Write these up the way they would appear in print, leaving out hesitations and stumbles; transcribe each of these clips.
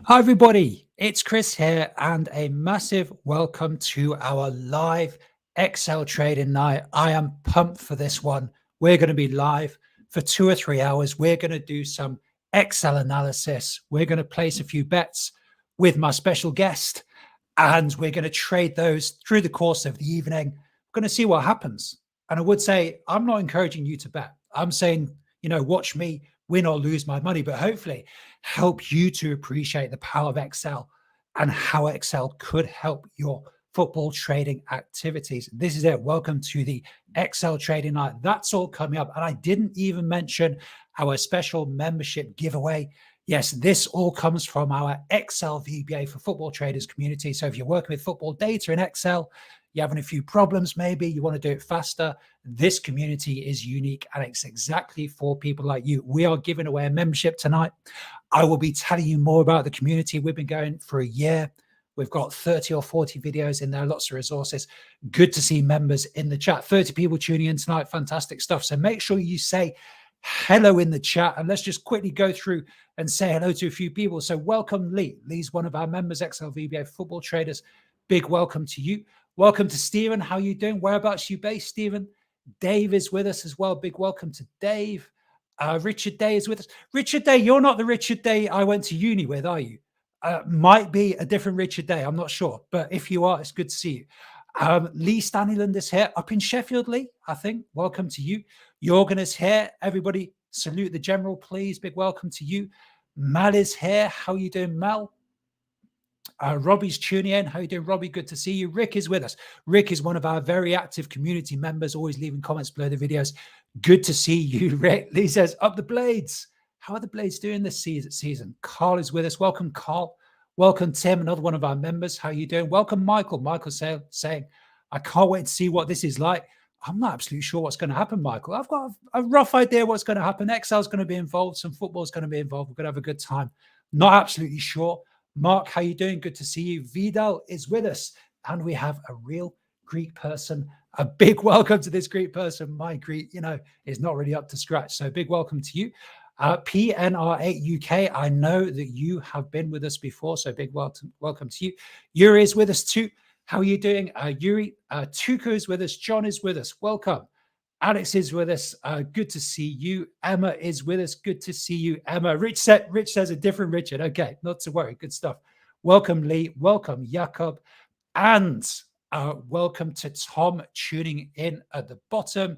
Hi, everybody. It's Chris here, and a massive welcome to our live Excel trading night. I am pumped for this one. We're going to be live for 2 or 3 hours. We're going to do some Excel analysis. We're going to place a few bets with my special guest, and we're going to trade those through the course of the evening. We're going to see what happens. And I would say, I'm not encouraging you to bet. I'm saying, watch me win or lose my money, but hopefully help you to appreciate the power of Excel and how Excel could help your football trading activities. This is it. Welcome to the Excel trading night. That's all coming up. And I didn't even mention our special membership giveaway. Yes, this all comes from our Excel VBA for football traders community. So if you're working with football data in Excel, you're having a few problems, maybe you want to do it faster, this community is unique and it's exactly for people like you. We are giving away a membership tonight. I will be telling you more about the community. We've been going for a year. We've got 30 or 40 videos in there, lots of resources. Good to see members in the chat. 30 people tuning in tonight. Fantastic stuff. So make sure you say hello in the chat. And let's just quickly go through and say hello to a few people. So welcome, Lee. Lee's one of our members, Excel VBA Football Traders. Big welcome to you. Welcome to Stephen. How are you doing? Whereabouts are you based, Stephen? Dave is with us as well. Big welcome to Dave. Richard Day is with us. Richard Day, you're not the Richard Day I went to uni with, are you? Might be a different Richard Day. I'm not sure. But if you are, it's good to see you. Lee Stanleyland is here up in Sheffield, Lee, I think. Welcome to you. Jorgen is here. Everybody salute the general, please. Big welcome to you. Mal is here. How are you doing, Mal? Robbie's tuning in. How you doing, Robbie? Good to see you. Rick is with us. Rick is one of our very active community members, always leaving comments below the videos. Good to see you, Rick. Lee says, up the Blades. How are the Blades doing this season? Carl is with us. Welcome, Carl. Welcome, Tim, another one of our members. How are you doing? Welcome, Michael. Michael saying, I can't wait to see what this is like. I'm not absolutely sure what's going to happen, Michael. I've got a rough idea what's going to happen. Excel's going to be involved. Some football's going to be involved. We're going to have a good time. Not absolutely sure. Mark, how you doing? Good to see you. Vidal is with us. And we have a real Greek person. A big welcome to this Greek person. My Greek, is not really up to scratch. So big welcome to you. PNR8 UK, I know that you have been with us before. So big welcome to you. Yuri is with us too. How are you doing? Yuri, Tuku is with us. John is with us. Welcome. Alex is with us. Good to see you. Emma is with us. Good to see you, Emma. Rich says a different Richard. Okay, not to worry. Good stuff. Welcome, Lee. Welcome, Jakob. And welcome to Tom tuning in at the bottom.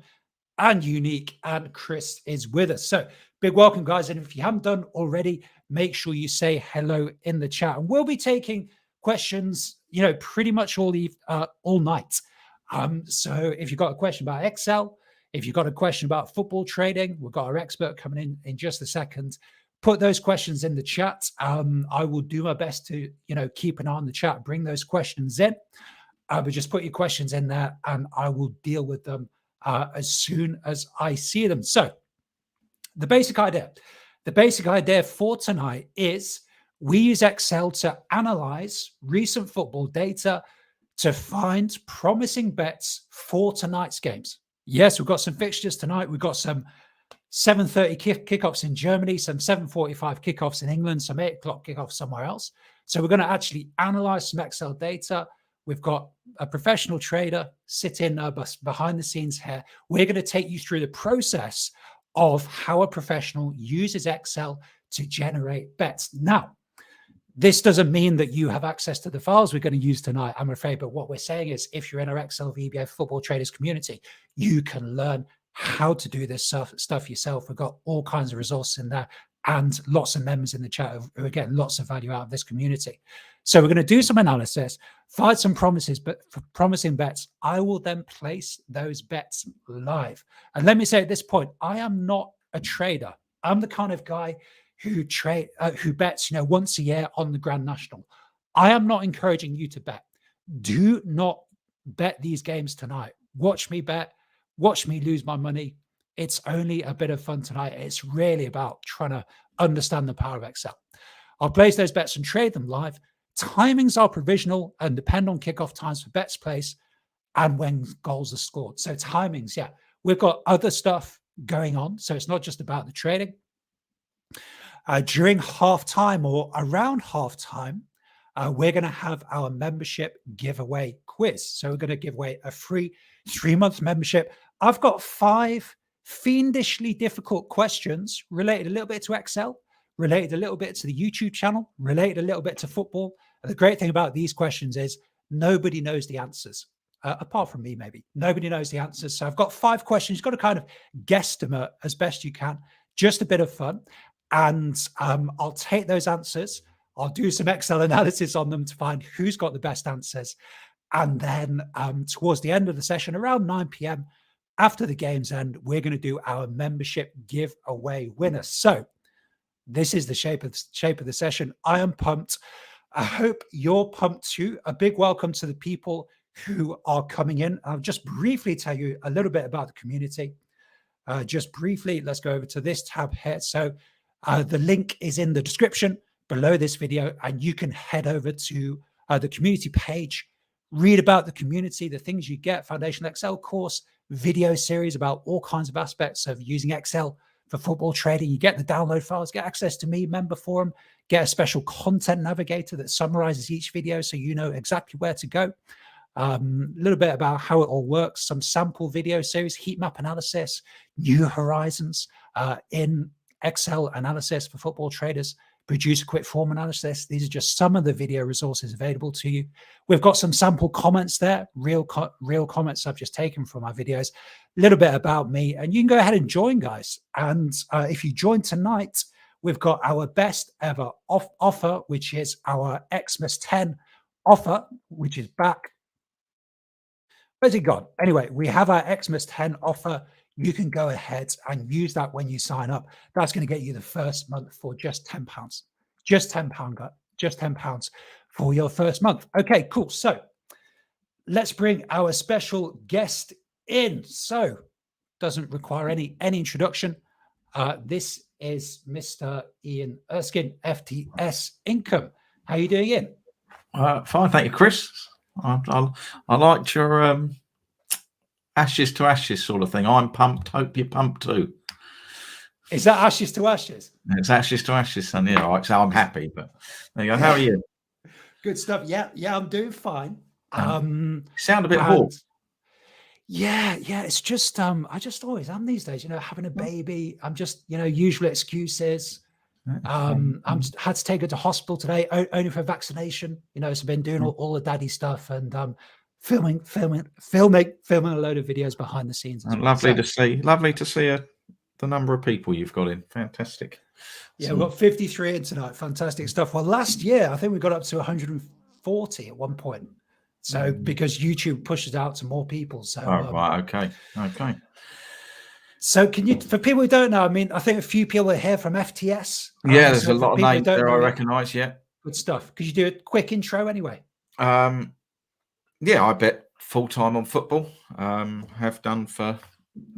And Unique and Chris is with us. So big welcome, guys. And if you haven't done already, make sure you say hello in the chat. And we'll be taking questions, pretty much all night. So if you've got a question about Excel, if you've got a question about football trading, we've got our expert coming in just a second. Put those questions in the chat. I will do my best to, keep an eye on the chat, bring those questions in. But just put your questions in there and I will deal with them as soon as I see them. So the basic idea for tonight is we use Excel to analyze recent football data to find promising bets for tonight's games. Yes, we've got some fixtures tonight. We've got some 7:30 kickoffs in Germany, some 7:45 kickoffs in England, some 8 o'clock kickoffs somewhere else. So we're going to actually analyze some Excel data. We've got a professional trader sitting behind the scenes here. We're going to take you through the process of how a professional uses Excel to generate bets. Now, this doesn't mean that you have access to the files we're going to use tonight, I'm afraid. But what we're saying is if you're in our Excel VBA football traders community, you can learn how to do this stuff yourself. We've got all kinds of resources in there and lots of members in the chat who are getting lots of value out of this community. So we're going to do some analysis, find some promising bets. I will then place those bets live. And let me say at this point, I am not a trader. I'm the kind of guy who bets, once a year on the Grand National. I am not encouraging you to bet. Do not bet these games tonight. Watch me bet. Watch me lose my money. It's only a bit of fun tonight. It's really about trying to understand the power of Excel. I'll place those bets and trade them live. Timings are provisional and depend on kickoff times for bets placed and when goals are scored. So timings, yeah. We've got other stuff going on. So it's not just about the trading. During halftime or around halftime, we're going to have our membership giveaway quiz. So we're going to give away a free 3-month membership. I've got 5 fiendishly difficult questions related a little bit to Excel, related a little bit to the YouTube channel, related a little bit to football. And the great thing about these questions is nobody knows the answers. Apart from me, maybe. Nobody knows the answers. So I've got 5 questions. You've got to kind of guesstimate as best you can. Just a bit of fun. And I'll take those answers. I'll do some Excel analysis on them to find who's got the best answers. And then towards the end of the session, around 9 p.m., after the game's end, we're going to do our membership giveaway winner. So this is the shape of the session. I am pumped. I hope you're pumped too. A big welcome to the people who are coming in. I'll just briefly tell you a little bit about the community. Just briefly, let's go over to this tab here. So the link is in the description below this video, and you can head over to the community page, read about the community, the things you get, Foundational Excel course, video series about all kinds of aspects of using Excel for football trading. You get the download files, get access to me, member forum, get a special content navigator that summarizes each video so you know exactly where to go. A little bit about how it all works, some sample video series, heat map analysis, new horizons in Excel analysis for football traders, produce a quick form analysis. These are just some of the video resources available to you. We've got some sample comments there, real comments I've just taken from my videos, a little bit about me, and you can go ahead and join, guys. And if you join tonight, we've got our best ever offer, which is our Xmas 10 offer, which is back. Where's it gone? Anyway, we have our Xmas 10 offer. You can go ahead and use that when you sign up. That's going to get you the first month for just £10. Just £10, just £10 for your first month. Okay, cool. So let's bring our special guest in. So doesn't require any introduction. This is Mr. Ian Erskine, FTS Income. How are you doing, Ian? Fine, thank you, Chris. I liked your ashes to ashes sort of thing. I'm pumped. Hope you're pumped too. Is that ashes to ashes? It's ashes to ashes, son. Yeah, right. So I'm happy. But there you go. How are you? Good stuff. Yeah, I'm doing fine. You sound a bit hoarse. Yeah. It's just I just always am these days. Having a baby. I'm just usual excuses. I'm had to take her to hospital today only for vaccination. So I've been doing all the daddy stuff and filming a load of videos behind the scenes. Lovely to see the number of people you've got in. Fantastic. Yeah, we've got 53 in tonight. Fantastic stuff. Well, last year I think we got up to 140 at one point. So because YouTube pushes out to more people. So right, okay. So can you, for people who don't know, I think a few people are here from FTS. Yeah, there's a lot of names there I recognise, yeah. Good stuff. Could you do a quick intro anyway? Yeah, I bet full-time on football. Have done for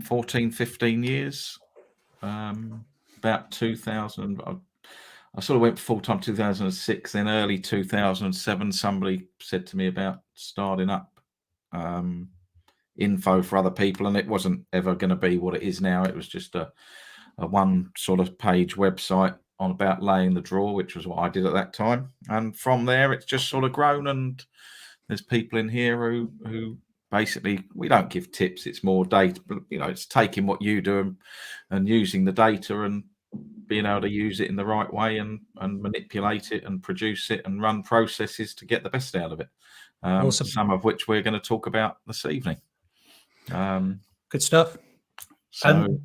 14, 15 years. About 2000, I sort of went full-time 2006, then early 2007, somebody said to me about starting up info for other people, and it wasn't ever going to be what it is now. It was just a one sort of page website on about laying the draw, which was what I did at that time. And from there, it's just sort of grown, and there's people in here who basically, we don't give tips. It's more data, but it's taking what you do and using the data and being able to use it in the right way and manipulate it and produce it and run processes to get the best out of it. Awesome. Some of which we're going to talk about this evening. Good stuff. So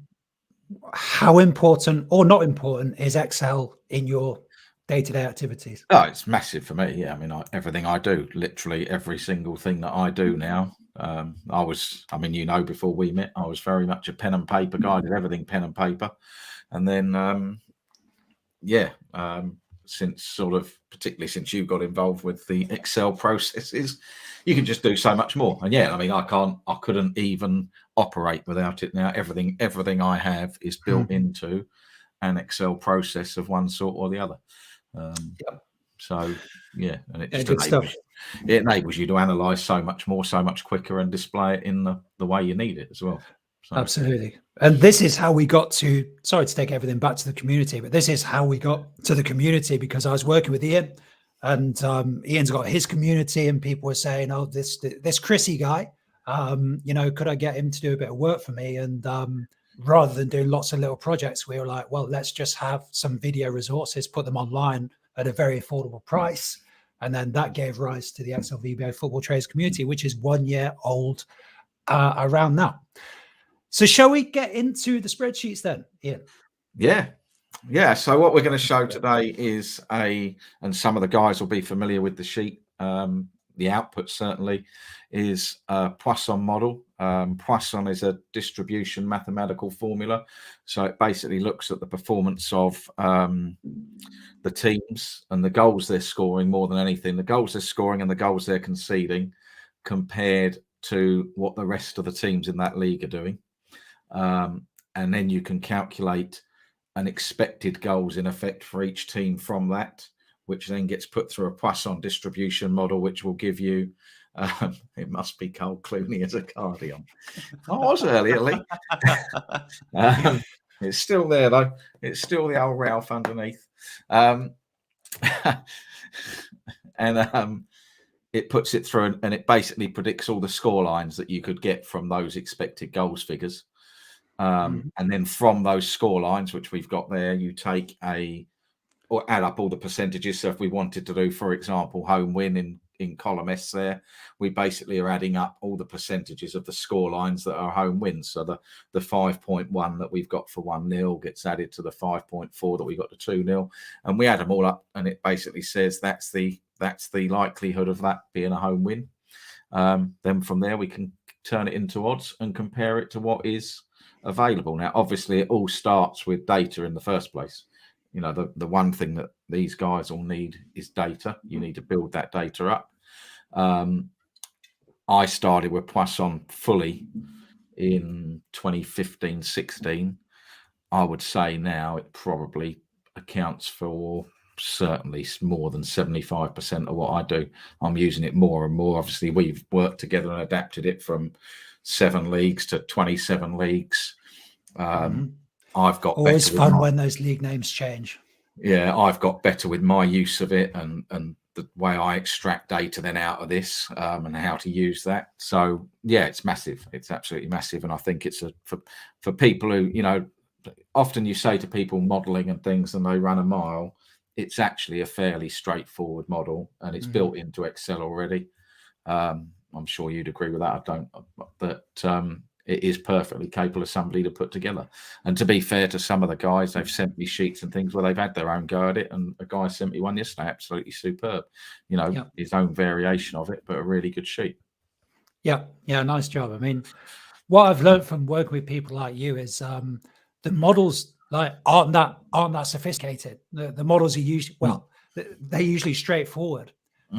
how important or not important is Excel in your day-to-day activities? Oh, it's massive for me. Yeah, everything I do, literally every single thing that I do now. Before we met, I was very much a pen and paper guy. I did everything pen and paper, and then particularly since you got involved with the Excel processes, you can just do so much more. And I couldn't even operate without it now. Everything I have is built into an Excel process of one sort or the other. So yeah, and it just enables you to analyze so much more, so much quicker, and display it in the way you need it as well. So. Absolutely. And this is how we got to, sorry to take everything back to the community, but this is how we got to the community, because I was working with Ian, and Ian's got his community, and people were saying, oh, this Chrissy guy, could I get him to do a bit of work for me? And rather than doing lots of little projects, we were like, well, let's just have some video resources, put them online at a very affordable price. And then that gave rise to the XL Vba Football Traders community, which is 1 year old around now. So shall we get into the spreadsheets then, Ian? Yeah. So what we're going to show today is and some of the guys will be familiar with the sheet. The output certainly is a Poisson model. Poisson is a distribution mathematical formula. So it basically looks at the performance of the teams and the goals they're scoring more than anything. The goals they're scoring and the goals they're conceding compared to what the rest of the teams in that league are doing. And then you can calculate an expected goals in effect for each team from that, which then gets put through a Poisson distribution model, which will give you, it must be Cole Clooney as a cardion. I was earlier, Lee. It's still there, though. It's still the old Ralph underneath. It puts it through and it basically predicts all the score lines that you could get from those expected goals figures. And then from those score lines, which we've got there, you take or add up all the percentages. So if we wanted to do, for example, home win in column S there, we basically are adding up all the percentages of the score lines that are home wins. So the 5.1 that we've got for 1-0 gets added to the 5.4 that we got to 2-0, and we add them all up, and it basically says that's the likelihood of that being a home win. Then from there we can turn it into odds and compare it to what is available. Now, obviously, it all starts with data in the first place. You know, the one thing that these guys all need is data. You need to build that data up. I started with Poisson fully in 2015-16. I would say now it probably accounts for certainly more than 75% of what I do. I'm using it more and more. Obviously, we've worked together and adapted it from 7 leagues to 27 leagues. I've got always fun when those league names change. Yeah, I've got better with my use of it and the way I extract data then out of this and how to use that. So yeah, it's massive. It's absolutely massive, and I think it's for people who, you know, often you say to people modeling and things and they run a mile. It's actually a fairly straightforward model, and it's built into Excel already. I'm sure you'd agree with that. I don't, but it is perfectly capable of somebody to put together. And to be fair to some of the guys, they've sent me sheets and things where they've had their own go at it. And a guy sent me one yesterday, absolutely superb. You know, his own variation of it, but a really good sheet. Yeah, nice job. I mean, what I've learned from working with people like you is the models aren't that sophisticated. The models are usually they're usually straightforward.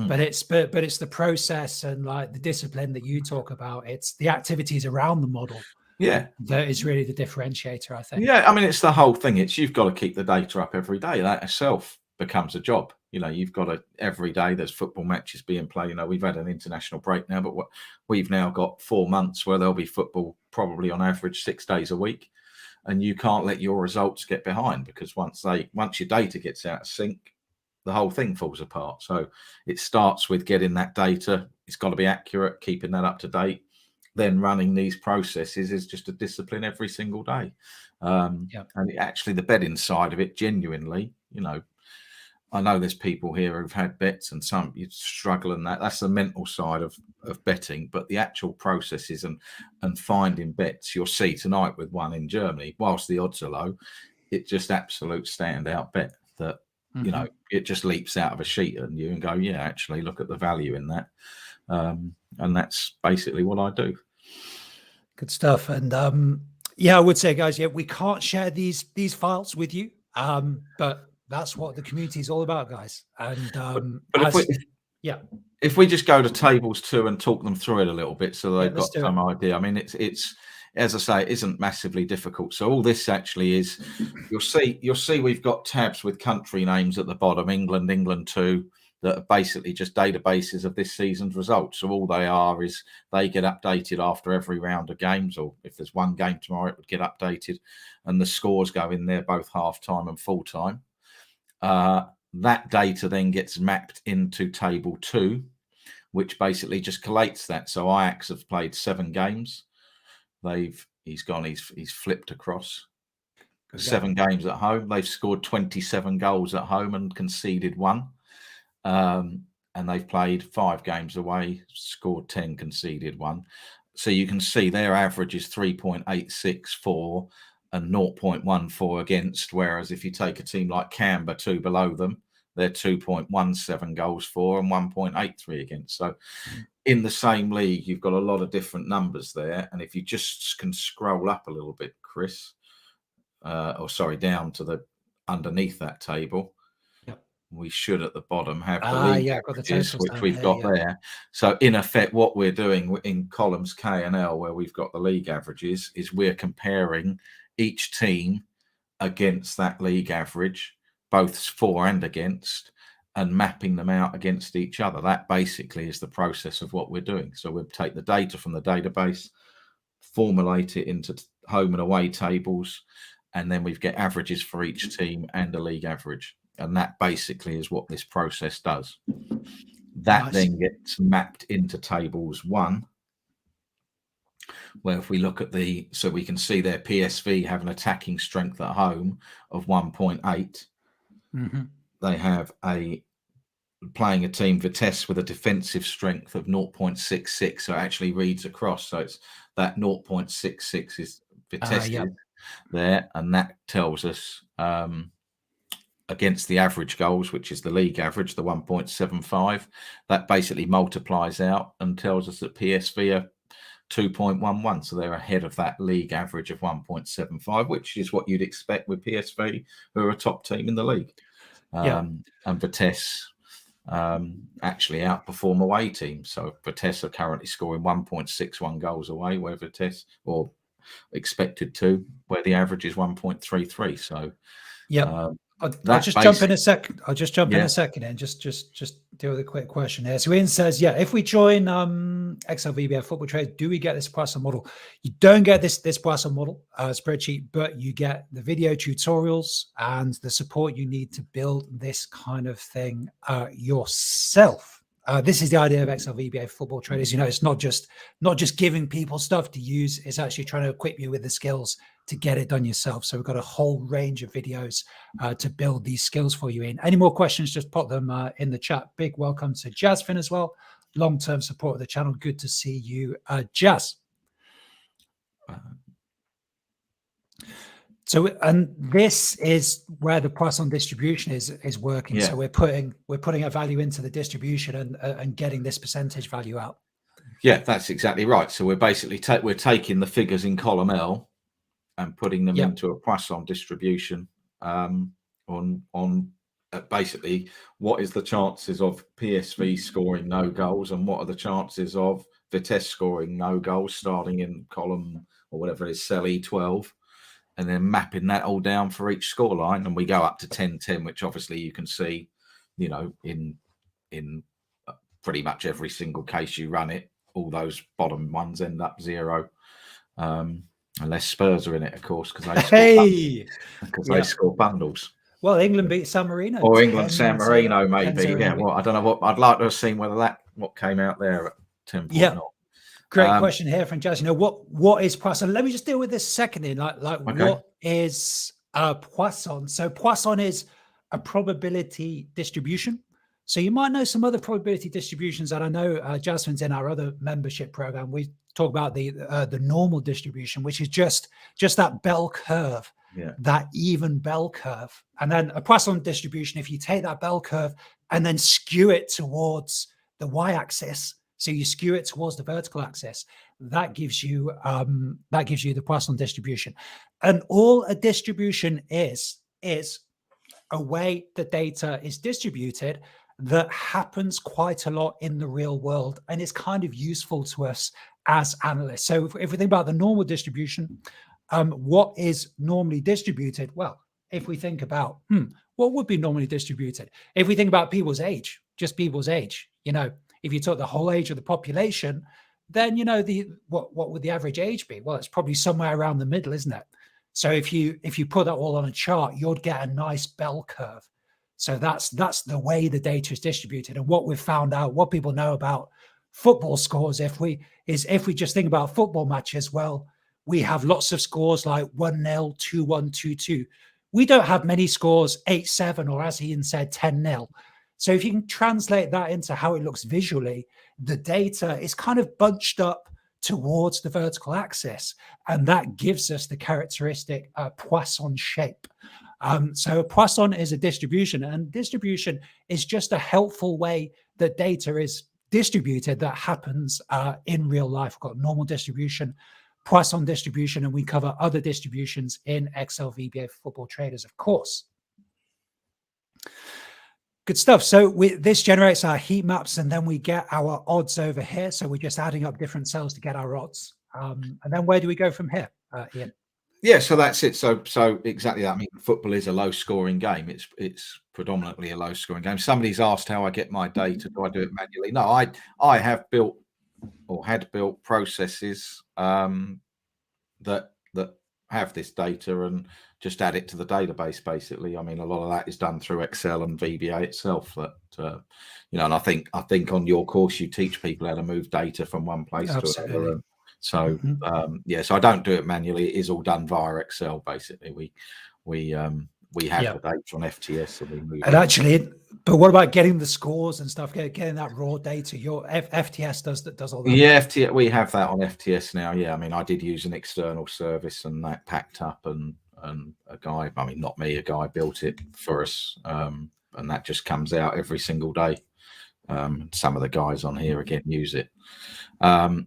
But it's the process and like the discipline that you talk about. It's the activities around the model. Yeah, that is really the differentiator, I think. Yeah, I mean, it's the whole thing. It's you've got to keep the data up every day. That itself becomes a job. You know, you've got to every day. There's football matches being played. You know, we've had an international break now, but we've now got 4 months where there'll be football probably on average 6 days a week, and you can't let your results get behind because once your data gets out of sync, the whole thing falls apart. So it starts with getting that data. It's got to be accurate, keeping that up to date. Then running these processes is just a discipline every single day. And actually the betting side of it, genuinely, you know, I know there's people here who've had bets and some you struggle in that. That's the mental side of betting, but the actual processes and finding bets, you'll see tonight with one in Germany, whilst the odds are low, it's just absolute standout bet that, you know, it just leaps out of a sheet and you can go, yeah, actually look at the value in that. And that's basically what I do. Good stuff. And I would say, guys, we can't share these files with you, but that's what the community is all about, guys. And if we just go to tables 2 and talk them through it a little bit, so they've got some idea. I mean, it's as I say, it isn't massively difficult. So all this actually is, you'll see we've got tabs with country names at the bottom: England, England 2. that are basically just databases of this season's results. So all they are is they get updated after every round of games, or if there's one game tomorrow, it would get updated, and the scores go in there, both half-time and full-time. That data then gets mapped into table 2, which basically just collates that. So Ajax have played 7 games. He's flipped across. 7 games at home. They've scored 27 goals at home and conceded 1. And they've played 5 games away, scored 10, conceded 1. So you can see their average is 3.864 and 0.14 against. Whereas if you take a team like Canberra, 2 below them, they're 2.17 goals for and 1.83 against. So in the same league, you've got a lot of different numbers there. And if you just can scroll up a little bit, Chris, down to the underneath that table, we should at the bottom have the league averages, which we've got there. So in effect, what we're doing in columns K and L, where we've got the league averages, is we're comparing each team against that league average, both for and against, and mapping them out against each other. That basically is the process of what we're doing. So we'll take the data from the database, formulate it into home and away tables, and then we get averages for each team and a league average. And that basically is what this process does. That then gets mapped into tables 1, where if we look at so we can see their PSV have an attacking strength at home of 1.8. They have playing a team Vitesse with a defensive strength of 0.66. So it actually reads across. So it's that 0.66 is Vitesse there. And that tells us against the average goals, which is the league average, the 1.75, that basically multiplies out and tells us that PSV are 2.11. So they're ahead of that league average of 1.75, which is what you'd expect with PSV, who are a top team in the league. And Vitesse actually outperform away teams. So Vitesse are currently scoring 1.61 goals away, where Vitesse, or expected to, where the average is 1.33. So I'll just jump in a second. I'll just jump in a second and just deal with a quick question here. So Ian says, if we join Excel VBA Football Trade, do we get this Poisson model? You don't get this Poisson model spreadsheet, but you get the video tutorials and the support you need to build this kind of thing yourself. This is the idea of Excel VBA Football Traders. It's not just giving people stuff to use. It's actually trying to equip you with the skills to get it done yourself. So we've got a whole range of videos to build these skills for you in. Any more questions, just pop them in the chat. Big welcome to Jasfin as well. Long-term support of the channel. Good to see you, Jazz. So, and this is where the Poisson distribution is working. So we're putting a value into the distribution and getting this percentage value out. Yeah, that's exactly right. So we're basically we're taking the figures in column L and putting them into a Poisson distribution on basically what is the chances of PSV scoring no goals and what are the chances of Vitesse scoring no goals, starting in column or whatever it is, cell E12, and then mapping that all down for each scoreline. And we go up to 10-10, which obviously you can see, in pretty much every single case you run it, all those bottom ones end up 0. Unless Spurs are in it, of course, because they score bundles. Well, England beat San Marino. Or England, San Marino, maybe. Yeah, well, I don't know what I'd like to have seen what came out there at 10 point. Yeah. Great question here from Jazz. What is Poisson? Let me just deal with this second in. What is Poisson? So Poisson is a probability distribution. So you might know some other probability distributions, and I know Jasmine's in our other membership program. We talk about the normal distribution, which is just that bell curve, that even bell curve. And then a Poisson distribution, if you take that bell curve and then skew it towards the y-axis, so you skew it towards the vertical axis, that gives you the Poisson distribution. And all a distribution is a way the data is distributed that happens quite a lot in the real world and is kind of useful to us as analysts. So if we think about the normal distribution, what is normally distributed? Well, if we think about what would be normally distributed, if we think about people's age, just people's age, if you took the whole age of the population, then what would the average age be? Well, it's probably somewhere around the middle, isn't it? So if you put that all on a chart, you'd get a nice bell curve. So that's the way the data is distributed. And what we've found out, what people know about football scores, if we just think about football matches, well, we have lots of scores like 1-0, 2-1, 2-2. We don't have many scores 8-7 or, as Ian said, 10-0. So if you can translate that into how it looks visually, the data is kind of bunched up towards the vertical axis, and that gives us the characteristic Poisson shape. So a Poisson is a distribution, and distribution is just a helpful way that data is distributed that happens in real life. We've got normal distribution, Poisson distribution, and we cover other distributions in Excel VBA for football traders, of course. Good stuff. So this generates our heat maps, and then we get our odds over here. So we're just adding up different cells to get our odds. And then where do we go from here, Ian? Yeah, so that's it. So exactly that. I mean, football is a low-scoring game. It's predominantly a low-scoring game. Somebody's asked how I get my data. Do I do it manually? No, I have built or had built processes that have this data and just add it to the database, basically. I mean, a lot of that is done through Excel and VBA itself. That and I think on your course you teach people how to move data from one place to another. And so so I don't do it manually. It is all done via Excel, basically. We have the data on FTS and we move. And actually, but what about getting the scores and stuff? Getting that raw data? Your FTS does all that. Yeah, FTS, we have that on FTS now. Yeah, I mean, I did use an external service, and that packed up, and a guy, I mean, not me, a guy built it for us, and that just comes out every single day. Some of the guys on here again use it. Good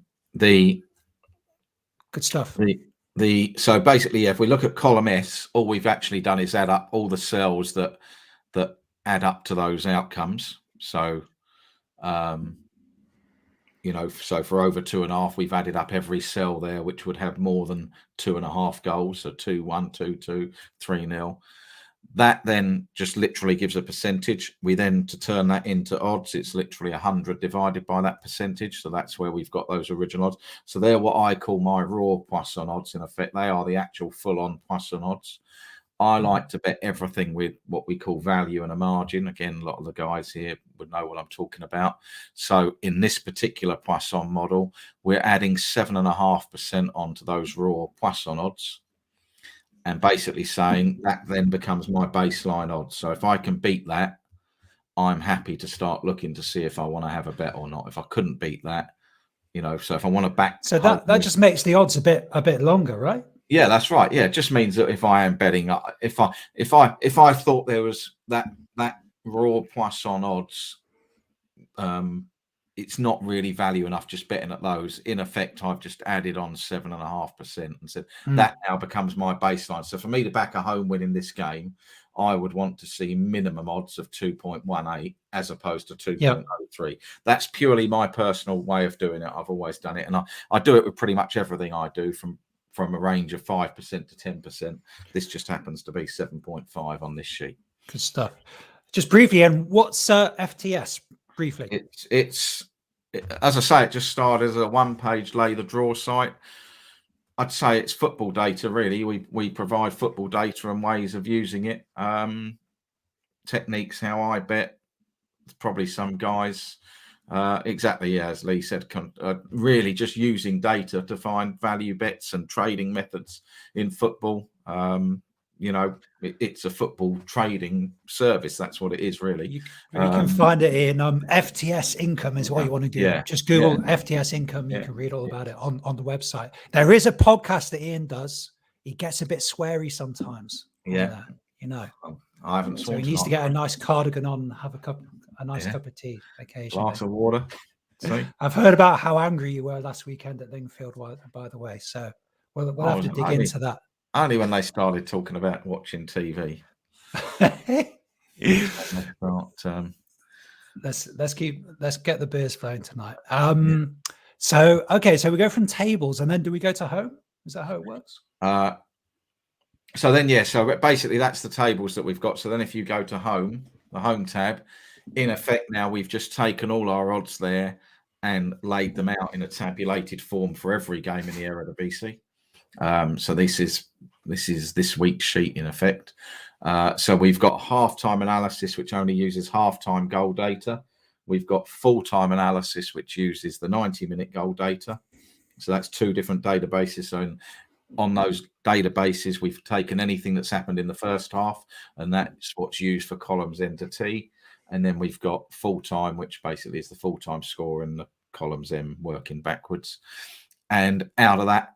stuff. So basically, if we look at column S, all we've actually done is add up all the cells that add up to those outcomes. So, so for over 2.5, we've added up every cell there, which would have more than 2.5 goals. So 2-1, 2-2, 3-0. That then just literally gives a percentage. We then, to turn that into odds, it's literally 100 divided by that percentage. So that's where we've got those original odds. So they're what I call my raw Poisson odds. In effect, they are the actual full-on Poisson odds. I like to bet everything with what we call value and a margin. Again, a lot of the guys here would know what I'm talking about. So in this particular Poisson model, we're adding 7.5% onto those raw Poisson odds, and basically saying that then becomes my baseline odds. So if I can beat that, I'm happy to start looking to see if I want to have a bet or not. If I couldn't beat that, so if I want to back, so that just makes the odds a bit longer, right? Yeah, that's right. Yeah, it just means that if I am betting, if I thought there was that raw Poisson odds, it's not really value enough just betting at those. In effect, I've just added on 7.5% and said that now becomes my baseline. So for me to back a home win in this game, I would want to see minimum odds of 2.18 as opposed to 2.03. That's purely my personal way of doing it. I've always done it, and I do it with pretty much everything I do, from a range of 5% to 10%. This just happens to be 7.5 on this sheet. Good stuff. Just briefly, and what's FTS? Briefly, it's as I say, it just started as a one-page lay the draw site. I'd say it's football data, really. We provide football data and ways of using it. Techniques, how I bet. Probably some guys, exactly as Lee said, really just using data to find value bets and trading methods in football. It's a football trading service. That's what it is, really. You can find it in FTS income is what you want to do. Yeah, just Google FTS income. You can read all about it on the website. There is a podcast that Ian does. He gets a bit sweary sometimes. Yeah. I haven't. So he needs to get a nice cardigan on and have a nice cup of tea occasionally. Glass of water. I've heard about how angry you were last weekend at Lingfield, by the way. So we'll have to dig into that. Only when they started talking about watching TV. Let's get the beers flowing tonight. So we go from tables, and then do we go to home? Is that how it works? So then, yeah, so basically that's the tables that we've got. So then if you go to home, the home tab, in effect now we've just taken all our odds there and laid them out in a tabulated form for every game in the Eredivisie. So this is this week's sheet in effect. So we've got half-time analysis, which only uses half-time goal data. We've got full-time analysis, which uses the 90-minute goal data. So that's two different databases. So on those databases, we've taken anything that's happened in the first half, and that's what's used for columns N to T. And then we've got full-time, which basically is the full-time score, and the columns M working backwards. And out of that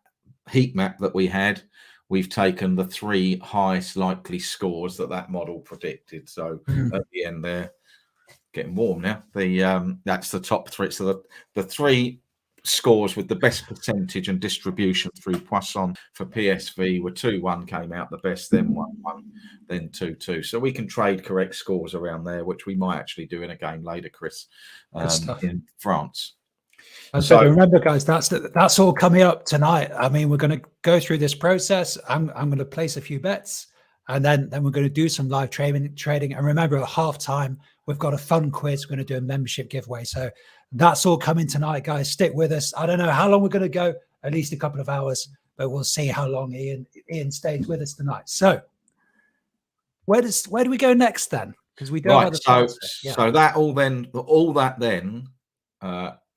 heat map that we had, we've taken the three highest likely scores that model predicted. So at the end there, getting warm now, that's the top three. So the three scores with the best percentage and distribution through Poisson for PSV were 2-1 came out the best, then 1-1, then 2-2. So we can trade correct scores around there, which we might actually do in a game later, Chris, in France. So remember, guys, that's all coming up tonight. I mean, we're going to go through this process. I'm going to place a few bets, and then we're going to do some live trading. And remember, at halftime, we've got a fun quiz. We're going to do a membership giveaway. So that's all coming tonight, guys. Stick with us. I don't know how long we're going to go. At least a couple of hours, but we'll see how long Ian stays with us tonight. So where do we go next then? Because we don't have the so that then.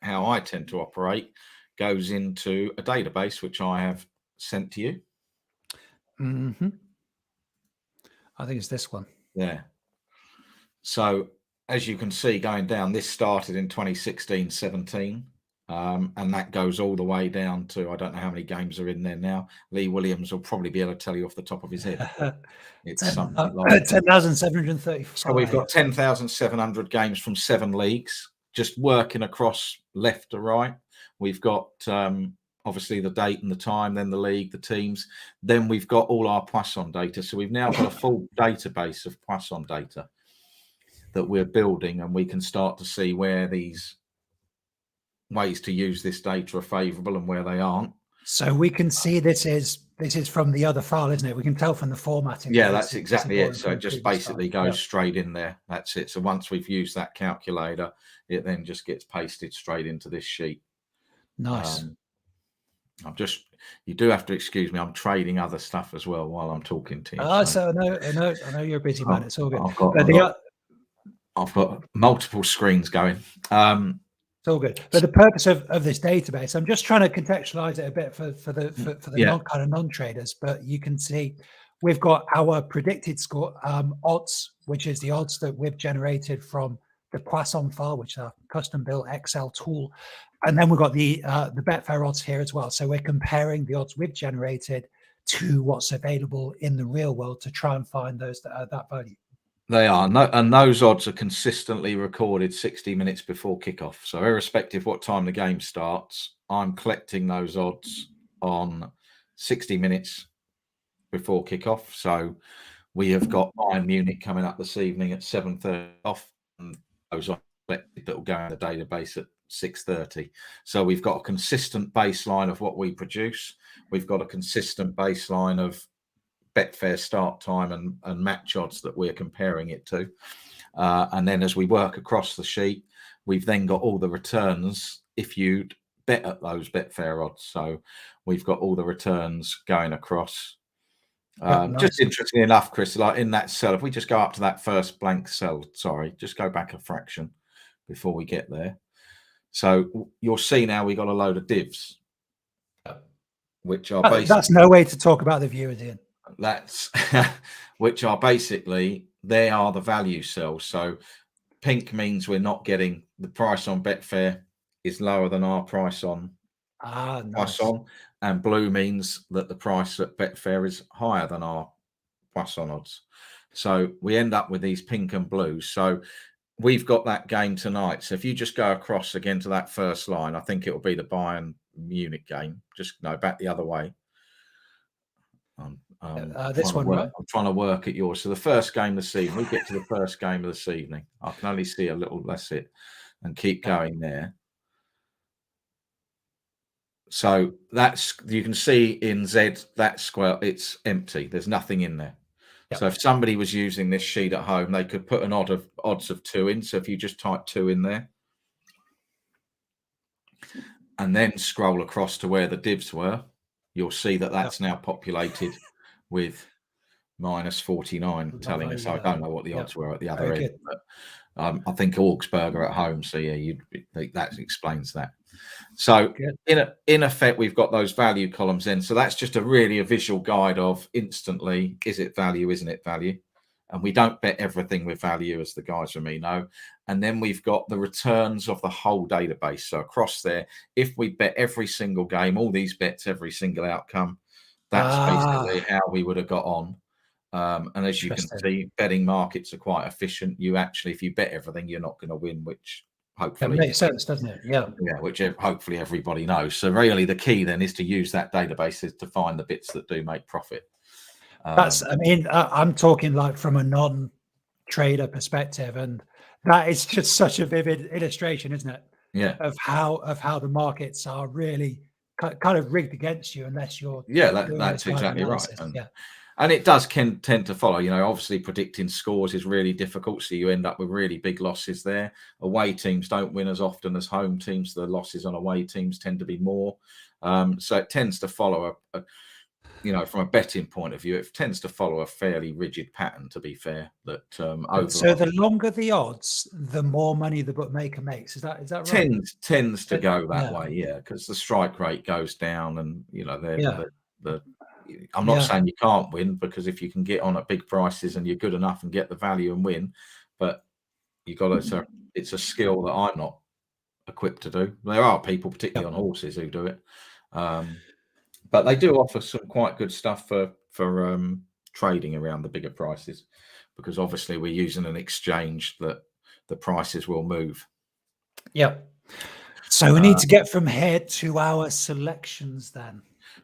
How I tend to operate goes into a database, which I have sent to you. I think it's this one. Yeah. So as you can see going down, this started in 2016-17, and that goes all the way down to, I don't know how many games are in there now. Lee Williams will probably be able to tell you off the top of his head. It's something like 10,735. So we've got 10,700 games from 7 leagues. Just working across left to right. We've got obviously the date and the time, then the league, the teams. Then we've got all our Poisson data. So we've now got a full database of Poisson data that we're building, and we can start to see where these ways to use this data are favourable and where they aren't. So we can see this is from the other file, isn't it? We can tell from the formatting. Yeah, that's exactly it. So it just basically goes straight in there. That's it. So once we've used that calculator, it then just gets pasted straight into this sheet. Nice. You do have to excuse me. I'm trading other stuff as well while I'm talking to you. So I know you're a busy man. It's all good. I've got multiple screens going. It's all good. But the purpose of this database, I'm just trying to contextualize it a bit for the non-traders. But you can see we've got our predicted score odds, which is the odds that we've generated from the Poisson file, which is a custom-built Excel tool, and then we've got the Betfair odds here as well. So we're comparing the odds we've generated to what's available in the real world to try and find that value. They are, and those odds are consistently recorded 60 minutes before kickoff. So irrespective what time the game starts, I'm collecting those odds on 60 minutes before kickoff. So we have got Bayern Munich coming up this evening at 7:30 off, and those odds that will go in the database at 6:30. So we've got a consistent baseline of what we produce. We've got a consistent baseline of Betfair start time and match odds that we're comparing it to. And then as we work across the sheet, we've then got all the returns if you'd bet at those Betfair odds. So we've got all the returns going across. Nice. Just interestingly enough, Chris, like in that cell, if we just go up to that first blank cell, just go back a fraction before we get there. So you'll see now we got a load of divs, which are basically... That's no way to talk about the viewers, Ian. That's which are basically, they are the value cells. So pink means we're not getting the price on Betfair is lower than our price on Poisson, and blue means that the price at Betfair is higher than our Poisson odds. So we end up with these pink and blue. So we've got that game tonight. So if you just go across again to that first line, I think it will be the Bayern Munich game. Just back the other way. This one, right? I'm trying to work at yours. So the first game this evening, we get to the first game of this evening. I can only see a little, that's it, and keep going there. So that's, you can see in Z, that square, it's empty. There's nothing in there. Yep. So if somebody was using this sheet at home, they could put an odds of 2 in. So if you just type 2 in there and then scroll across to where the divs were, you'll see that that's now populated with minus 49, telling us, I don't know what the odds were at the other end, but I think Augsburger at home. So yeah, that explains that. So in effect, we've got those value columns in. So that's just a visual guide of instantly, is it value, isn't it value? And we don't bet everything with value, as the guys from me know. And then we've got the returns of the whole database. So across there, if we bet every single game, all these bets, every single outcome, that's basically how we would have got on. And as you can see, betting markets are quite efficient. You actually, if you bet everything, you're not going to win, which hopefully makes sense, doesn't it? Yeah, which hopefully everybody knows. So really, the key then is to use that database to find the bits that do make profit. I mean, I'm talking like from a non-trader perspective, and that is just such a vivid illustration, isn't it? Yeah, of how the markets are really kind of rigged against you unless you're that's exactly right. And it does tend to follow. Obviously predicting scores is really difficult, so you end up with really big losses there. Away teams don't win as often as home teams. The losses on away teams tend to be more. So it tends to follow from a betting point of view, it tends to follow a fairly rigid pattern, to be fair. That so the longer the odds, the more money the bookmaker makes. Is that right? Tends to go that way, yeah, because the strike rate goes down, and I'm not saying you can't win, because if you can get on at big prices and you're good enough and get the value and win, but you got to. It's a skill that I'm not equipped to do. There are people, particularly on horses, who do it. But they do offer some quite good stuff for trading around the bigger prices, because obviously we're using an exchange that the prices will move. Yeah. So we need to get from here to our selections then.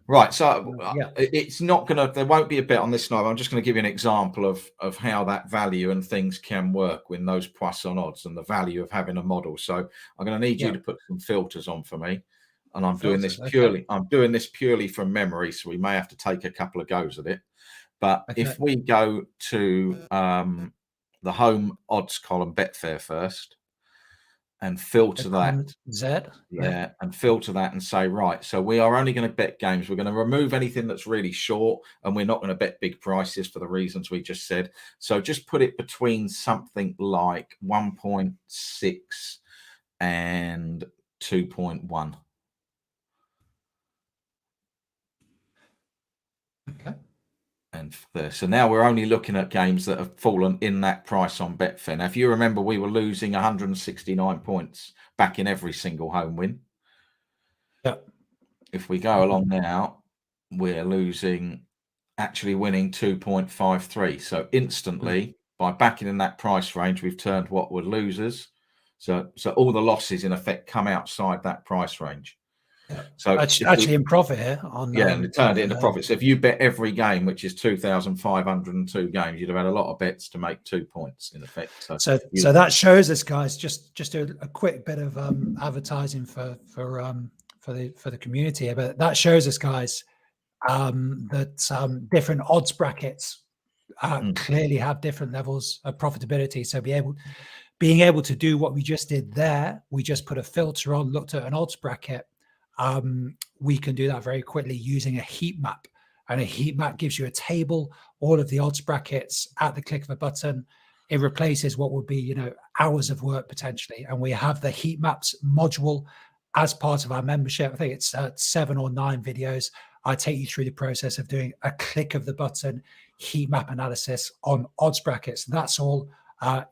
Right. So it's not going to, there won't be a bet on this slide. I'm just going to give you an example of how that value and things can work with those Poisson odds and the value of having a model. So I'm going to need you to put some filters on for me. And I'm doing this purely from memory, so we may have to take a couple of goes at it. But if we go to the home odds column, Betfair first, and filter that, and filter that and say, right, so we are only going to bet games. We're going to remove anything that's really short, and we're not going to bet big prices for the reasons we just said. So just put it between something like 1.6 and 2.1. Okay. And there. So now we're only looking at games that have fallen in that price on Betfair. Now, if you remember, we were losing 169 points back in every single home win. Yeah. If we go along now, we're actually winning 2.53. So instantly, by backing in that price range, we've turned what were losers. So all the losses in effect come outside that price range. So actually in profit here on and it turned it into profit. So if you bet every game, which is 2,502 games, you'd have had a lot of bets to make 2 points in effect. So that shows us, guys, just a quick bit of advertising for the community here, but that shows us, guys, that different odds brackets clearly have different levels of profitability. So being able to do what we just did there, we just put a filter on, looked at an odds bracket. We can do that very quickly using a heat map, and a heat map gives you a table, all of the odds brackets at the click of a button. It replaces what would be, hours of work potentially. And we have the heat maps module as part of our membership. I think it's 7 or 9 videos. I take you through the process of doing a click of the button heat map analysis on odds brackets. That's all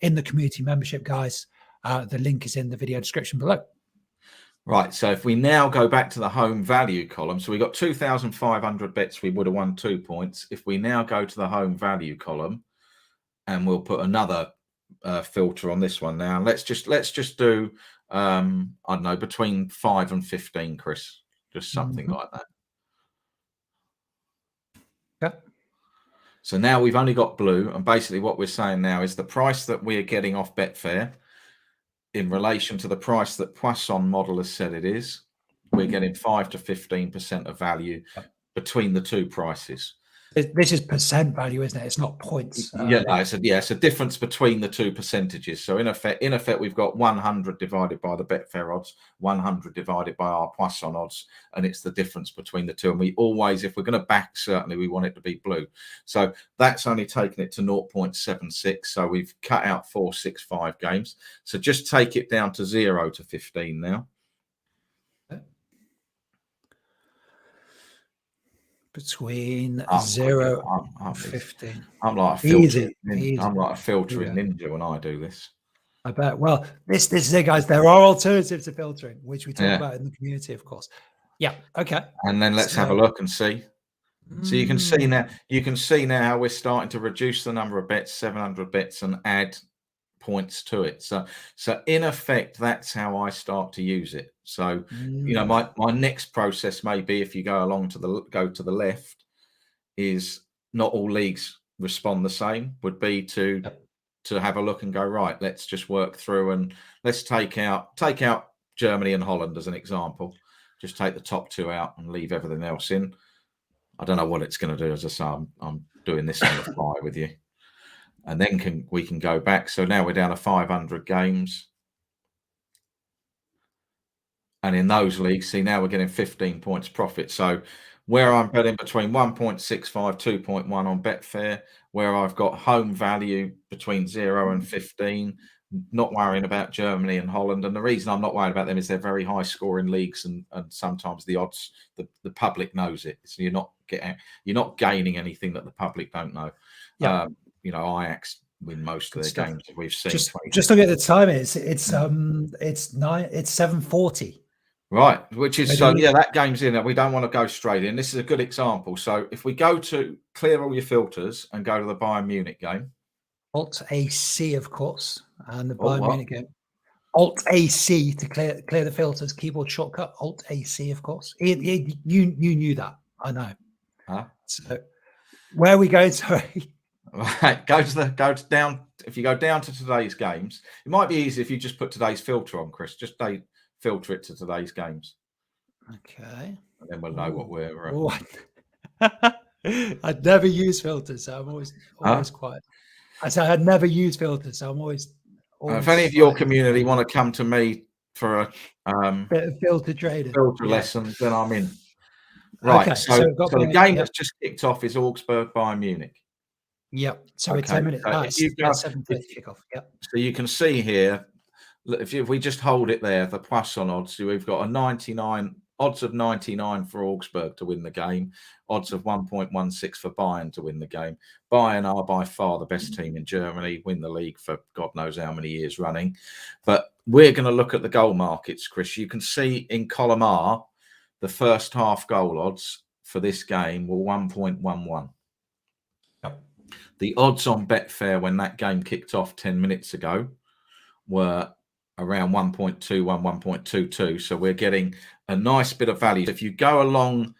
in the community membership, guys. The link is in the video description below. Right, so if we now go back to the home value column, so we got 2,500 bets, we would have won 2 points. If we now go to the home value column, and we'll put another filter on this one now. Let's just do I don't know, between 5 and 15, Chris, just something like that. Yeah. So now we've only got blue, and basically what we're saying now is the price that we are getting off Betfair in relation to the price that Poisson model has said it is, we're getting 5 to 15% of value between the two prices. This is percent value, isn't it? It's not points. Yeah, no, it's a difference between the two percentages. So in effect, we've got 100 divided by the Betfair odds, 100 divided by our Poisson odds, and it's the difference between the two. And we always, if we're going to back, certainly we want it to be blue. So that's only taken it to 0.76. So we've cut out 465 games. So just take it down to 0 to 15 now. Between 0 and 15. I'm like a filtering ninja when I do this. I bet. Well, this is it, guys. There are alternatives to filtering, which we talk about in the community, of course. Yeah. Okay. And then let's have a look and see. So you can see now how we're starting to reduce the number of bets, 700 bets, and add points to it. So in effect, that's how I start to use it. So my next process may be, if you go to the left, is not all leagues respond the same, would be to have a look and go, right, let's just work through and let's take out Germany and Holland as an example. Just take the top two out and leave everything else in. I don't know what it's going to do. As I say, I'm doing this on the fly with you. And then we can go back. So now we're down to 500 games. And in those leagues, see, now we're getting 15 points profit. So where I'm betting between 1.65, 2.1 on Betfair, where I've got home value between 0 and 15, not worrying about Germany and Holland. And the reason I'm not worried about them is they're very high scoring leagues, and sometimes the odds, the public knows it. So you're not gaining anything that the public don't know. Yeah. Ajax win most of their games that we've seen. Just look at the time. It's 7:40. Right, which is that game's in. We don't want to go straight in. This is a good example. So if we go to clear all your filters and go to the Bayern Munich game, Alt AC, of course, and the Bayern Munich game. Alt AC to clear the filters. Keyboard shortcut. Alt AC, of course. You knew that. I know. Huh? So where are we going? Sorry. Right, go down. If you go down to today's games, it might be easy if you just put today's filter on, Chris. Just filter it to today's games. Okay. And then we'll know what we're. I'd never use filters, so I'm always quiet. I said I'd never use filters, so I'm always if any of your community want to come to me for a bit of filter trading, lessons, then I'm in. Right. Okay, so the game that's just kicked off is Augsburg Bayern Munich. Yep. So we're 10 minutes. Nice. 7:30 kickoff. Yep. So you can see here, if we just hold it there, the Poisson odds. So we've got odds of 99 for Augsburg to win the game, odds of 1.16 for Bayern to win the game. Bayern are by far the best team in Germany, win the league for God knows how many years running. But we're going to look at the goal markets, Chris. You can see in column R, the first half goal odds for this game were 1.11. Yep. The odds on Betfair when that game kicked off 10 minutes ago were around 1.21, 1.22. So we're getting a nice bit of value. If you go along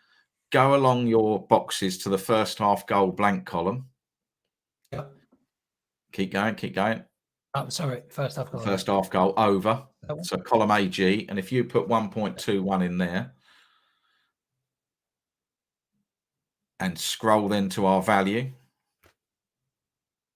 your boxes to the first half goal blank column. Yep. Keep going. Oh, sorry. First half goal. First half goal over. So column AG. And if you put 1.21 in there and scroll then to our value.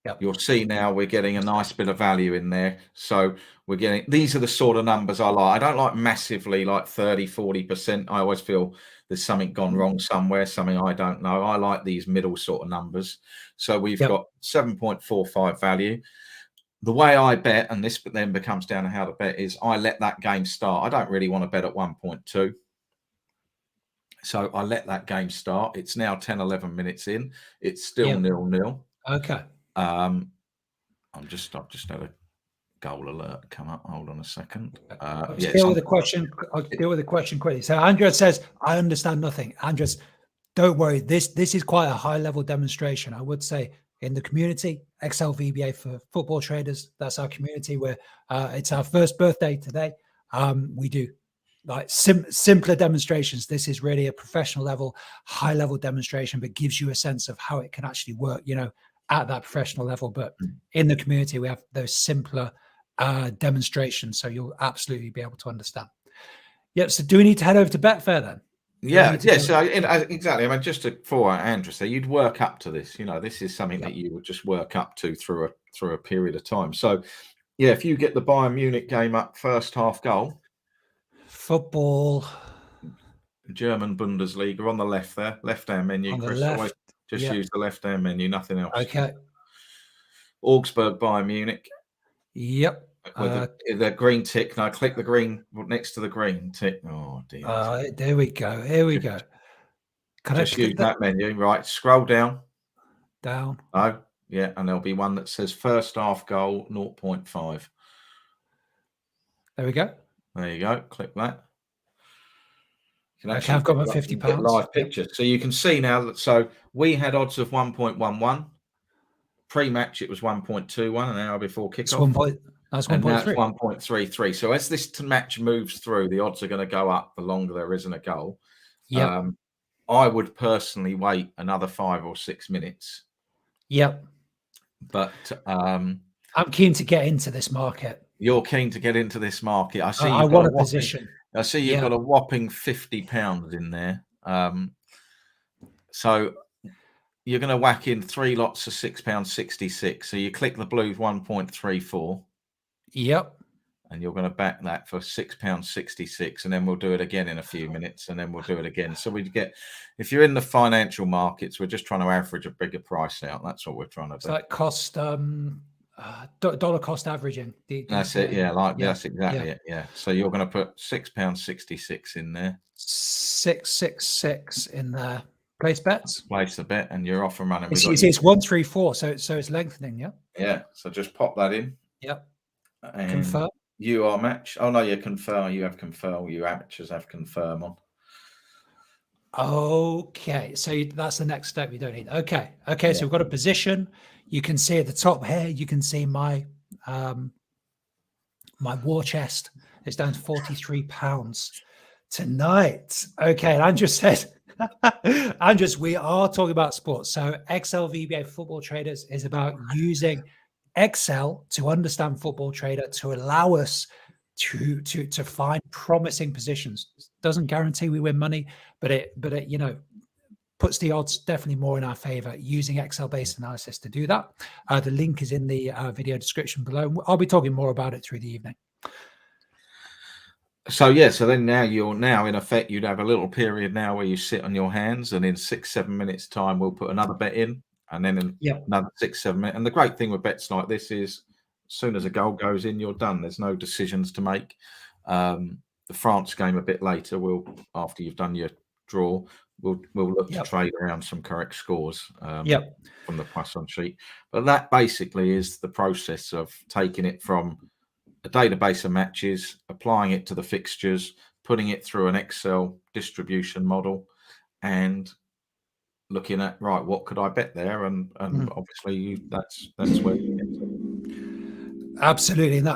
Yep. You'll see now we're getting a nice bit of value in there. So we're getting, these are the sort of numbers I like. I don't like massively like 30, 40%. I always feel there's something gone wrong somewhere, something I don't know. I like these middle sort of numbers. So we've got 7.45 value. The way I bet, and this then becomes down to how to bet, is I let that game start. I don't really want to bet at 1.2. So I let that game start. It's now 10, 11 minutes in. It's still 0-0. Okay. I've just had a goal alert come up. Hold on a second. I'll deal with the question quickly. So Andres says, I understand nothing. Andres, don't worry. This is quite a high level demonstration. I would say in the community, XL VBA for football traders. That's our community where it's our first birthday today. We do like simpler demonstrations. This is really a professional level, high level demonstration, but gives you a sense of how it can actually work, at that professional level. But in the community, we have those simpler demonstrations. So you'll absolutely be able to understand. Yep. So do we need to head over to Betfair then? Yeah, so exactly. I mean, just for Andrew, so you'd work up to this. This is something that you would just work up to through a period of time. So, yeah, if you get the Bayern Munich game up, first half goal, football, German Bundesliga on the left there, left-hand menu. on the Chris, left. always just use the left-hand menu, nothing else. Okay. Augsburg, Bayern Munich. Yep. With the green tick. Now click the green next to the green tick. Oh dear. There we go. Here we go. Can just use that menu. Right. Scroll down. Down. Oh, yeah. And there'll be one that says first half goal 0.5. There we go. There you go. Click that. You can actually I've got my £50. Live picture. So you can see now that we had odds of 1.11. Pre-match it was 1.21 an hour before kickoff. That's 1.3. And that's 1.33. So as this match moves through, the odds are going to go up the longer there isn't a goal. Yeah. I would personally wait another 5 or 6 minutes. Yep. But I'm keen to get into this market. You're keen to get into this market. I see. I want a position. I see you've got a whopping £50 in there. So you're going to whack in 3 lots of £6.66. So you click the blue 1.34. Yep. And you're going to back that for £6.66, and then we'll do it again in a few minutes, and then we'll do it again. So we get, if you're in the financial markets, we're just trying to average a bigger price out. That's what we're trying to do. It's like cost, dollar cost averaging. That's it. Yeah, that's exactly it. Yeah. So you're going to put £6.66 in there. 666 in there. Place bets. Place the bet, and you're off and running. It's 134, so it's lengthening. Yeah. Yeah. So just pop that in. Yep. And confirm. You are match. Oh no, you confirm. You have confirm. You amateurs have confirm on. Okay, so that's the next step you don't need. Okay. So we've got a position. You can see at the top here. You can see my my war chest. It's down to £43 tonight. Okay, and Andrew said, we are talking about sports. So XL VBA Football Traders is about using Excel to understand Football Trader to allow us to find promising positions. Doesn't guarantee we win money, but it puts the odds definitely more in our favor using Excel based analysis to do that. The link is in the video description below. I'll be talking more about it through the evening. So so then you're in effect, you'd have a little period now where you sit on your hands, and in 6-7 minutes time we'll put another bet in. And then another 6-7 minutes. And the great thing with bets like this is, as soon as a goal goes in, you're done. There's no decisions to make. The France game a bit later, after you've done your draw, we'll look to trade around some correct scores from the Poisson sheet. But that basically is the process of taking it from a database of matches, applying it to the fixtures, putting it through an Excel distribution model, and looking at what could I bet there, and obviously that's where you get to. Absolutely, and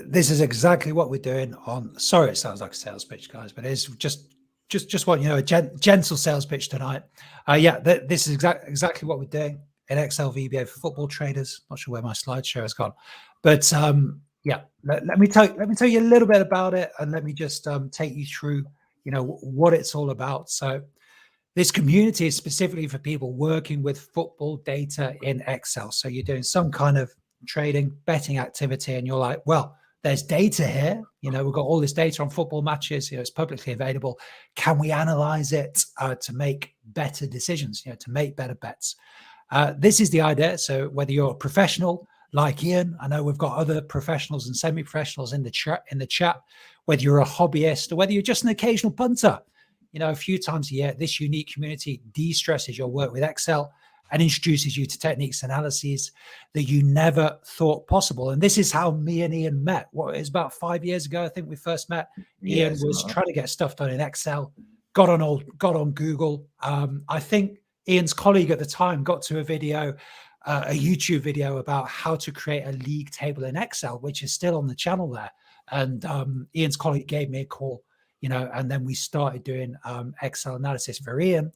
this is exactly what we're doing on. Sorry, it sounds like a sales pitch, guys, but it's just what a gentle sales pitch tonight. This is exactly what we're doing in XL VBA for Football Traders. Not sure where my slideshow has gone, but let me tell you a little bit about it, and let me just take you through what it's all about. So this community is specifically for people working with football data in Excel. So you're doing some kind of trading, betting activity, and you're like, well, there's data here. We've got all this data on football matches. It's publicly available. Can we analyze it to make better decisions, to make better bets? This is the idea. So whether you're a professional like Ian, I know we've got other professionals and semi-professionals in the chat, whether you're a hobbyist or whether you're just an occasional punter, a few times a year, this unique community de-stresses your work with Excel and introduces you to techniques and analyses that you never thought possible. And this is how me and Ian met. It was about 5 years ago, I think we first met. Ian was trying to get stuff done in Excel, got on Google. I think Ian's colleague at the time got to a YouTube video about how to create a league table in Excel, which is still on the channel there. And Ian's colleague gave me a call, and then we started doing Excel analysis for Ian.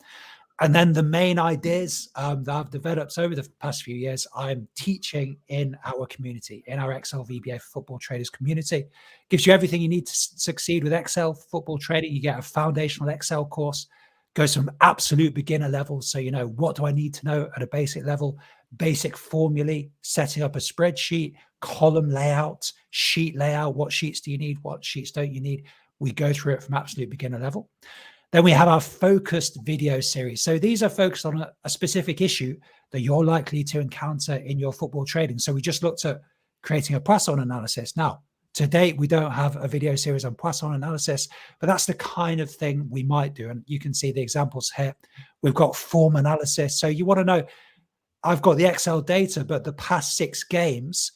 And then the main ideas that I've developed over the past few years, I'm teaching in our community, in our Excel VBA football traders community. Gives you everything you need to succeed with Excel football trading. You get a foundational Excel course, goes from absolute beginner level. So, you know, what do I need to know at a basic level? Basic formulae, setting up a spreadsheet, column layout, sheet layout. What sheets do you need? What sheets don't you need? We go through it from absolute beginner level. Then we have our focused video series. So these are focused on a specific issue that you're likely to encounter in your football trading. So we just looked at creating a Poisson analysis. Now, to date, we don't have a video series on Poisson analysis, but that's the kind of thing we might do. And you can see the examples here. We've got form analysis. So you want to know, I've got the Excel data, but the past 6 games,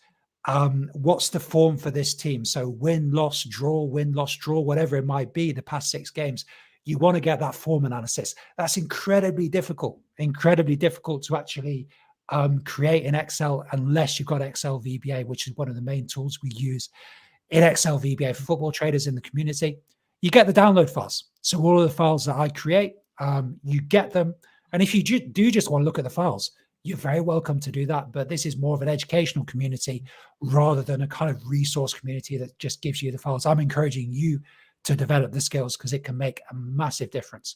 what's the form for this team? So win, loss, draw, whatever it might be, the past 6 games. You want to get that form analysis. That's incredibly difficult to actually create in Excel unless you've got Excel VBA, which is one of the main tools we use in Excel VBA for football traders in the community. You get the download files. So all of the files that I create, you get them. And if you do just want to look at the files, you're very welcome to do that. But this is more of an educational community rather than a kind of resource community that just gives you the files. I'm encouraging you to develop the skills because it can make a massive difference.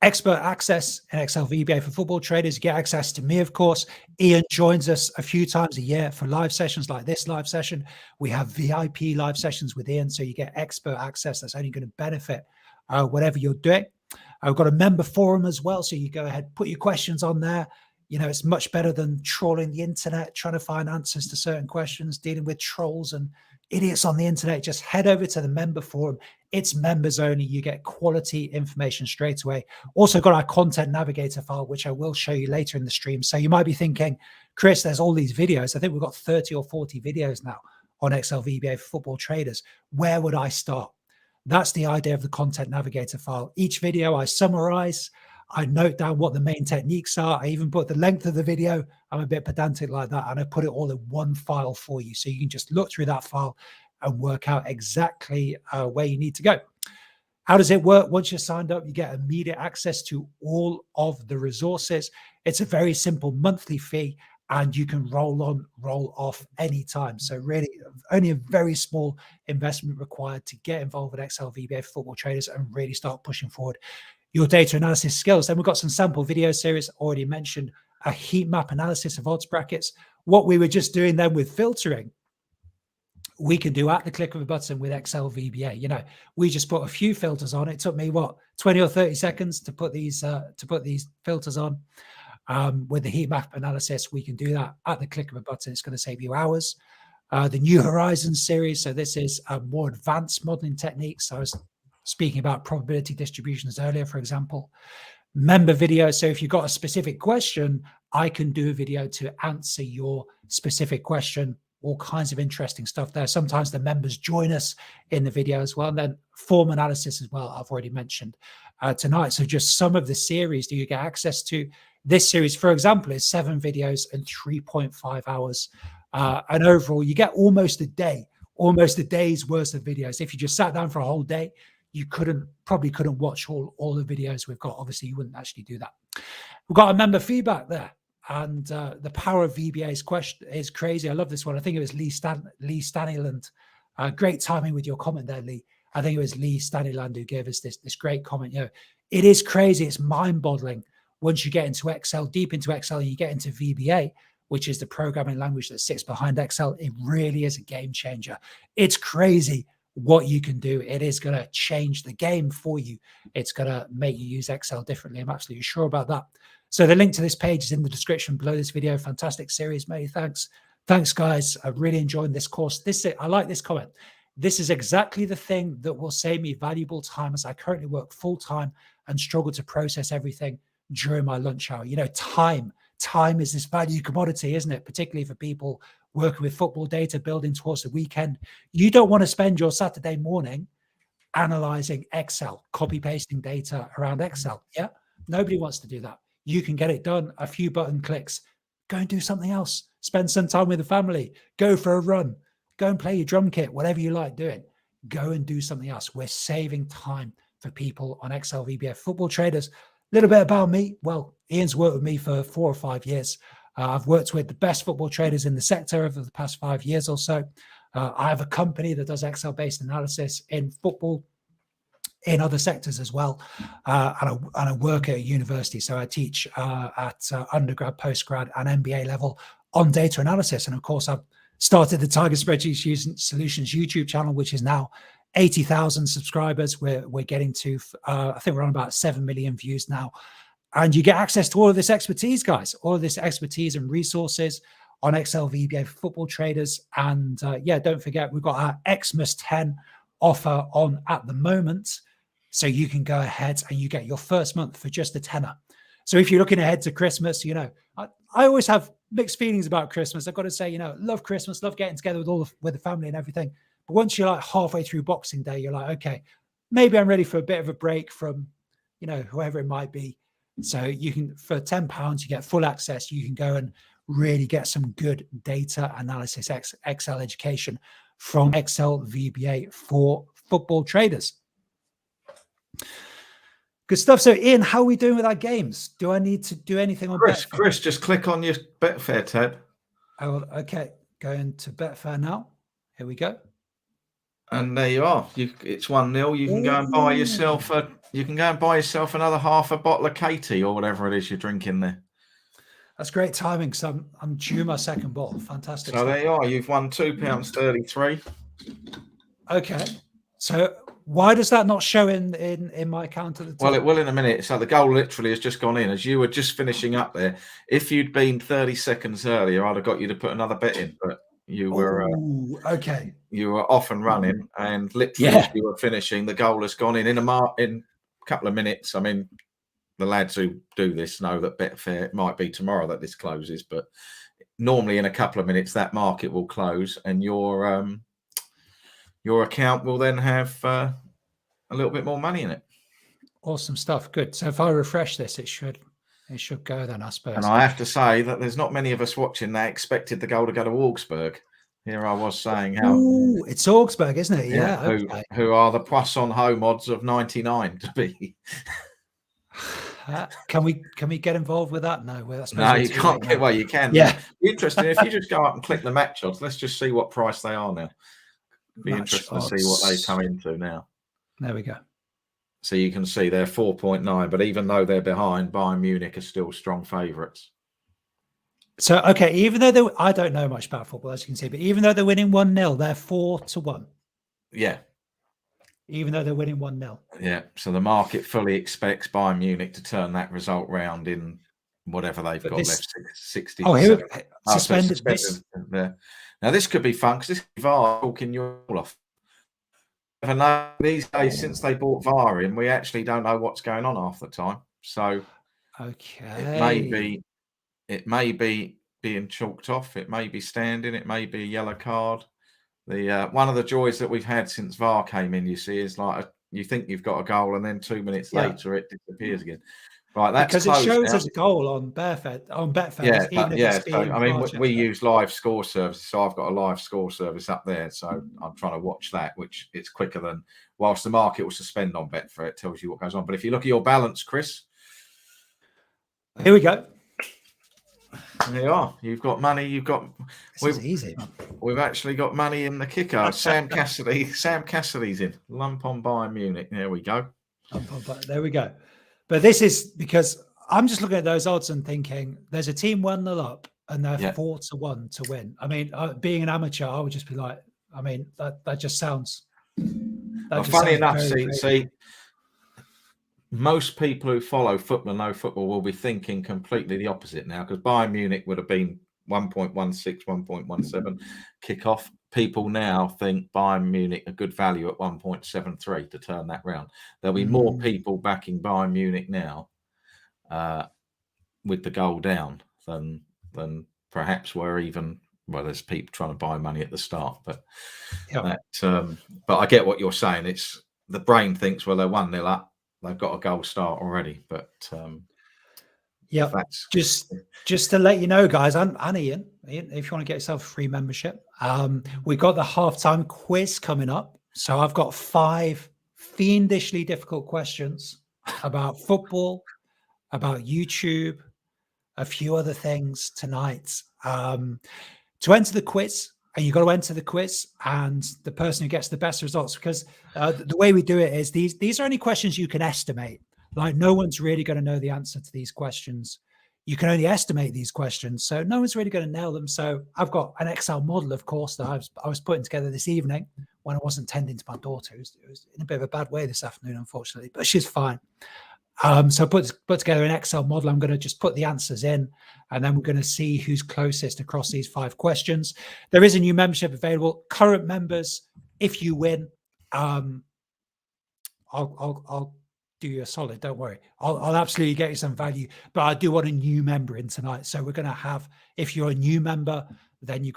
Expert access in Excel VBA for football traders. You get access to me, of course. Ian joins us a few times a year for live sessions like this live session. We have VIP live sessions with Ian, so you get expert access that's only going to benefit whatever you're doing. I've got a member forum as well, so you go ahead, put your questions on there. You know, it's much better than trawling the internet, trying to find answers to certain questions, dealing with trolls and idiots on the internet. Just head over to the member forum. It's members only. You get quality information straight away. Also got our content navigator file, which I will show you later in the stream. So you might be thinking, Chris, there's all these videos. I think we've got 30 or 40 videos now on Excel VBA for football traders. Where would I start? That's the idea of the content navigator file. Each video I summarize, I note down what the main techniques are. I even put the length of the video. I'm a bit pedantic like that. And I put it all in one file for you. So you can just look through that file and work out exactly where you need to go. How does it work? Once you're signed up, you get immediate access to all of the resources. It's a very simple monthly fee and you can roll on, roll off anytime. So really only a very small investment required to get involved with Excel VBA for football traders and really start pushing forward your data analysis skills. Then we've got some sample video series, already mentioned, a heat map analysis of odds brackets. What we were just doing then with filtering, we can do at the click of a button with Excel VBA. You know, we just put a few filters on. It took me, what, 20 or 30 seconds to put these filters on. With the heat map analysis, we can do that at the click of a button. It's going to save you hours. The New Horizons series. So this is more advanced modeling techniques. I was speaking about probability distributions earlier, for example. Member video. So if you've got a specific question, I can do a video to answer your specific question. All kinds of interesting stuff there. Sometimes the members join us in the video as well. And then form analysis as well, I've already mentioned tonight. So just some of the series do you get access to. This series, for example, is 7 videos and 3.5 hours. And overall, you get almost a day's worth of videos. If you just sat down for a whole day, you probably couldn't watch all the videos we've got. Obviously, you wouldn't actually do that. We've got a member feedback there. And the power of VBA's question is crazy. I love this one. I think it was Lee Staniland. Great timing with your comment there, Lee. I think it was Lee Staniland who gave us this great comment. You know, it is crazy. It's mind-boggling. Once you get into Excel, deep into Excel, and you get into VBA, which is the programming language that sits behind Excel, it really is a game changer. It's crazy what you can do. It is going to change the game for you. It's going to make you use Excel differently. I'm absolutely sure about that. So the link to this page is in the description below this video. Fantastic series, many thanks. Thanks, guys. I really enjoyed this course. I like this comment. This is exactly the thing that will save me valuable time as I currently work full-time and struggle to process everything during my lunch hour. You know, time is this value commodity, isn't it? Particularly for people working with football data, building towards the weekend. You don't want to spend your Saturday morning analyzing Excel, copy pasting data around Excel. Yeah, nobody wants to do that. You can get it done, a few button clicks. Go and do something else. Spend some time with the family. Go for a run. Go and play your drum kit, whatever you like doing. Go and do something else. We're saving time for people on Excel VBA football traders. little bit about me. Well, Ian's worked with me for 4 or 5 years. I've worked with the best football traders in the sector over the past 5 years or so. I have a company that does Excel-based analysis in football, in other sectors as well. And I work at a university. So I teach at undergrad, postgrad, and MBA level on data analysis. And of course, I've started the Tiger Spreadsheet Solutions YouTube channel, which is now 80,000 subscribers. We're getting to, I think we're on about 7 million views now. And you get access to all of this expertise, guys, all of this expertise and resources on Excel VBA for football traders. And yeah, don't forget, we've got our Xmas 10 offer on at the moment. So you can go ahead and you get your first month for just a tenner. So if you're looking ahead to Christmas, you know, I always have mixed feelings about Christmas. I've got to say, you know, love Christmas, love getting together with the family and everything. But once you're like halfway through Boxing Day, you're like, okay, maybe I'm ready for a bit of a break from, you know, whoever it might be. So you can, for £10, you get full access. You can go and really get some good data analysis, Excel education from Excel VBA for football traders. Good stuff. So, Ian, how are we doing with our games? Do I need to do anything on Betfair? Chris, just click on your Betfair tab. Oh, okay. Going to Betfair now. Here we go. And there you are. It's 1-0. You can go and buy yourself another half a bottle of Katie or whatever it is you're drinking there. That's great timing because I'm due my second bottle. Fantastic. So there you are. You've won £2.33. Okay. So why does that not show in my account at the top? Well, it will in a minute. So the goal literally has just gone in as you were just finishing up there. If you'd been 30 seconds earlier, I'd have got you to put another bet in, but you were okay. You were off and running, and literally as you were finishing, the goal has gone in a couple of minutes. I mean, the lads who do this know that Betfair, it might be tomorrow that this closes, but normally in a couple of minutes that market will close, and your account will then have a little bit more money in it. Awesome stuff. Good. So if I refresh this, it should go then, I suppose. And I have to say that there's not many of us watching that expected the goal to go to Augsburg. Here I was saying how it's Augsburg, isn't it? Yeah. Okay. Who are the Poisson home odds of 99 to be. Can we get involved with that? No, no, you can't get. Well, you can. Yeah. Interesting. If you just go up and click the match odds, let's just see what price they are now. Be interesting to see what they come into now. There we go. So you can see they're 4.9, but even though they're behind, Bayern Munich are still strong favourites. So, okay, even though I don't know much about football, as you can see, but even though they're winning 1-0, they're 4-1. Yeah. Even though they're winning 1-0. Yeah. So the market fully expects Bayern Munich to turn that result round in whatever they've got left, 60. Oh, here suspended. There. Now this could be fun because this is VAR talking you all off. And these days, since they bought VAR in, we actually don't know what's going on half the time. So, okay, it may be being chalked off. It may be standing. It may be a yellow card. The one of the joys that we've had since VAR came in, you see, is like you think you've got a goal, and then 2 minutes later it disappears again. Right, that's because it shows as a goal on Betfair. Yeah. So, I mean, we use live score service, so I've got a live score service up there. So I'm trying to watch that, which it's quicker than whilst the market will suspend on Betfair. It tells you what goes on. But if you look at your balance, Chris, here we go. There you are. You've got money. This is easy. We've actually got money in the kicker. Sam Cassidy's in. Lump on Bayern Munich. There we go. There we go. But this is because I'm just looking at those odds and thinking there's a team 1-0 up and they're 4-1 to win. I mean, being an amateur, I would just be like, I mean, that just sounds. Funny enough, see, most people who follow football, know football, will be thinking completely the opposite now, because Bayern Munich would have been 1.16, 1.17 kickoff. People now think Bayern Munich a good value at 1.73 to turn that round. There'll be more people backing Bayern Munich now with the goal down than perhaps there's people trying to buy money at the start. But but I get what you're saying. It's the brain thinks, well, they're 1-0 up. They've got a goal start already, but just to let you know, guys, and Ian, if you want to get yourself a free membership, we got the halftime quiz coming up. So I've got 5 fiendishly difficult questions about football, about YouTube, a few other things tonight. To enter the quiz, and you've got to enter the quiz, and the person who gets the best results, because the way we do it is these are only questions you can estimate. Like, no one's really going to know the answer to these questions. You can only estimate these questions, so no one's really going to nail them. So I've got an Excel model, of course, that I was putting together this evening when I wasn't tending to my daughter. It was in a bit of a bad way this afternoon, unfortunately, but she's fine. So I put together an Excel model. I'm going to just put the answers in, and then we're going to see who's closest across these 5 questions. There is a new membership available. Current members, if you win, I'll do you a solid. Don't worry. I'll absolutely get you some value. But I do want a new member in tonight. So we're going to have, if you're a new member, then you've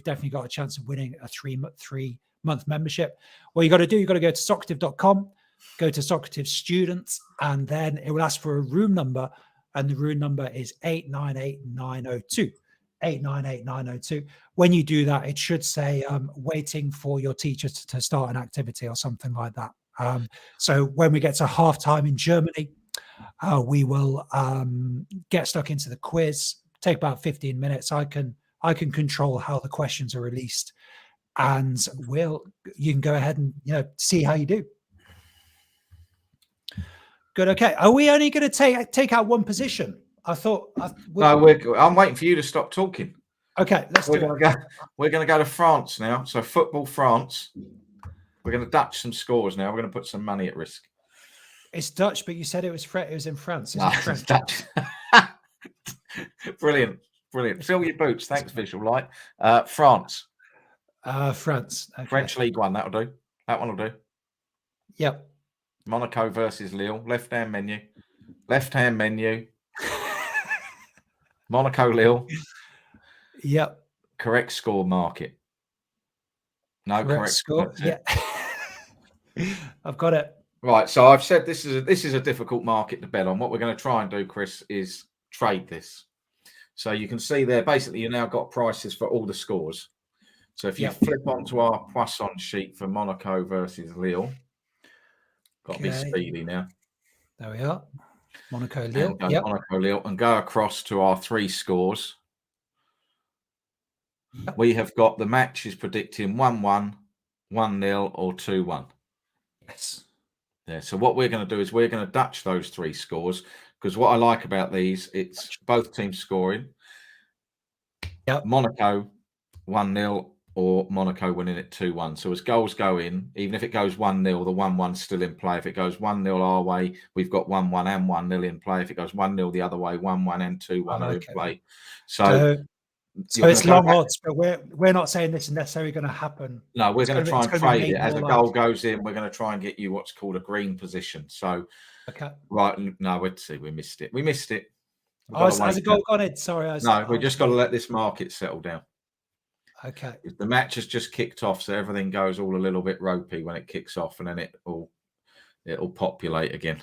definitely got a chance of winning a 3-month membership. What you got to do, you got to go to Socrative.com. Go to Socrative Students, and then it will ask for a room number, and the room number is 898902. 898902. When you do that, it should say waiting for your teacher to start an activity or something like that. So when we get to halftime in Germany, we will get stuck into the quiz. Take about 15 minutes. I can control how the questions are released, and you can go ahead and see how you do. Good. Okay. Are we only going to take out one position? I thought. No, I'm waiting for you to stop talking. Okay, We're going to go to France now. So football France. We're going to Dutch some scores now. We're going to put some money at risk. It's Dutch, but you said it was in France. No, it's Dutch. Brilliant. Fill your boots. Thanks, Visual Light. France. France. Okay. French League One. That'll do. That one will do. Yep. Monaco versus Lille. Left-hand menu. Left-hand menu. Monaco, Lille. Yep. Correct score market. No correct score. Yeah. I've got it. Right. So I've said this is a difficult market to bet on. What we're going to try and do, Chris, is trade this. So you can see there, basically, you now got prices for all the scores. So if you flip onto our Poisson sheet for Monaco versus Lille, got to be speedy now. There we are. Monaco, Lille. Yep. Monaco, Lille, and go across to our 3 scores. Yep. We have got the matches predicting 1-1, 1-0, or 2-1. Yes. Yeah. So what we're going to do is we're going to Dutch those 3 scores, because what I like about these, it's both teams scoring. Yep. Monaco 1-0 or Monaco winning it 2-1. So as goals go in, even if it goes 1-0, the 1-1's still in play. If it goes 1-0 our way, we've got 1-1 and 1-0 in play. If it goes 1-0 the other way, 1-1 and 2-1 are in play. So it's long odds, but we're not saying this is necessarily going to happen. No, we're going to try and trade it. As a goal goes in, we're going to try and get you what's called a green position. So, right, no, let's see, we missed it. Has a goal gone in? Sorry. We've just got to let this market settle down. Okay. The match has just kicked off, so everything goes all a little bit ropey when it kicks off, and then it'll populate again.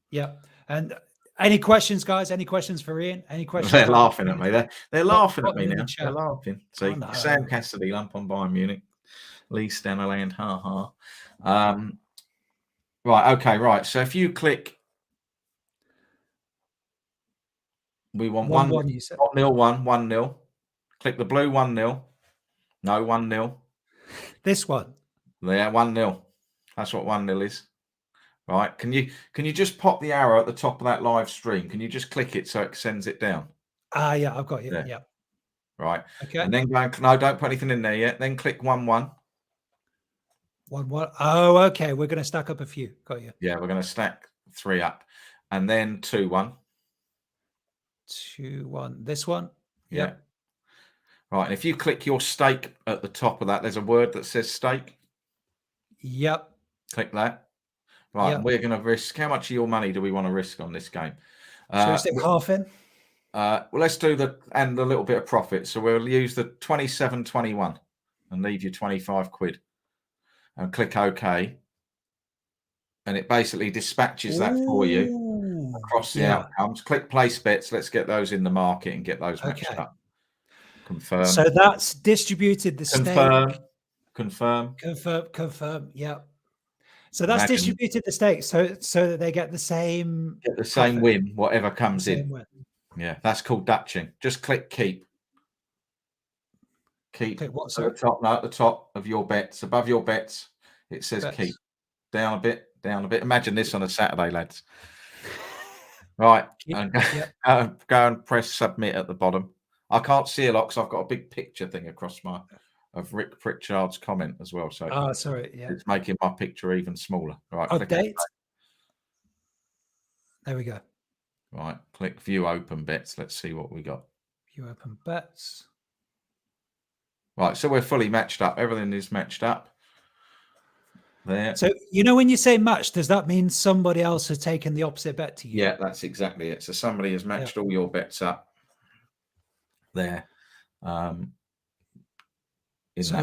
Yeah. And any questions, guys? Any questions for Ian? Any questions? They're laughing at me. They're laughing at me now. They're laughing. See, Sam Cassidy, lump on Bayern Munich. Lee Stannerland, ha. Right, okay, right. So if you click, we want 1-0, 1-0. Click the blue 1-0. No, 1-0. This one. Yeah, 1-0. That's what 1-0 is. Right. Can you just pop the arrow at the top of that live stream? Can you just click it so it sends it down? Yeah, I've got you. Yeah. Right. Okay. And then no, don't put anything in there yet. Then click 1-1. 1-1. Oh, okay. We're going to stack up a few. Got you. Yeah, we're going to stack 3 up. And then 2-1. 2-1. This one? Yeah. Right. And if you click your stake at the top of that, there's a word that says stake. Yep. Click that. Right. And we're going to risk. How much of your money do we want to risk on this game? Shall we stick half in? Well, let's do a little bit of profit. So we'll use the 27.21 and leave you 25 quid and click OK. And it basically dispatches that for you across the outcomes. Click place bets. Let's get those in the market and get those matched up. Confirm. So that's distributed the Confirm. Confirm. Yeah. So that's distributed the stakes so that they get the same win, whatever comes in. Win. Yeah, that's called Dutching. Just click keep. Keep at the top. No, at the top of your bets, above your bets, it says keep. Down a bit, down a bit. Imagine this on a Saturday, lads. Right, and go and press submit at the bottom. I can't see a lot because I've got a big picture thing across of Rick Pritchard's comment as well. So it's making my picture even smaller. Right, update. There we go. Right, click view open bets. Let's see what we got. View open bets. Right, so we're fully matched up. Everything is matched up. There. So when you say matched, does that mean somebody else has taken the opposite bet to you? Yeah, that's exactly it. So somebody has matched all your bets up there. So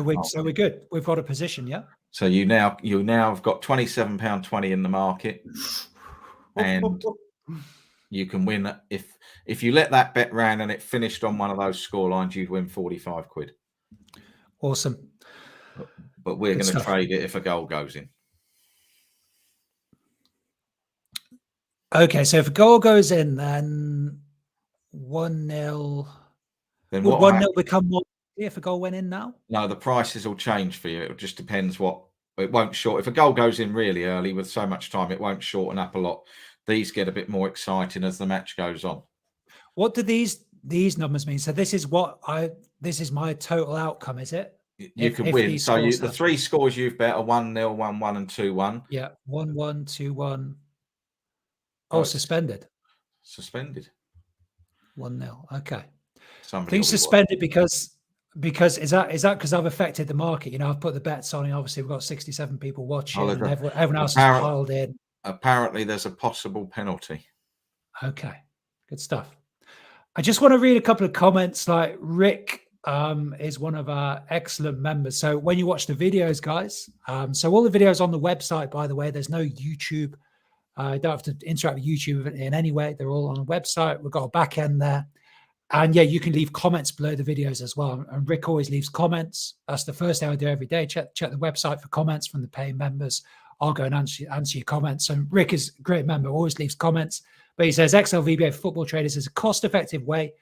we're good. We've got a position, yeah. So you now have got £27.20 in the market, and you can win if you let that bet round and it finished on one of those score lines, you'd win 45 quid. Awesome. But we're going to trade it if a goal goes in. Okay, so if a goal goes in, then 1-0. Then would 1-0 become more if a goal went in now? No, the prices will change for you. It just depends what it won't short. If a goal goes in really early with so much time, it won't shorten up a lot. These get a bit more exciting as the match goes on. What do these numbers mean? So this is my total outcome, is it? You can win. So the three scores you've bet are 1-0, 1-1, and 2-1. Yeah, 1-1, 2-1. Oh, suspended. Suspended. 1-0. Okay. I think suspended because is that because I've affected the market? I've put the bets on, and obviously we've got 67 people watching, and everyone else has piled in. Apparently, there's a possible penalty. Okay, good stuff. I just want to read a couple of comments. Like Rick is one of our excellent members. So when you watch the videos, guys, so all the videos on the website, by the way, there's no YouTube. You don't have to interact with YouTube in any way. They're all on the website. We've got a back end there. And yeah, you can leave comments below the videos as well. And Rick always leaves comments. That's the first thing I do every day. Check the website for comments from the paying members. I'll go and answer your comments. And Rick is a great member, always leaves comments. But he says Excel VBA for football traders is a cost-effective way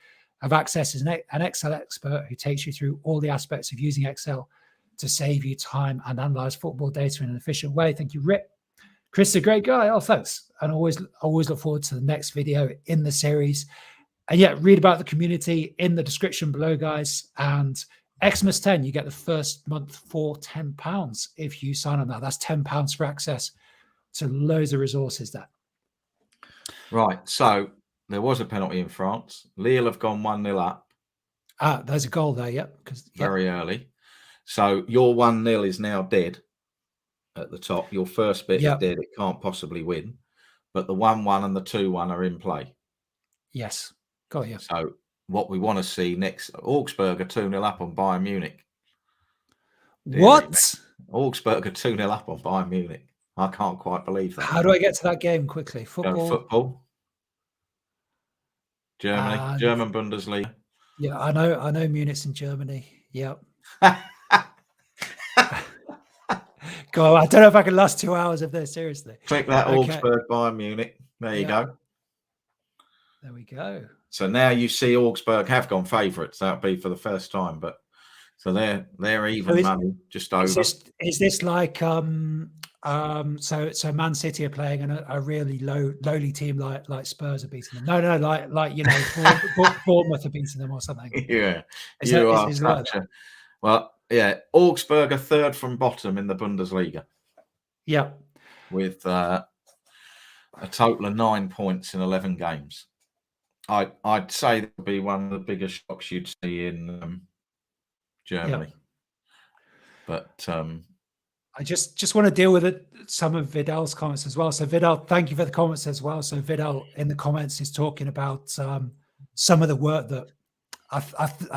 of accessing an Excel expert who takes you through all the aspects of using Excel to save you time and analyze football data in an efficient way. Thank you, Rick. Chris is a great guy. Oh, thanks. And always look forward to the next video in the series. And yeah, read about the community in the description below, guys. And Xmas 10, you get the first month for £10 if you sign on that. That's £10 for access to loads of resources there. Right. So there was a penalty in France. Lille have gone 1-0 up. There's a goal there, yep. Very early. So your 1-0 is now dead at the top. Your first bit is dead. It can't possibly win. But the 1-1 and the 2-1 are in play. Yes. Got you. So what we want to see next, Augsburg are 2-0 up on Bayern Munich. What? Augsburg are 2-0 up on Bayern Munich. I can't quite believe that. How do I get to that game quickly? Football. Germany. German Bundesliga. Yeah, I know Munich's in Germany. Yep. God, I don't know if I can last 2 hours of this, seriously. Click that Augsburg Bayern Munich. There you go. There we go. So now you see Augsburg have gone favourites. That'll be for the first time, but so they're even money, just over. Is this like so Man City are playing and a really lowly team like Spurs are beating them? No, like Bournemouth are beating them or something. Yeah, well, yeah. Augsburg are third from bottom in the Bundesliga. Yeah, with a total of 9 points in 11 games. I'd say that would be one of the biggest shocks you'd see in Germany. But I just want to deal with some of Vidal's comments as well. So Vidal, thank you for the comments as well. So Vidal in the comments is talking about some of the work that I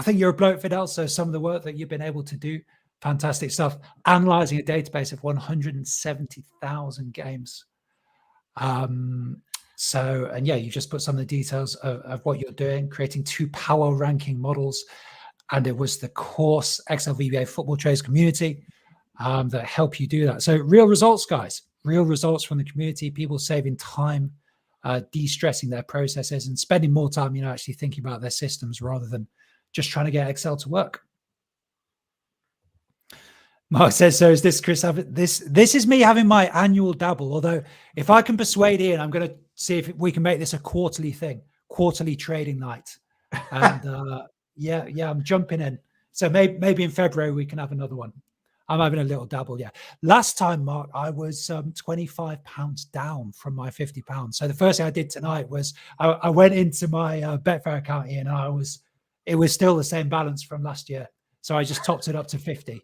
think you're a bloke, Vidal. So some of the work that you've been able to do, fantastic stuff. Analyzing a database of 170,000 games. And yeah, you just put some of the details of what you're doing, creating 2 power ranking models. And it was the course Excel VBA Football Traders community that help you do that. So real results, guys. real results from the community, people saving time, de-stressing their processes and spending more time, actually thinking about their systems rather than just trying to get Excel to work. Mark says, so is this, Chris? This is me having my annual dabble. Although if I can persuade Ian, I'm going to see if we can make this a quarterly thing, quarterly trading night. And yeah, I'm jumping in. So maybe in February we can have another one. I'm having a little dabble. Yeah. Last time, Mark, I was £25 down from my £50. So the first thing I did tonight was I went into my Betfair account here, and it was still the same balance from last year. So I just topped it up to 50.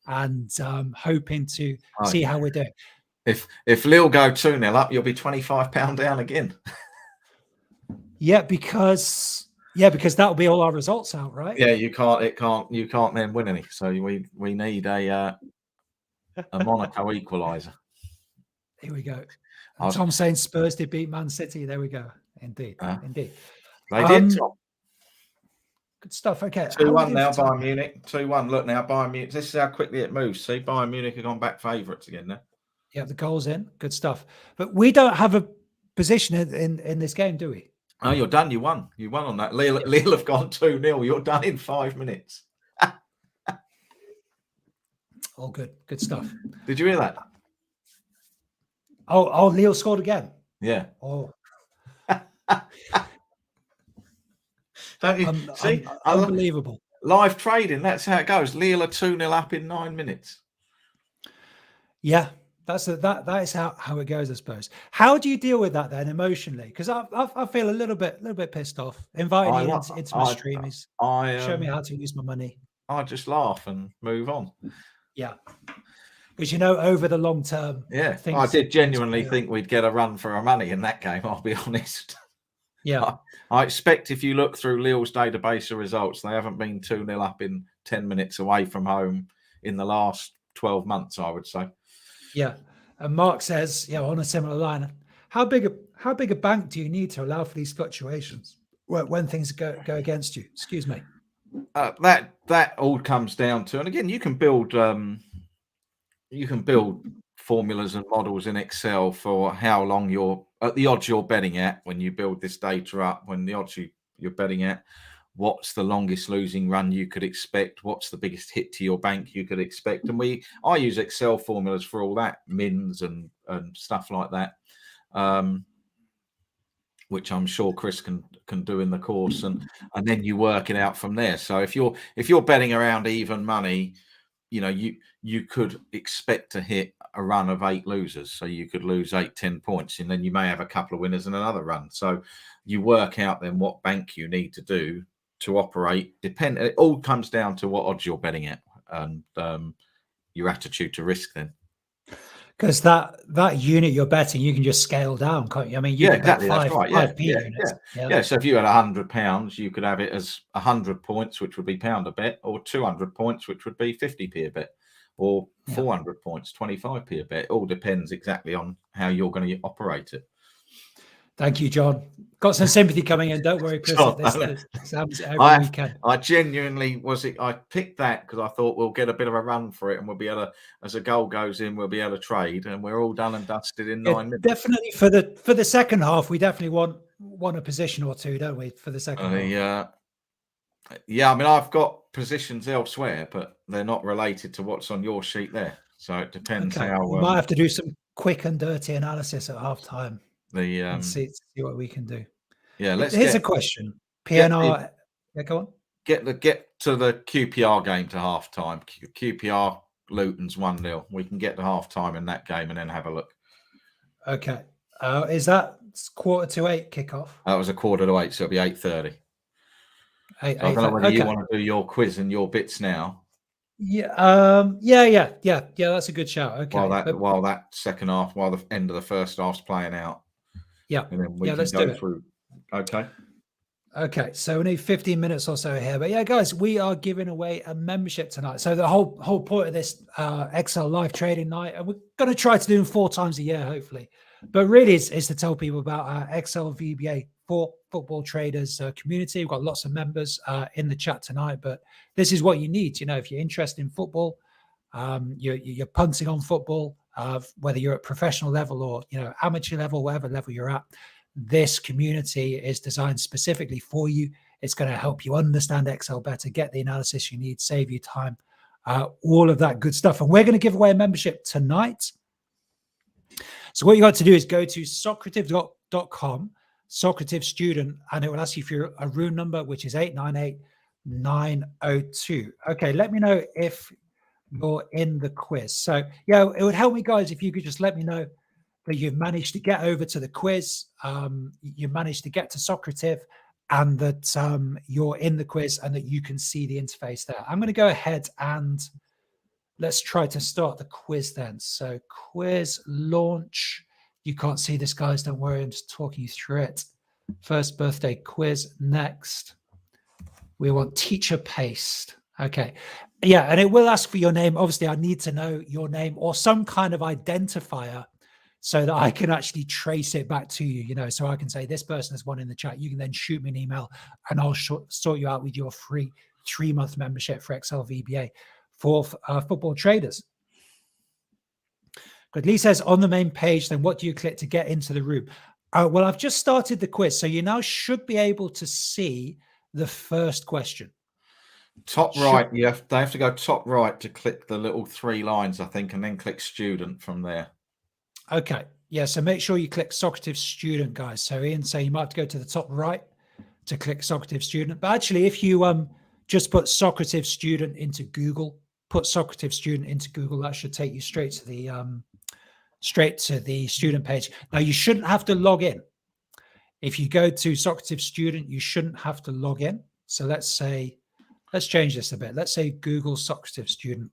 And hoping to see how we're doing. If Lille go 2-0 up, you'll be £25 down again. Yeah, because that'll be all our results out, right? Yeah, you can't then win any. So we need a Monaco equaliser. Here we go. Tom saying Spurs did beat Man City. There we go. Indeed. They did. Good stuff. Okay. 2-1 now, Bayern Munich. 2-1. Look now, Bayern Munich. This is how quickly it moves. See, Bayern Munich have gone back favourites again now. Yeah, the goal's in. Good stuff. But we don't have a position in this game, do we? Oh, you're done. You won. You won on that. Lille have gone 2-0. You're done in 5 minutes. All good. Good stuff. Did you hear that? Oh, Lille scored again. Yeah. Oh. Don't you see? Unbelievable. Live trading, that's how it goes. Lille are 2-0 up in 9 minutes. Yeah, that is how it goes, I suppose. How do you deal with that then emotionally? Because I feel a little bit pissed off. Inviting you into my stream is show me how to use my money. I just laugh and move on. Yeah. Because over the long term. Yeah, I did genuinely think we'd get a run for our money in that game, I'll be honest. Yeah, I expect if you look through Lille's database of results, they haven't been 2-0 up in 10 minutes away from home in the last 12 months, I would say. Yeah. And Mark says, on a similar line, how big a bank do you need to allow for these fluctuations when things go against you? Excuse me. That all comes down to, and again, you can build formulas and models in Excel for how long the odds you're betting at when you build this data up, when the odds you're betting at, what's the longest losing run you could expect, what's the biggest hit to your bank you could expect. And I use Excel formulas for all that, mins and stuff like that, which I'm sure Chris can do in the course, and then you work it out from there. So if you're betting around even money, you could expect to hit a run of 8 losers. So you could lose 8-10 points, and then you may have a couple of winners and another run. So you work out then what bank you need to do to operate. It all comes down to what odds you're betting at and your attitude to risk then. Because that unit you're betting, you can just scale down, can't you? I mean, you can bet that's right. units. Yeah. So if you had £100, you could have it as 100 points, which would be £1 a bet, or 200 points, which would be 50p a bet, or 400 points, 25p a bet. It all depends exactly on how you're going to operate it. Thank you, John. Got some sympathy coming in. Don't worry, Chris. This happens every weekend. I genuinely I picked that because I thought we'll get a bit of a run for it, and we'll be able to, as a goal goes in, we'll be able to trade, and we're all done and dusted in 9 minutes. Definitely for the second half, we definitely want a position or two, don't we? For the second half. Yeah. I mean, I've got positions elsewhere, but they're not related to what's on your sheet there. So it depends how. We might have to do some quick and dirty analysis at half time. And see what we can do. Yeah, here's a question. PNR. Go on. Get to the QPR game to half time. QPR Luton's 1-0. We can get to half time in that game and then have a look. Okay. Is that 7:45 kickoff? That was 7:45, so it'll be 8:30. I don't know whether you want to do your quiz and your bits now. Yeah. Yeah. That's a good shout. Okay. While that second half, while the end of the first half's playing out. Yeah. And then we can let's go do it. through. Okay. So we need 15 minutes or so here. But yeah, guys, we are giving away a membership tonight. So the whole point of this Excel live trading night, and we're going to try to do them 4 times a year, hopefully. But really, is to tell people about our Excel VBA for football traders community. We've got lots of members in the chat tonight, but this is what you need. If you're interested in football, you're punting on football, whether you're at professional level or amateur level, whatever level you're at. This community is designed specifically for you. It's going to help you understand Excel better, get the analysis you need, save you time, all of that good stuff. And we're going to give away a membership tonight. So what you got to do is go to socrative.com, Socrative student, and it will ask you for a room number, which is 898902. Okay, let me know if you're in the quiz. So yeah, it would help me, guys, if you could just let me know that you've managed to get over to the quiz, you managed to get to Socrative, and that you're in the quiz and that you can see the interface there. I'm going to go ahead and let's try to start the quiz then. So quiz launch. You can't see this, guys. Don't worry. I'm just talking you through it. First birthday quiz. Next. We want teacher paste. Okay. Yeah. And it will ask for your name. Obviously, I need to know your name or some kind of identifier so that I can actually trace it back to you, so I can say this person is one in the chat. You can then shoot me an email and I'll sort you out with your free 3-month membership for Excel VBA for football traders. Good. Lee says on the main page, then what do you click to get into the room? Well, I've just started the quiz, so you now should be able to see the first question. Top right, they have to go top right to click the little 3 lines, I think, and then click student from there. Okay. Yeah, so make sure you click Socrative student, guys. So Ian say you might have to go to the top right to click Socrative student. But actually, if you just put Socrative student into Google, put Socrative student into Google, that should take you straight to the student page. Now, you shouldn't have to log in. If you go to Socrative student, you shouldn't have to log in. So let's change this a bit. Let's say Google Socrative student.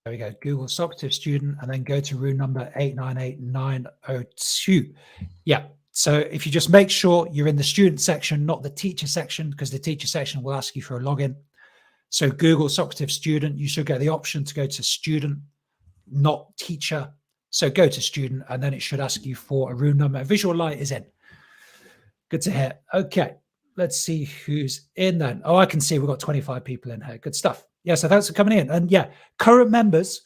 There we go, Google Socrative student, and then go to room number 898902. Yeah, so if you just make sure you're in the student section, not the teacher section, because the teacher section will ask you for a login. So Google Socrative student, you should get the option to go to student, not teacher. So go to student, and then it should ask you for a room number. Visual light is in. Good to hear. Okay, let's see who's in then. Oh, I can see we've got 25 people in here. Good stuff. Yeah, so thanks for coming in. And yeah, current members,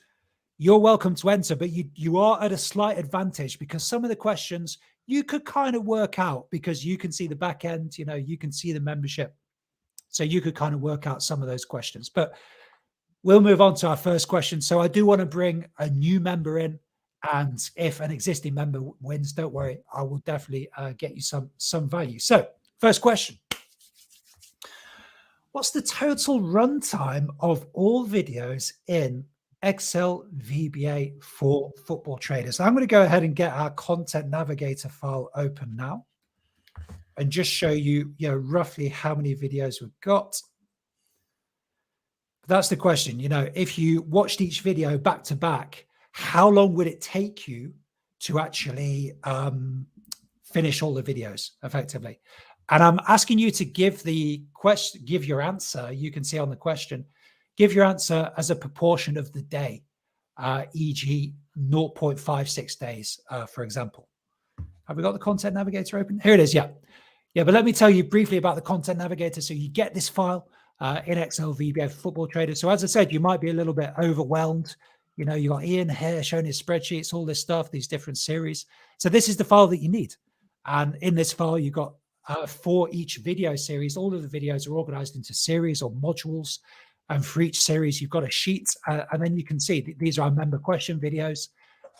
you're welcome to enter, but you are at a slight advantage because some of the questions you could kind of work out because you can see the back end, you can see the membership. So you could kind of work out some of those questions. But we'll move on to our first question. So I do want to bring a new member in. And if an existing member wins, don't worry, I will definitely get you some value. So first question. What's the total runtime of all videos in Excel VBA for football traders? I'm going to go ahead and get our content navigator file open now and just show you, roughly how many videos we've got. That's the question. If you watched each video back to back, how long would it take you to actually finish all the videos effectively? And I'm asking you to give your answer. You can see on the question, give your answer as a proportion of the day, e.g. 0.56 days, for example. Have we got the content navigator open? Here it is. Yeah. But let me tell you briefly about the content navigator. So you get this file in Excel VBA for football traders. So as I said, you might be a little bit overwhelmed. You got Ian here showing his spreadsheets, all this stuff, these different series. So this is the file that you need. And in this file, you've got for each video series, all of the videos are organized into series or modules. And for each series, you've got a sheet. And then you can see these are our member question videos.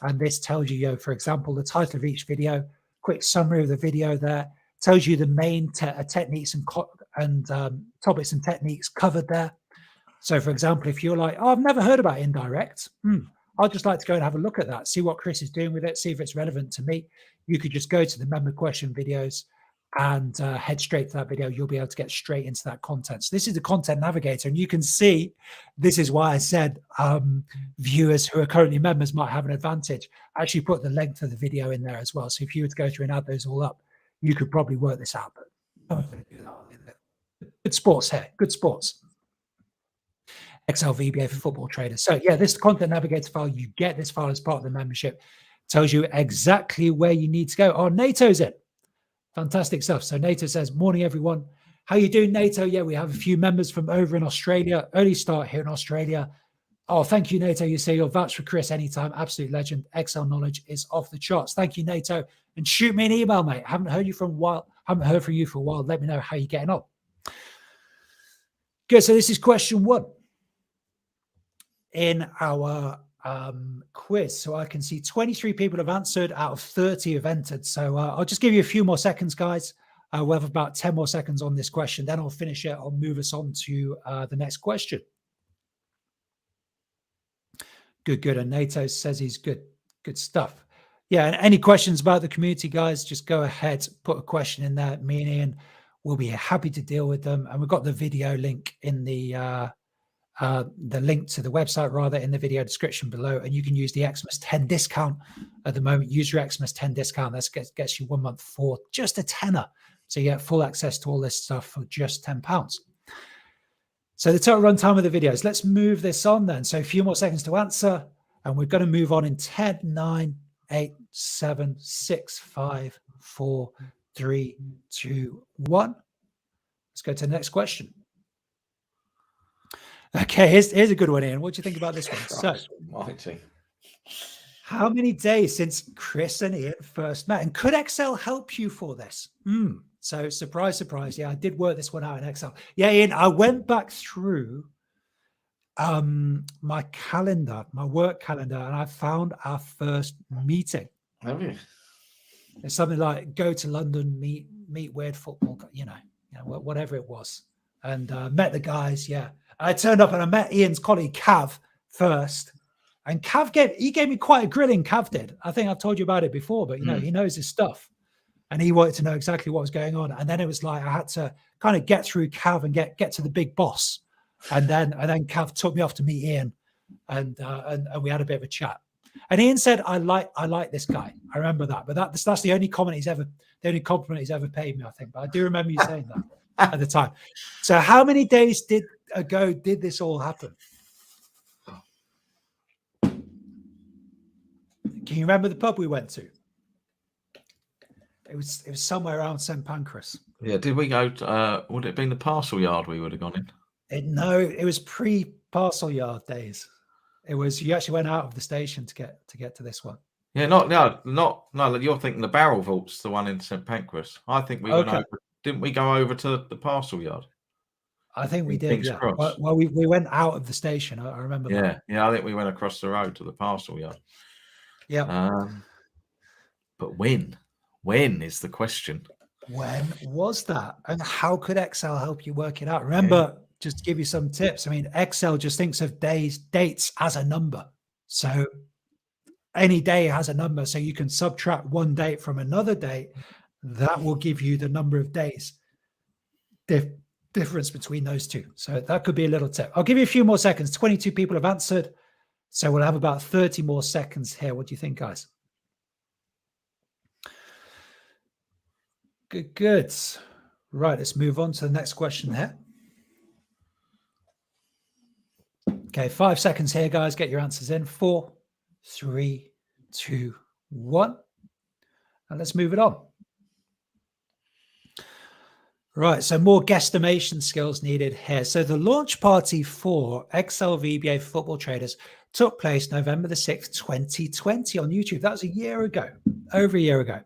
And this tells you, for example, the title of each video, quick summary of the video there, tells you the main techniques and topics and techniques covered there. So, for example, if you're like, I've never heard about indirect, I'd just like to go and have a look at that, see what Chris is doing with it, see if it's relevant to me. You could just go to the member question videos and head straight to that video. You'll be able to get straight into that content. So this is the content navigator. And you can see, this is why I said viewers who are currently members might have an advantage. I actually put the length of the video in there as well. So if you were to go through and add those all up, you could probably work this out. But I'm not going to do that. Good sports here. Good sports. Excel VBA for football traders. So yeah, this content navigator file, you get this file as part of the membership. Tells you exactly where you need to go. Oh, NATO's it. Fantastic stuff. So NATO says, morning, everyone. How you doing, NATO? Yeah, we have a few members from over in Australia. Early start here in Australia. Oh, thank you, NATO. You say you'll vouch for Chris anytime. Absolute legend. Excel knowledge is off the charts. Thank you, NATO. And shoot me an email, mate. Haven't heard from you for a while. Let me know how you're getting on. Good. So this is question 1 in our quiz. So I can see 23 people have answered out of 30 have entered. So I'll just give you a few more seconds, guys. We'll have about 10 more seconds on this question. Then I'll finish it. I'll move us on to the next question. Good. And NATO says he's good. Good stuff. Yeah. And any questions about the community, guys, just go ahead, put a question in there. Me and Ian will be happy to deal with them. And we've got the video link in the link to the website, rather, in the video description below. And you can use the Xmas 10 discount at the moment. Use your Xmas 10 discount. That gets you 1 month for just a tenner. So you get full access to all this stuff for just £10. So the total runtime of the videos, let's move this on then. So a few more seconds to answer, and we're going to move on in 10, 9, 8, 7, 6, 5, 4, 3, 2, 1. Let's go to the next question. Okay, here's a good one, Ian. What do you think about this one? So, mighty. How many days since Chris and Ian first met? And could Excel help you for this? So surprise, surprise. Yeah, I did work this one out in Excel. Yeah, Ian, I went back through my calendar, my work calendar, and I found our first meeting. Have you? It's something like go to London, meet weird football, whatever it was. And met the guys, yeah. I turned up and I met Ian's colleague, Cav, first. And Cav gave me quite a grilling, Cav did. I think I've told you about it before, but, he knows his stuff. And he wanted to know exactly what was going on. And then it was like I had to kind of get through Cav and get to the big boss. And then Cav took me off to meet Ian, and we had a bit of a chat. And Ian said, "I like this guy." I remember that. But that's the only compliment he's ever paid me, I think. But I do remember you saying that at the time. So how many days ago did this all happen? Can you remember the pub we went to? It was somewhere around St Pancras. Yeah, did we go to, would it have been the parcel yard we would have gone in? No, it was pre-parcel yard days. It was, you actually went out of the station to get to this one. Yeah, no, you're thinking the Barrel Vault's the one in St Pancras. I think we went over, didn't we go over to the parcel yard? I think we did, yeah. Well, we went out of the station. I remember that. Yeah, I think we went across the road to the parcel yard. Yeah. But when is the question? When was that? And how could Excel help you work it out? Remember, just to give you some tips. I mean, Excel just thinks of dates as a number. So any day has a number. So you can subtract one date from another date. That will give you the number of days difference between those two. So that could be a little tip. I'll give you a few more seconds. 22 people have answered. So we'll have about 30 more seconds here. What do you think, guys? Good. Right, let's move on to the next question here. Okay, 5 seconds here, guys. Get your answers in. 4, 3, 2, 1. And let's move it on. Right, so more guesstimation skills needed here. So the launch party for Excel VBA Football Traders took place November the 6th, 2020 on YouTube. That was a year ago, over a year ago.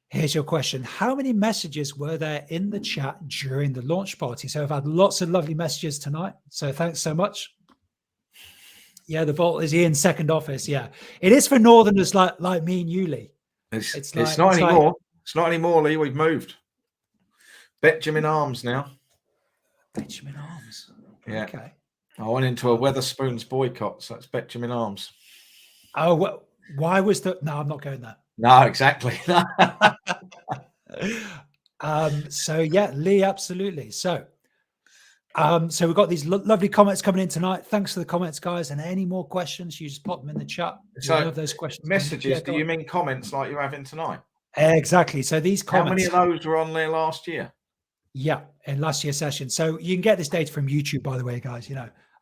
Here's your question. How many messages were there in the chat during the launch party? So I've had lots of lovely messages tonight. So thanks so much. Yeah, the vault is Ian's second office. Yeah, it is for Northerners like me and you, Lee. It's not anymore. It's not anymore, Lee. We've moved. Benjamin Arms now. Benjamin Arms. Yeah. Okay. I went into a Weatherspoons boycott, so it's Benjamin Arms. Oh, well, why was that? No, I'm not going there. No, exactly. So yeah, Lee, absolutely. So we've got these lovely comments coming in tonight. Thanks for the comments, guys. And any more questions, you just pop them in the chat. So love those questions. Messages, do you mean comments like you're having tonight? Exactly. So these comments. How many of those were on there last year? Yeah, in last year's session. So you can get this data from YouTube, by the way, guys.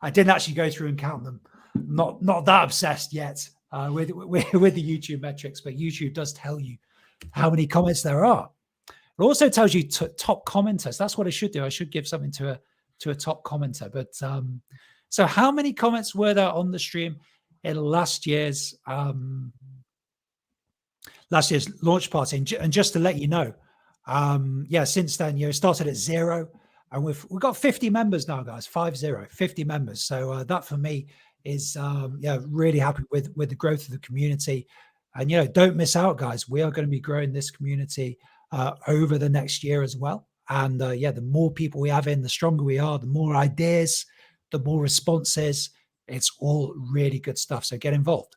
I didn't actually go through and count them. Not that obsessed yet with the YouTube metrics, but YouTube does tell you how many comments there are. It also tells you top commenters. That's what I should do. I should give something to a top commenter. But So how many comments were there on the stream in last year's launch party? And just to let you know, since then, it started at 0, and we've got 50 members now, guys. 50 members. So that for me is really happy with the growth of the community. And don't miss out, guys. We are going to be growing this community over the next year as well. And the more people we have in, the stronger we are. The more ideas, the more responses. It's all really good stuff. So get involved.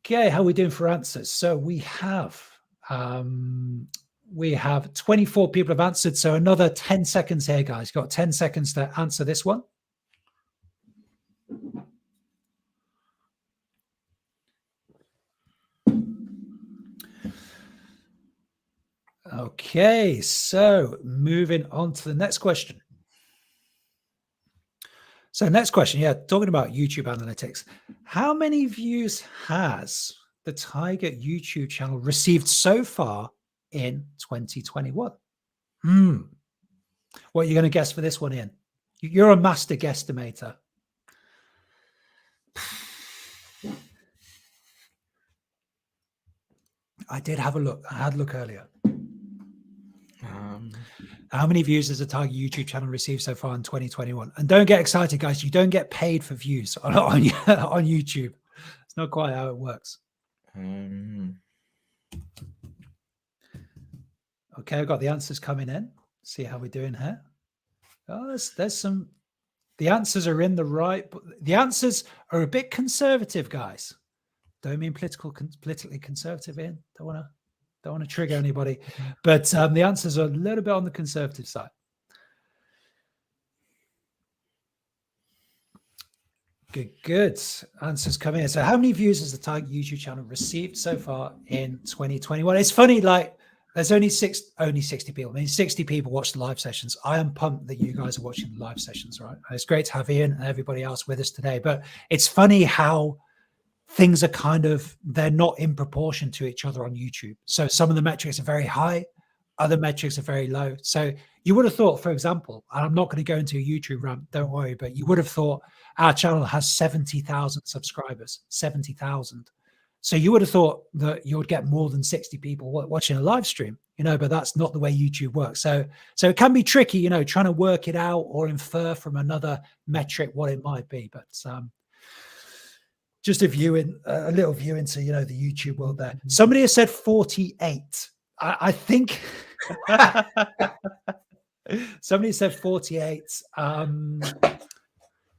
Okay, how are we doing for answers? So we have 24 people have answered. So another 10 seconds here, guys. Got 10 seconds to answer this one. Okay, so moving on to the next question. So next question, talking about YouTube analytics. How many views has the Tiger YouTube channel received so far in 2021? What are you going to guess for this one, Ian? You're a master guesstimator. I did have a look. I had a look earlier. How many views has the Tiger YouTube channel received so far in 2021? And don't get excited, guys. You don't get paid for views on YouTube. It's not quite how it works. Okay, I've got the answers coming in. See how we're doing here. Oh, there's some. The answers are in the right. The answers are a bit conservative, guys. Don't mean politically conservative, Ian. Don't want to trigger anybody, but the answers are a little bit on the conservative side. Good. Answers coming in. So how many views has the Tiger YouTube channel received so far in 2021? It's funny, like there's only 60 people. I mean, 60 people watch the live sessions. I am pumped that you guys are watching the live sessions, right? And it's great to have Ian and everybody else with us today, but it's funny how things are they're not in proportion to each other on YouTube. So some of the metrics are very high, other metrics are very low. So you would have thought, for example, and I'm not going to go into a YouTube rant, don't worry, but you would have thought our channel has 70,000 subscribers, 70,000. So you would have thought that you would get more than 60 people watching a live stream, but that's not the way YouTube works. So it can be tricky, trying to work it out or infer from another metric what it might be. But just a little view into, the YouTube world there. Somebody has said 48. I think somebody said 48.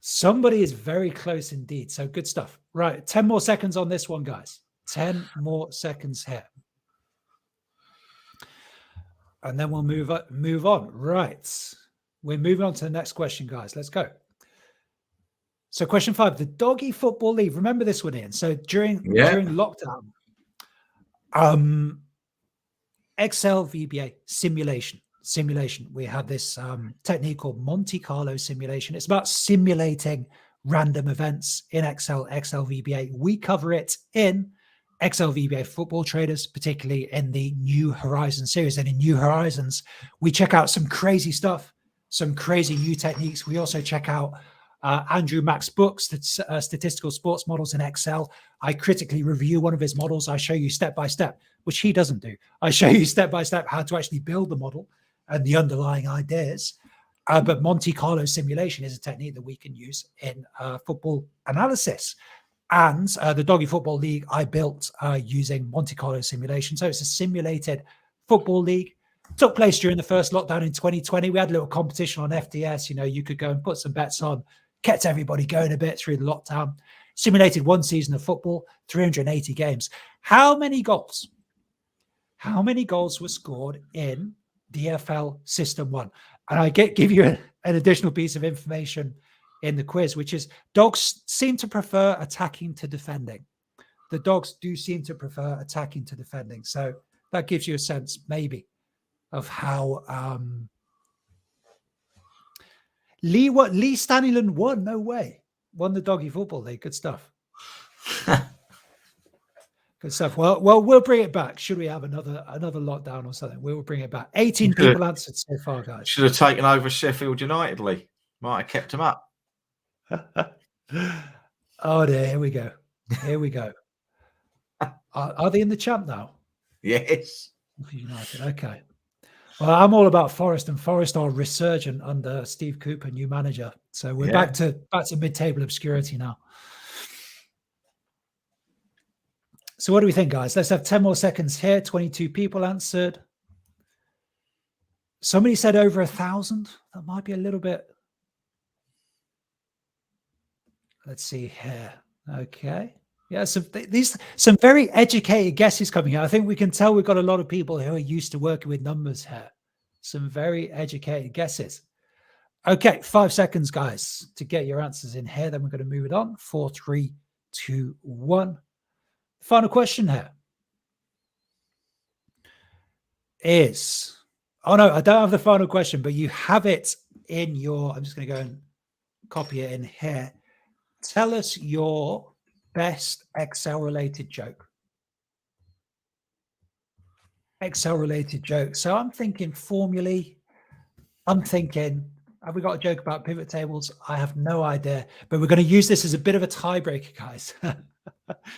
Somebody is very close indeed. So good stuff. Right. 10 more seconds on this one, guys. 10 more seconds here. And then we'll move on. Right. We're moving on to the next question, guys. Let's go. So question 5, the Doggy Football League. Remember this one, Ian. So during lockdown, XL Vba simulation. We had this technique called Monte Carlo simulation. It's about simulating random events in XL Vba. We cover it in XL Vba Football Traders, particularly in the New Horizons series. And in New Horizons, we check out some crazy stuff, some crazy new techniques. We also check out Andrew Mack's books, Statistical Sports Models in Excel. I critically review one of his models. I show you step by step, which he doesn't do. I show you step by step how to actually build the model and the underlying ideas. But Monte Carlo simulation is a technique that we can use in football analysis. And the Doggy Football League I built using Monte Carlo simulation. So it's a simulated football league. Took place during the first lockdown in 2020. We had a little competition on FDS. You could go and put some bets on, kept everybody going a bit through the lockdown. Simulated one season of football, 380 games. How many goals were scored in DFL System 1? And I give you an additional piece of information in the quiz, which is dogs seem to prefer attacking to defending. The dogs do seem to prefer attacking to defending. So that gives you a sense, maybe, of how Lee Staniland won. No way. Won the Doggy Football League. Good stuff. Good stuff. Well, we'll bring it back. Should we have another lockdown or something? We will bring it back. 18 people answered so far, guys. Should have taken over Sheffield United, Lee. Might have kept them up. Oh dear, here we go. Here we go. Are they in the champ now? Yes. United. Okay. Well, I'm all about Forest, and Forest are resurgent under Steve Cooper, new manager. So we're back to mid-table obscurity now. So what do we think, guys? Let's have 10 more seconds here. 22 people answered. Somebody said over 1,000. That might be a little bit. Let's see here. Okay. Yeah, some very educated guesses coming here. I think we can tell we've got a lot of people who are used to working with numbers here. Some very educated guesses. Okay, 5 seconds, guys, to get your answers in here. Then we're going to move it on. 4, 3, 2, 1. Final question here is, oh no, I don't have the final question, but you have it in your, I'm just going to go and copy it in here. Tell us your best Excel related joke. Excel related joke. So I'm thinking formulae. I'm thinking, have we got a joke about pivot tables? I have no idea, but we're going to use this as a bit of a tiebreaker, guys.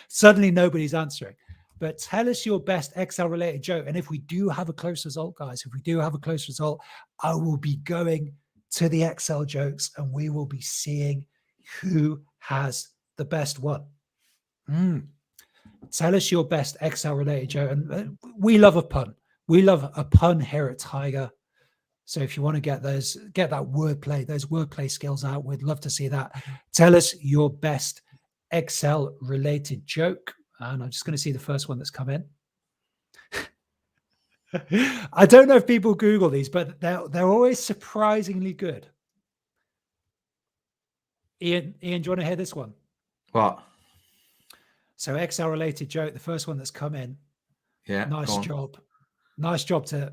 Suddenly nobody's answering, but tell us your best Excel related joke. And if we do have a close result, guys, if we do have a close result, I will be going to the Excel jokes and we will be seeing who has the best one. Tell us your best Excel related joke. And we love a pun. We love a pun here at Tiger. So if you want to get that wordplay, those wordplay skills out, we'd love to see that. Tell us your best Excel related joke. And I'm just going to see the first one that's come in. I don't know if people Google these, but they're always surprisingly good. Ian, do you want to hear this one? What? So Excel related joke, the first one that's come in. Yeah. Nice job. Nice job to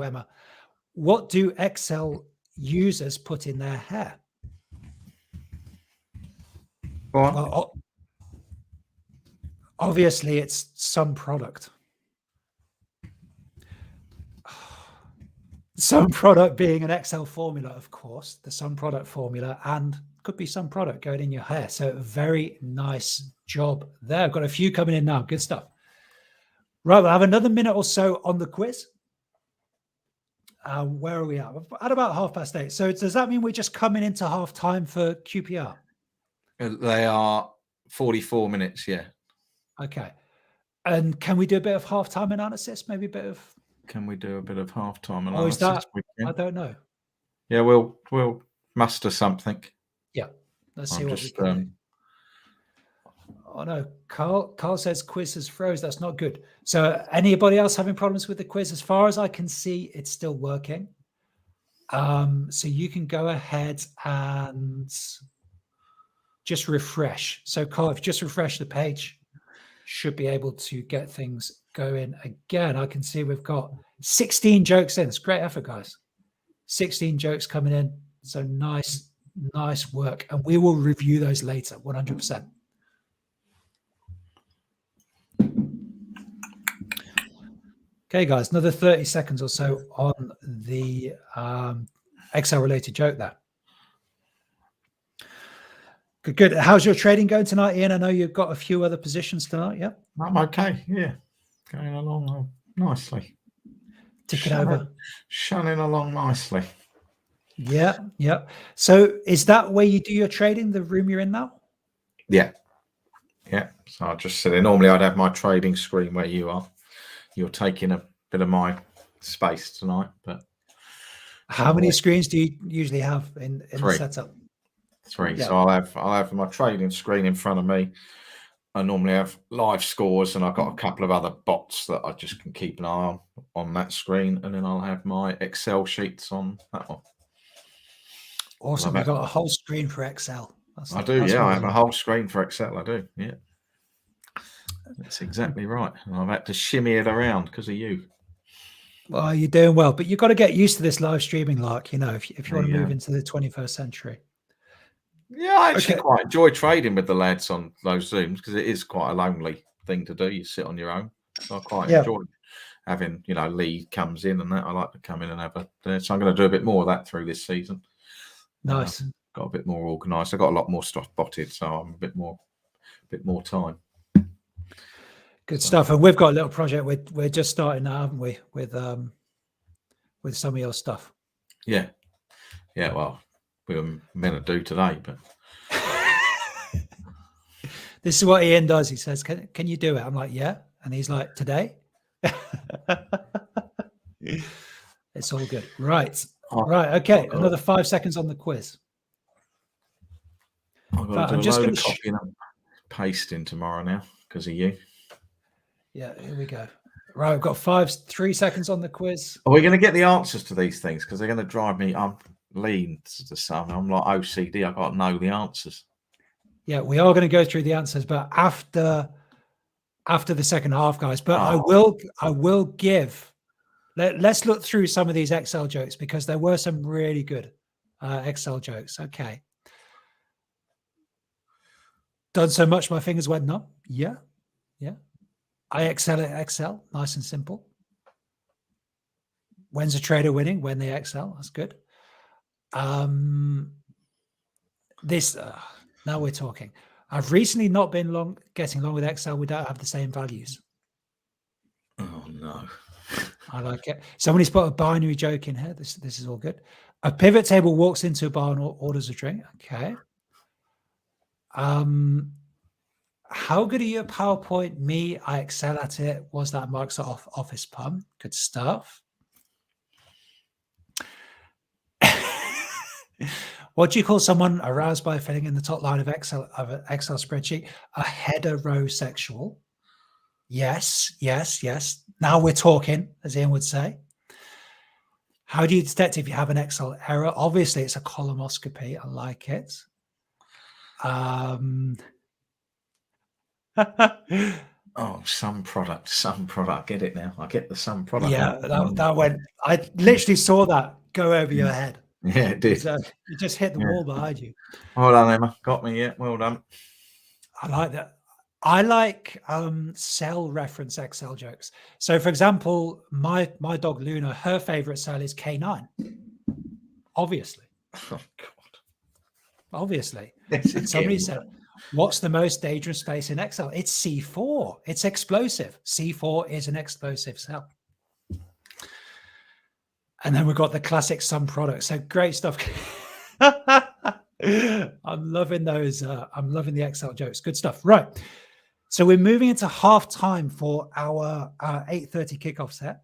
Emma. What do Excel users put in their hair? Well, obviously, it's some product. Some product being an Excel formula, of course, the some product formula, and could be some product going in your hair. So very nice job there. I've got a few coming in now. Good stuff. Right, we'll have another minute or so on the quiz. Where are we at? At about 8:30. So does that mean we're just coming into half time for QPR? They are 44 minutes, yeah. Okay. And can we do a bit of halftime analysis? Maybe a bit of. Can we do a bit of halftime analysis? Or is that? I don't know. Yeah, we'll muster something. Yeah. Let's see what we can do. Oh no, Carl says quiz has froze. That's not good. So anybody else having problems with the quiz? As far as I can see, it's still working. So you can go ahead and just refresh. So Carl, if you just refresh the page, should be able to get things going again. I can see we've got 16 jokes in. It's great effort, guys. 16 jokes coming in. So nice work. And we will review those later, 100%. Okay, guys, another 30 seconds or so on the Excel-related joke there. Good. How's your trading going tonight, Ian? I know you've got a few other positions tonight, yeah? I'm okay, yeah. Going along nicely. Ticking over. Shunning along nicely. Yeah. So is that where you do your trading, the room you're in now? Yeah. So I'll just sit there. Normally I'd have my trading screen where you are. You're taking a bit of my space tonight, but how many screens do you usually have in the setup? 3. Yeah. So I'll have my trading screen in front of me. I normally have live scores, and I've got a couple of other bots that I just can keep an eye on that screen, and then I'll have my Excel sheets on that one. Awesome. You've got a whole screen for Excel. I do, yeah. I have a whole screen for Excel. I do, yeah. That's exactly right. And I've had to shimmy it around because of you. Well, you're doing well, but you've got to get used to this live streaming, if you want to move into the 21st century. Yeah, I actually quite enjoy trading with the lads on those Zooms because it is quite a lonely thing to do. You sit on your own. So I quite enjoy having, Lee comes in and that. I like to come in and have so I'm going to do a bit more of that through this season. Nice. got a bit more organised. I got a lot more stuff botted, so I'm a bit more time. Good stuff. And we've got a little project we're just starting now, haven't we, with some of your stuff? Yeah. Well, we were meant to do today, but this is what Ian does. He says, "Can you do it?" I'm like, "Yeah," and he's like, "Today." It's all good, right? Okay. Another 5 seconds on the quiz. I'm just going to copy and paste in tomorrow now because of you. Yeah, here we go. Right, we've got 3 seconds on the quiz. Are we going to get the answers to these things? Because they're going to drive me. I'm lean to some. I'm like OCD. I got to know the answers. Yeah, we are going to go through the answers, but after the second half, guys. But I will give. Let's look through some of these Excel jokes because there were some really good Excel jokes. Okay. Done so much, my fingers went numb. Yeah. I excel at Excel. Nice and simple. When's a trader winning? When they excel. That's good. This now we're talking. I've recently not been getting along with Excel. We don't have the same values. Oh no. I like it. Somebody's put a binary joke in here. This is all good. A pivot table walks into a bar and orders a drink. Okay. How good are you at PowerPoint? Me, I excel at it. Was that Microsoft Office pun? Good stuff. What do you call someone aroused by filling in the top line of an Excel spreadsheet? A heterosexual. Yes. Now we're talking, as Ian would say. How do you detect if you have an Excel error? Obviously, it's a colonoscopy. I like it. Oh, some product. Get it now. I get the some product. Yeah, that went. I literally saw that go over your head. Yeah, it did. You just hit the wall behind you. Well done, Emma. Got me. Yeah, well done. I like that. I like cell reference Excel jokes. So, for example, my dog Luna, her favorite cell is K9. Obviously. Oh God. Obviously. And somebody said, what's the most dangerous space in Excel? It's C4. It's explosive. C4 is an explosive cell. And then we've got the classic sum product. So great stuff. I'm loving those. I'm loving the Excel jokes. Good stuff. Right. So we're moving into halftime for our 8:30 kickoff set.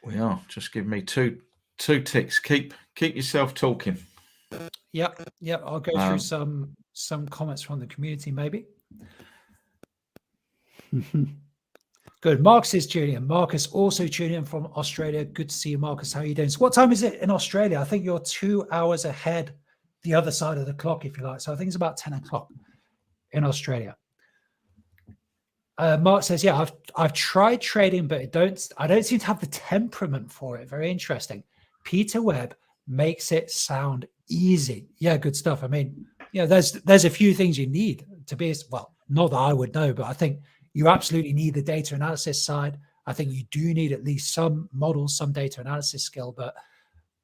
We are. Just give me two ticks. Keep yourself talking. Yep. I'll go through some comments from the community, maybe. Good. Marcus is tuning in. Marcus also tuning in from Australia. Good to see you, Marcus. How are you doing? So what time is it in Australia? I think you're 2 hours ahead the other side of the clock, if you like. So I think it's about 10 o'clock in Australia. Mark says, yeah, I've tried trading, but I don't seem to have the temperament for it. Very interesting. Peter Webb makes it sound easy. Yeah, good stuff. I mean, there's a few things you need to be, well, not that I would know, but I think you absolutely need the data analysis side. I think you do need at least some models, some data analysis skill. But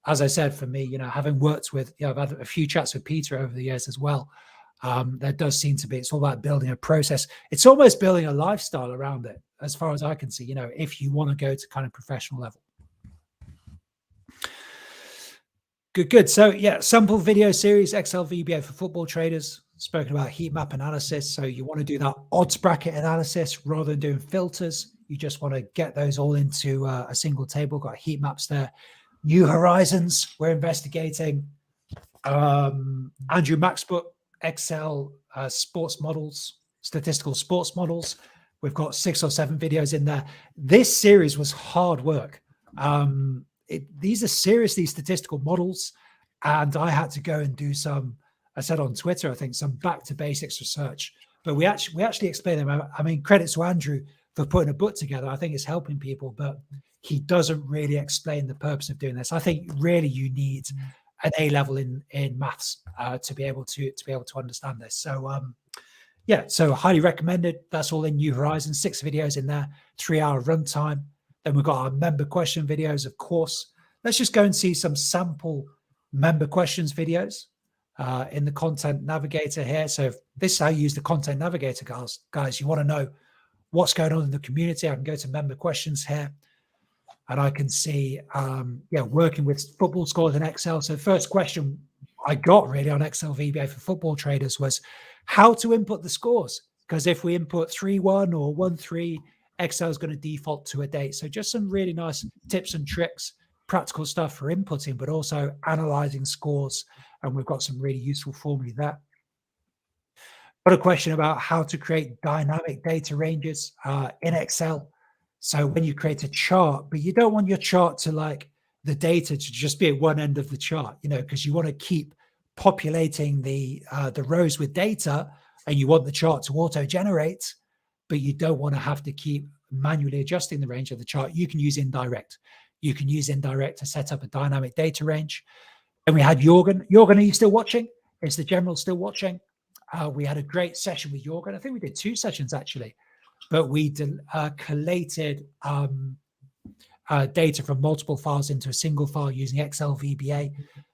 as I said, for me, having worked with, I've had a few chats with Peter over the years as well. There does seem to be, it's all about building a process. It's almost building a lifestyle around it, as far as I can see, if you want to go to kind of professional level. Good. So yeah, sample video series, Excel VBA for football traders, spoken about heat map analysis. So you want to do that odds bracket analysis rather than doing filters. You just want to get those all into a single table, got heat maps there. New Horizons, we're investigating. Andrew Mack's book, Excel sports models, statistical sports models. We've got 6 or 7 videos in there. This series was hard work. These are seriously statistical models, and I had to go and do some, I said on Twitter, I think, some back to basics research. But we actually explain them. I mean, credit to Andrew for putting a book together. I think it's helping people, but he doesn't really explain the purpose of doing this. I think really you need an A level in maths to be able to understand this. So yeah, so highly recommended. That's all in New Horizons, 6 videos in there, 3-hour runtime. Then we've got our member question videos, of course. Let's just go and see some sample member questions videos in the content navigator here. So if this is how you use the content navigator, guys, you want to know what's going on in the community, I can go to member questions here and I can see, working with football scores in Excel. So first question I got really on Excel VBA for football traders was how to input the scores. Because if we input 3-1 or 1-3, Excel is going to default to a date. So just some really nice tips and tricks, practical stuff for inputting, but also analyzing scores. And we've got some really useful formulae there. Got a question about how to create dynamic data ranges in Excel. So when you create a chart, but you don't want your chart to like the data to just be at one end of the chart, because you want to keep populating the rows with data, and you want the chart to auto-generate, but you don't want to have to keep manually adjusting the range of the chart. You can use indirect. You can use indirect to set up a dynamic data range. And we had Jorgen. Jorgen, are you still watching? Is the general still watching? We had a great session with Jorgen. I think we did 2 sessions actually, but we collated data from multiple files into a single file using Excel VBA.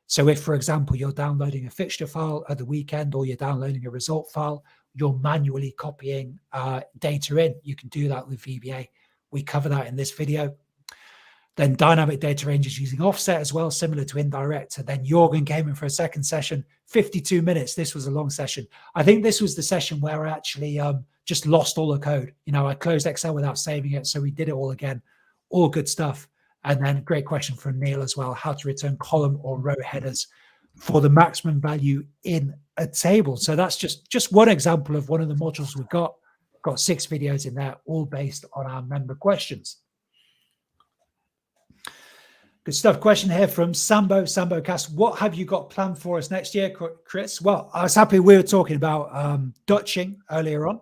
So if, for example, you're downloading a fixture file at the weekend or you're downloading a result file, you're manually copying data in. You can do that with VBA. We cover that in this video. Then dynamic data ranges using offset as well, similar to indirect. And then Jorgen came in for a second session, 52 minutes. This was a long session. I think this was the session where I actually just lost all the code. I closed Excel without saving it. So we did it all again, all good stuff. And then great question from Neil as well, how to return column or row headers for the maximum value in a table. So that's just one example of one of the modules we've got. Got 6 videos in there, all based on our member questions. Good stuff. Question here from Sambo Cast. What have you got planned for us next year, Chris? Well, I was happy we were talking about Dutching earlier on.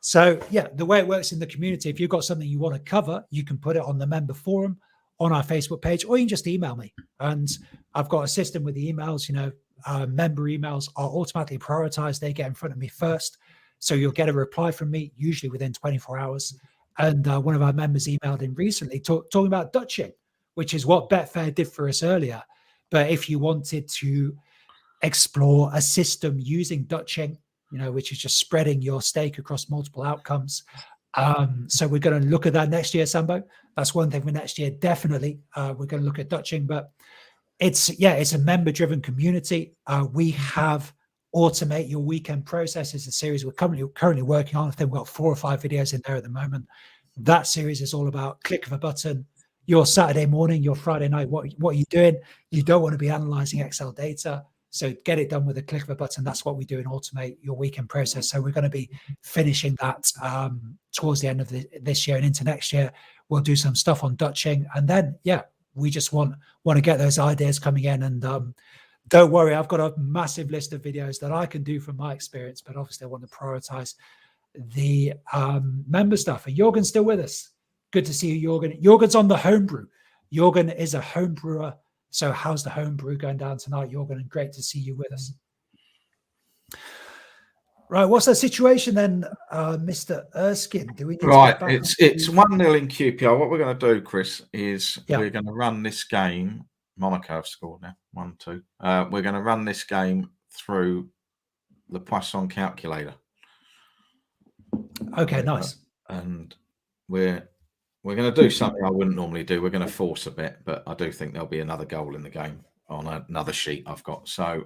So yeah, the way it works in the community, if you've got something you want to cover, you can put it on the member forum on our Facebook page, or you can just email me. And I've got a system with the emails, member emails are automatically prioritized. They get in front of me first. So you'll get a reply from me, usually within 24 hours. And one of our members emailed in recently talking about Dutching, which is what Betfair did for us earlier. But if you wanted to explore a system using Dutching, which is just spreading your stake across multiple outcomes. So we're going to look at that next year, Sambo. That's one thing for next year. Definitely. We're going to look at Dutching, but it's a member-driven community. We have Automate Your Weekend Processes, a series we're currently working on. I think we've got 4 or 5 videos in there at the moment. That series is all about click of a button. Your Saturday morning, your Friday night, what are you doing? You don't want to be analyzing Excel data. So get it done with a click of a button. That's what we do in Automate Your Weekend Process. So we're going to be finishing that towards the end of this year and into next year. We'll do some stuff on Dutching. And then, we just want to get those ideas coming in. And don't worry, I've got a massive list of videos that I can do from my experience, but obviously I want to prioritize the member stuff. And Jorgen's still with us. Good to see you, Jorgen. Jorgen's on the homebrew. Jorgen is a home brewer. So how's the homebrew going down tonight, Jorgen? And great to see you with us. Right, what's the situation then, Mr. Erskine? Do we need to it's 1-0 in QPR. What we're going to do, Chris, is we're going to run this game. Monaco have scored now, 1-2. We're going to run this game through the Poisson calculator. Okay, nice. And we're going to do something I wouldn't normally do. We're going to force a bit, but I do think there'll be another goal in the game on another sheet I've got. So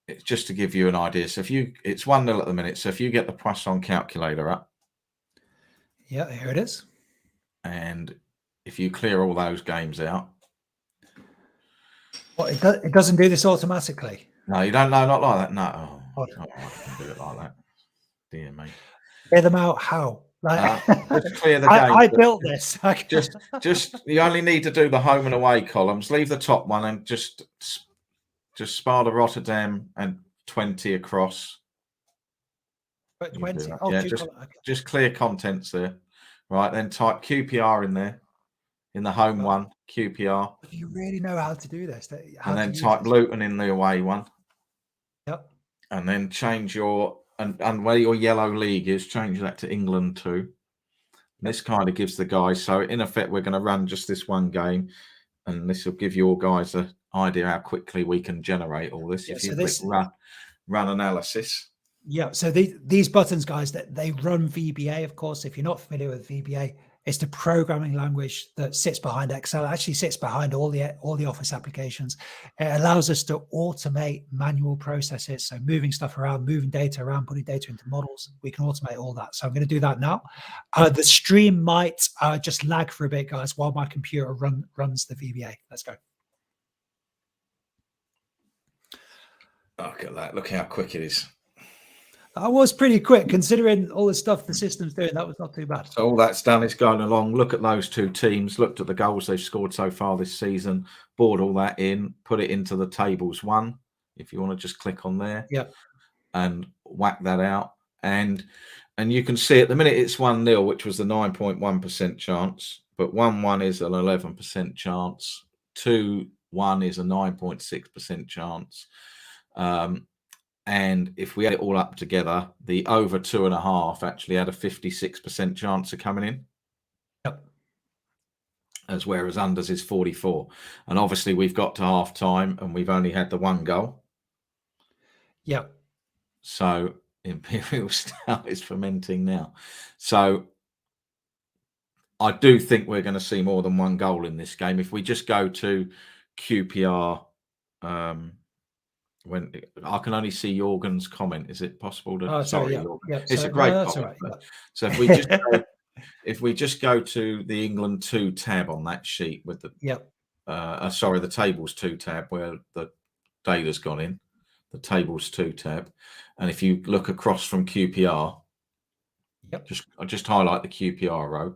it's just to give you an idea. So it's 1-0 at the minute. So if you get the Poisson calculator up. Yeah, here it is. And if you clear all those games out. Well, it doesn't do this automatically. No, you don't know, not like that. No, I can do it like that. Dear me. Clear them out how? Just clear the game. I built this. just you only need to do the home and away columns. Leave the top one and just Sparta Rotterdam and 20 across. But 20. Just clear contents there. Right, then type QPR in there. In the home one, QPR. If you really know how to do this. And then type Luton in the away one. Yep. And then change your and where your yellow league is, change that to England too. This kind of gives the guys, so in effect, we're going to run just this one game, and this will give you all guys an idea how quickly we can generate all this. Yeah, If you so click this, run analysis. yeah, so these buttons, guys, that they run VBA, of course. If you're not familiar with VBA, it's the programming language that sits behind Excel. It actually sits behind all the Office applications. It allows us to automate manual processes, so moving stuff around, moving data around, putting data into models. We can automate all that. So I'm going to do that now. The stream might just lag for a bit, guys, while my computer runs the VBA. Let's go. Look at that. Look how quick it is. That was pretty quick considering all the stuff the system's doing. That was not too bad. So all that's done, it's going along. Look at those two teams, looked at the goals they've scored so far this season, bored all that in, put it into the tables one. If you want to just click on there, yeah, and whack that out. And you can see at the minute it's 1-0, which was the 9.1% chance, but 1-1 is an 11% chance. 2-1 is a 9.6% chance. And if we add it all up together, the over 2.5 actually had a 56% chance of coming in. Yep. As whereas unders is 44. And obviously we've got to half time and we've only had the one goal. Yep. So Imperial Stout is fermenting now. So I do think we're going to see more than one goal in this game. If we just go to QPR, when I can only see Jorgen's comment, is it possible to? Oh, sorry, yeah. It's sorry. a great that's comment. all right. So if we just go to the England 2 tab on that sheet with the the tables 2 tab where the data's gone in, the tables 2 tab, and if you look across from QPR, I just highlight the QPR row.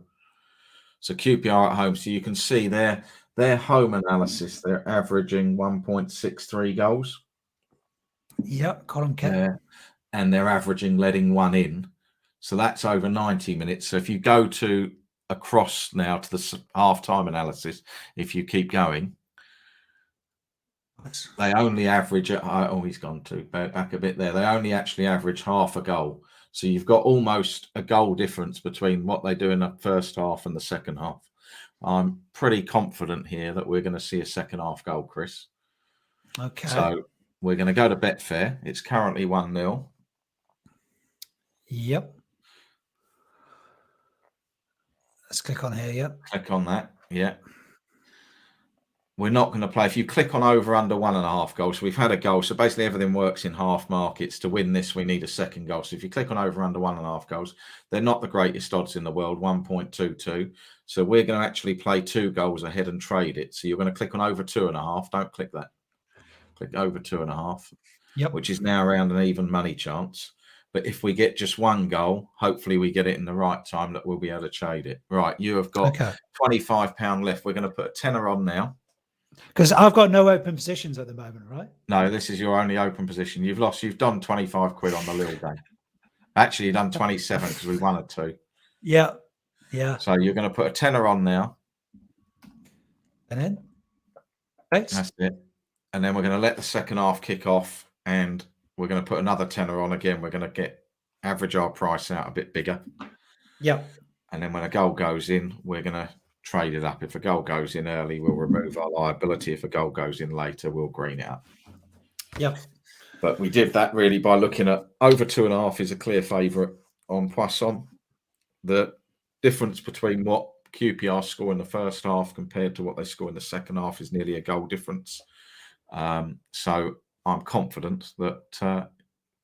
So QPR at home, so you can see their home analysis, they're averaging 1.63 goals. Yep, column K. And they're averaging letting one in. So that's over 90 minutes. So if you go to across now to the half-time analysis, if you keep going, they only average at, oh, he's gone to back a bit there. They only actually average half a goal. So you've got almost a goal difference between what they do in the first half and the second half. I'm pretty confident here that we're going to see a second half goal, Chris. Okay. So we're going to go to Betfair. It's currently 1-0. Yep. Let's click on here. Yep. Click on that. Yeah. We're not going to play. If you click on over under 1.5 goals, so we've had a goal. So basically everything works in half markets. To win this, we need a second goal. So if you click on over under 1.5 goals, they're not the greatest odds in the world, 1.22. So we're going to actually play 2 goals ahead and trade it. So you're going to click on over 2.5. Don't click that. Click over 2.5, which is now around an even money chance. But if we get just one goal, hopefully we get it in the right time that we'll be able to trade it. Right, you have got £25 left. We're going to put a tenner on now. Because I've got no open positions at the moment, right? No, this is your only open position. You've lost. You've done 25 quid on the little game. Actually, you've done 27 because we won at 2. Yeah. So you're going to put a tenner on now. And then? Thanks. That's it. And then we're going to let the second half kick off and we're going to put another tenner on again. We're going to average our price out a bit bigger. Yeah. And then when a goal goes in, we're going to trade it up. If a goal goes in early, we'll remove our liability. If a goal goes in later, we'll green it up. Yep. But we did that really by looking at over 2.5 is a clear favourite on Poisson. The difference between what QPR score in the first half compared to what they score in the second half is nearly a goal difference. So I'm confident that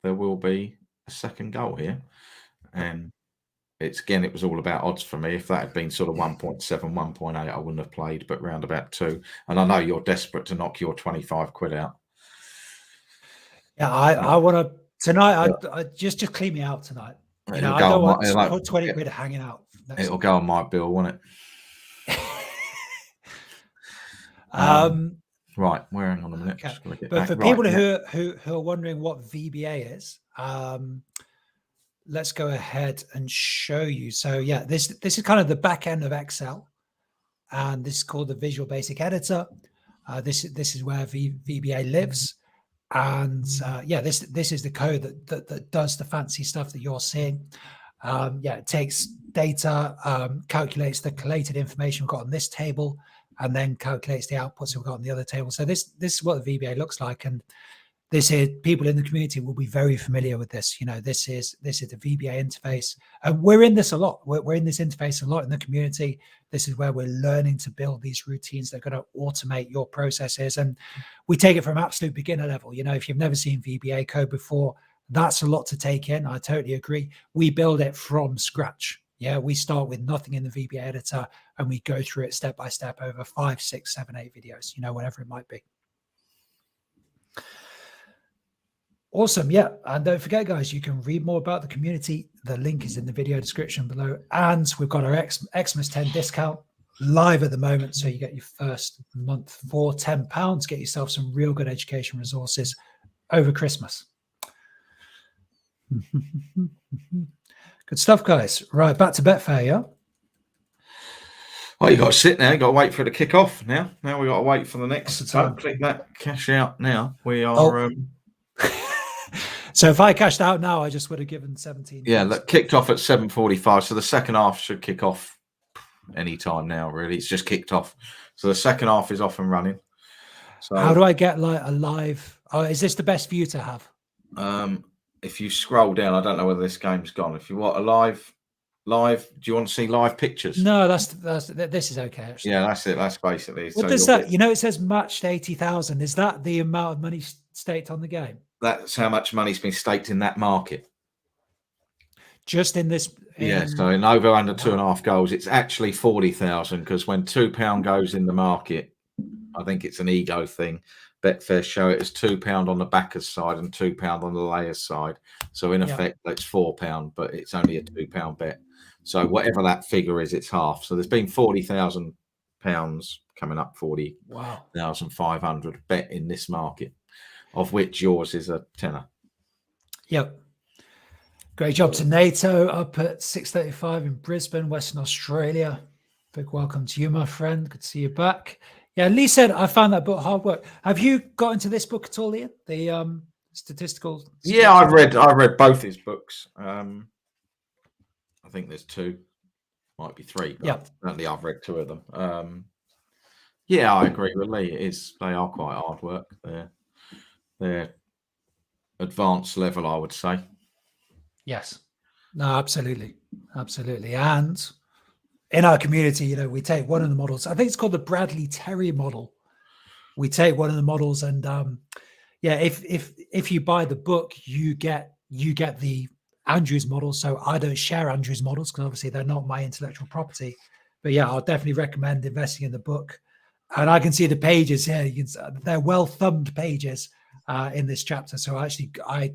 there will be a second goal here. And it was all about odds for me. If that had been sort of 1.7, 1.8, I wouldn't have played, but round about 2. And I know you're desperate to knock your 25 quid out. Yeah, I want to tonight. I just clean me out tonight. You know, I don't want 20 quid hanging out. It'll go on my bill, won't it? Right, we're hang on a minute. Okay. But for people who are wondering what VBA is, let's go ahead and show you. So yeah, this is kind of the back end of Excel, and this is called the Visual Basic Editor. This is where VBA lives, and yeah, this is the code that does the fancy stuff that you're seeing. Yeah, it takes data, calculates the collated information we've got on this table, and then calculates the outputs we've got on the other table. So this is what the VBA looks like, and this is, people in the community will be very familiar with this. This is the Vba interface, and we're in this a lot. We're in this interface a lot in the community. This is where we're learning to build these routines that are going to automate your processes, and we take it from absolute beginner level. If you've never seen VBA code before, that's a lot to take in. I totally agree. We build it from scratch. Yeah, we start with nothing in the VBA editor, and we go through it step by step over 5, 6, 7, 8 videos. Whatever it might be. Awesome. Yeah. And don't forget, guys, you can read more about the community. The link is in the video description below. And we've got our Xmas 10 discount live at the moment. So you get your first month for £10. Get yourself some real good education resources over Christmas. Good stuff, guys. Right. Back to Betfair, yeah? Oh, you got to sit now. You got to wait for it to kick off now. Now we got to wait for the next. Don't click that cash out now. We are. So if I cashed out now, I just would have given 17. Yeah, that kicked off at 7:45. So the second half should kick off any time now. Really, it's just kicked off. So the second half is off and running. So how do I get like a live? Oh, is this the best view to have? If you scroll down, I don't know whether this game's gone. If you want a live, do you want to see live pictures? No, this is okay. Actually. Yeah, that's it. That's basically. What does that? It says matched 80,000. Is that the amount of money staked on the game? That's how much money's been staked in that market. Just in this. Yeah, so in over under 2.5 goals, it's actually 40,000 because when £2 goes in the market, I think it's an ego thing. Betfair show it as £2 on the backer's side and £2 on the layer's side. So in effect, that's £4, but it's only a £2 bet. So whatever that figure is, it's half. So there's been £40,000 coming up, 40,500 bet in this market, of which yours is a tenner. Yep. Great job to NATO up at 6:35 in Brisbane, Western Australia. Big welcome to you, my friend. Good to see you back. Yeah, Lee said, I found that book hard work. Have you got into this book at all, Ian? The statistical. Yeah, I read both his books. I think there's 2, might be 3. But certainly I've read 2 of them. Yeah, I agree with Lee. They are quite hard work. They're advanced level, I would say. Yes. No, absolutely. Absolutely. And in our community, we take one of the models. I think it's called the Bradley Terry model. We take one of the models, and if you buy the book, you get the Andrew's model. So I don't share Andrew's models because obviously they're not my intellectual property. But yeah, I'll definitely recommend investing in the book. And I can see the pages here. They're well thumbed pages in this chapter. So I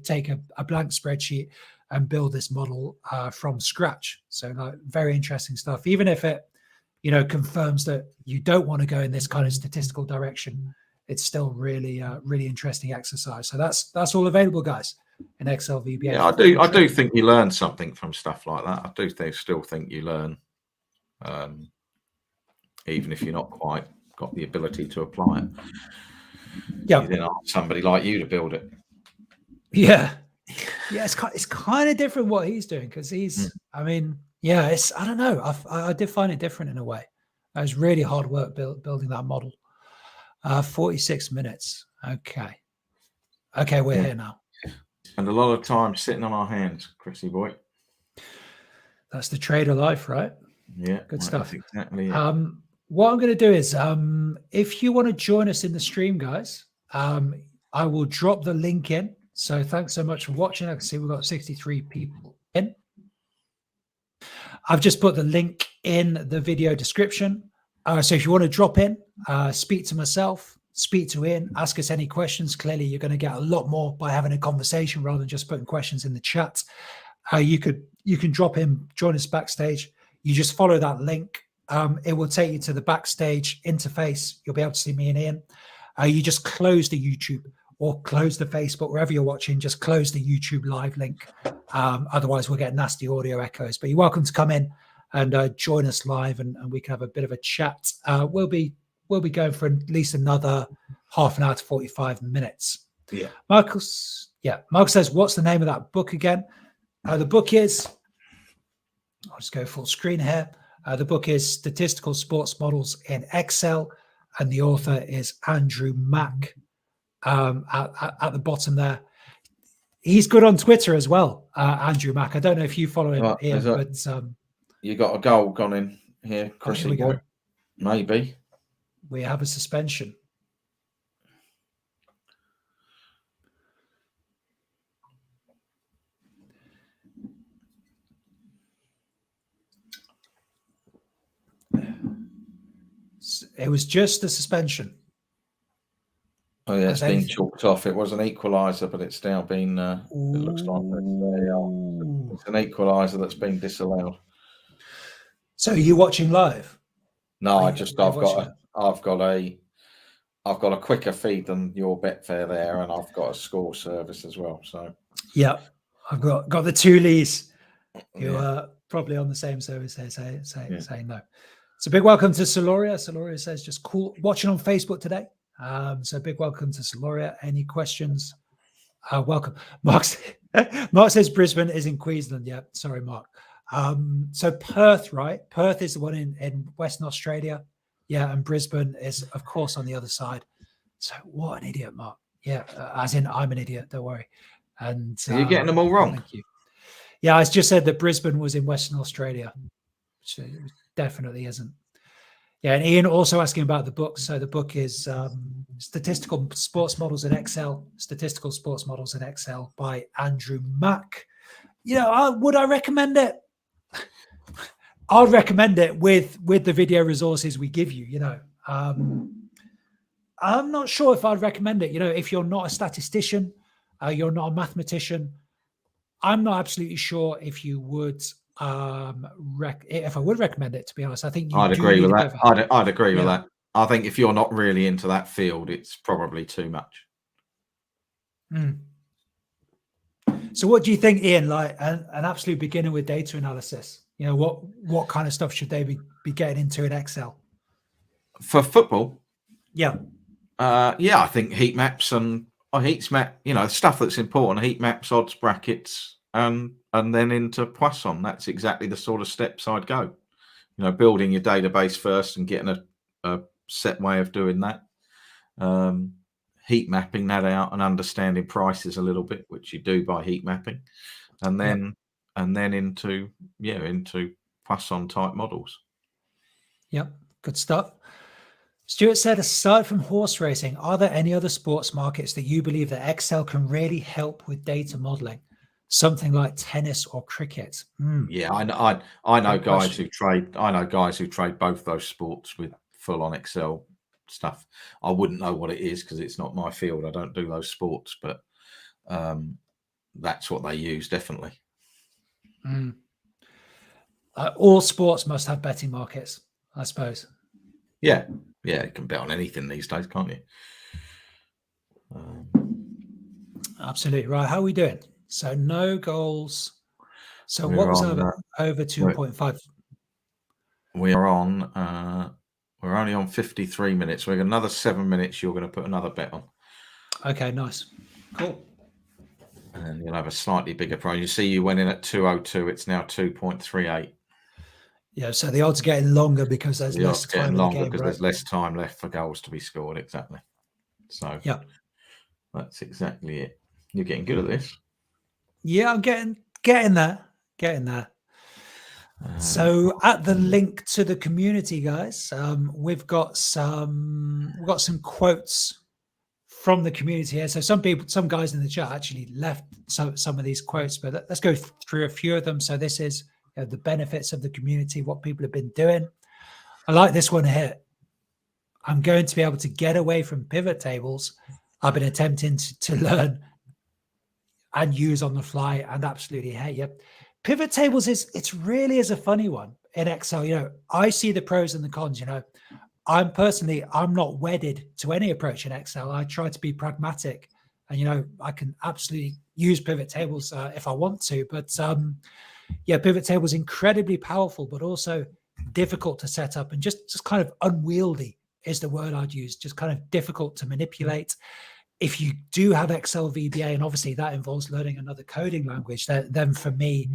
take a blank spreadsheet and build this model from scratch. So very interesting stuff. Even if it, confirms that you don't want to go in this kind of statistical direction, it's still really, really interesting exercise. So that's all available, guys, in Excel VBA. Yeah, I do think you learn something from stuff like that. I do still think you learn, even if you're not quite got the ability to apply it. Yeah. You then ask somebody like you to build it. Yeah. Yeah, it's kind of different what he's doing because he's, I don't know. I did find it different in a way. It was really hard work building that model. 46 minutes. Okay, we're here now. And a lot of time sitting on our hands, Chrissy boy. That's the trader life, right? Yeah, good stuff. Exactly. What I'm going to do is, if you want to join us in the stream, guys, I will drop the link in. So thanks so much for watching. I can see we've got 63 people in. I've just put the link in the video description. So if you want to drop in, speak to myself, speak to Ian, ask us any questions. Clearly, you're going to get a lot more by having a conversation rather than just putting questions in the chat. You can drop in, join us backstage. You just follow that link. It will take you to the backstage interface. You'll be able to see me and Ian. You just close the YouTube or close the Facebook, wherever you're watching, just close the YouTube live link. Otherwise, we'll get nasty audio echoes. But you're welcome to come in and join us live, and we can have a bit of a chat. We'll be going for at least another half an hour to 45 minutes. Yeah. Marcus says, what's the name of that book again? The book is, I'll just go full screen here. The book is Statistical Sports Models in Excel, and the author is Andrew Mack. At the bottom there, he's good on Twitter as well. Andrew Mack. I don't know if you follow him, Ian, but you got a goal gone in here, Chrissy. Here we go. Maybe we have a suspension. It was just a suspension. Oh yeah, it's been chalked off. It was an equaliser, but it's now been. It looks like it's an equaliser that's been disallowed. So are you watching live? No, I've got a quicker feed than your Betfair there, and I've got a score service as well. So yeah, I've got the two Lees who are probably on the same service. They say no. So big welcome to Soloria. Soloria says just cool watching on Facebook today. So big welcome to Soloria. Any questions? Welcome. Mark says Brisbane is in Queensland. Yeah, sorry, Mark. So Perth, right? Perth is the one in Western Australia. Yeah, and Brisbane is, of course, on the other side. So what an idiot, Mark. Yeah, as in I'm an idiot, don't worry. And you're getting them all wrong. Thank you. Yeah, I just said that Brisbane was in Western Australia. So it definitely isn't. Yeah, and Ian also asking about the book. So the book is Statistical Sports Models in Excel, Statistical Sports Models in Excel by Andrew Mack. You know, would I recommend it? I'd recommend it with the video resources we give you, you know. I'm not sure if I'd recommend it. You know, if you're not a statistician, you're not a mathematician, I'm not absolutely sure if you would if I would recommend it, to be honest. I think I'd agree with that. I'd agree with that. I think if you're not really into that field, it's probably too much. So what do you think, Ian, like an absolute beginner with data analysis? You know, what kind of stuff should they be getting into in Excel? For football? Yeah. I think heat maps and heat map, you know, stuff that's important, heat maps, odds, brackets, and then into Poisson. That's exactly the sort of steps I'd go. You know, building your database first and getting a set way of doing that. Heat mapping that out and understanding prices a little bit, which you do by heat mapping, and then into Poisson type models. Yep, good stuff. Stuart said, aside from horse racing, are there any other sports markets that you believe that Excel can really help with data modeling? Something like tennis or cricket? Yeah, I know guys who trade. I know guys who trade both those sports with full on Excel stuff. I wouldn't know what it is because it's not my field. I don't do those sports, but that's what they use, definitely. All sports must have betting markets, I suppose. Yeah, you can bet on anything these days, can't you? Absolutely right. How are we doing? So no goals. So what was over 2.5? We are on. We're only on 53 minutes. We've got another 7 minutes. You're going to put another bet on. Okay, nice, cool. And you'll have a slightly bigger price. You see, you went in at 202. It's now 2.38. Yeah, so the odds are getting longer because there's less time in the game, because there's less time left for goals to be scored. Exactly. So yeah, that's exactly it. You're getting good at this. Yeah, I'm getting there. So at the link to the community, guys, we've got some quotes from the community here. So some guys in the chat actually left some of these quotes, but let's go through a few of them. So this is the benefits of the community, what people have been doing. I like this one here. I'm going to be able to get away from pivot tables. I've been attempting to learn and use on the fly and absolutely hate it. Pivot tables it's really is a funny one in Excel. You know, I see the pros and the cons. You know, I'm not wedded to any approach in Excel. I try to be pragmatic, and you know, I can absolutely use pivot tables if I want to. But pivot tables incredibly powerful, but also difficult to set up and just kind of unwieldy is the word I'd use. Just kind of difficult to manipulate. If you do have Excel VBA, and obviously that involves learning another coding language, then for me,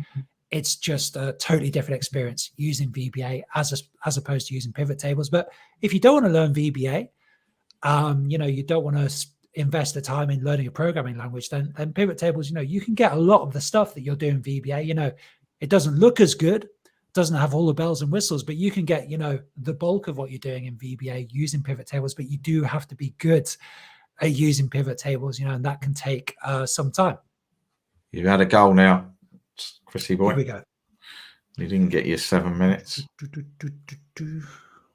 it's just a totally different experience using VBA as opposed to using pivot tables. But if you don't want to learn VBA, you don't want to invest the time in learning a programming language, then pivot tables, you can get a lot of the stuff that you're doing VBA. It doesn't look as good, doesn't have all the bells and whistles, but you can get, the bulk of what you're doing in VBA using pivot tables, but you do have to be good at using pivot tables, and that can take some time. You've had a goal now, Chrissy boy. Here we go. You didn't get your 7 minutes.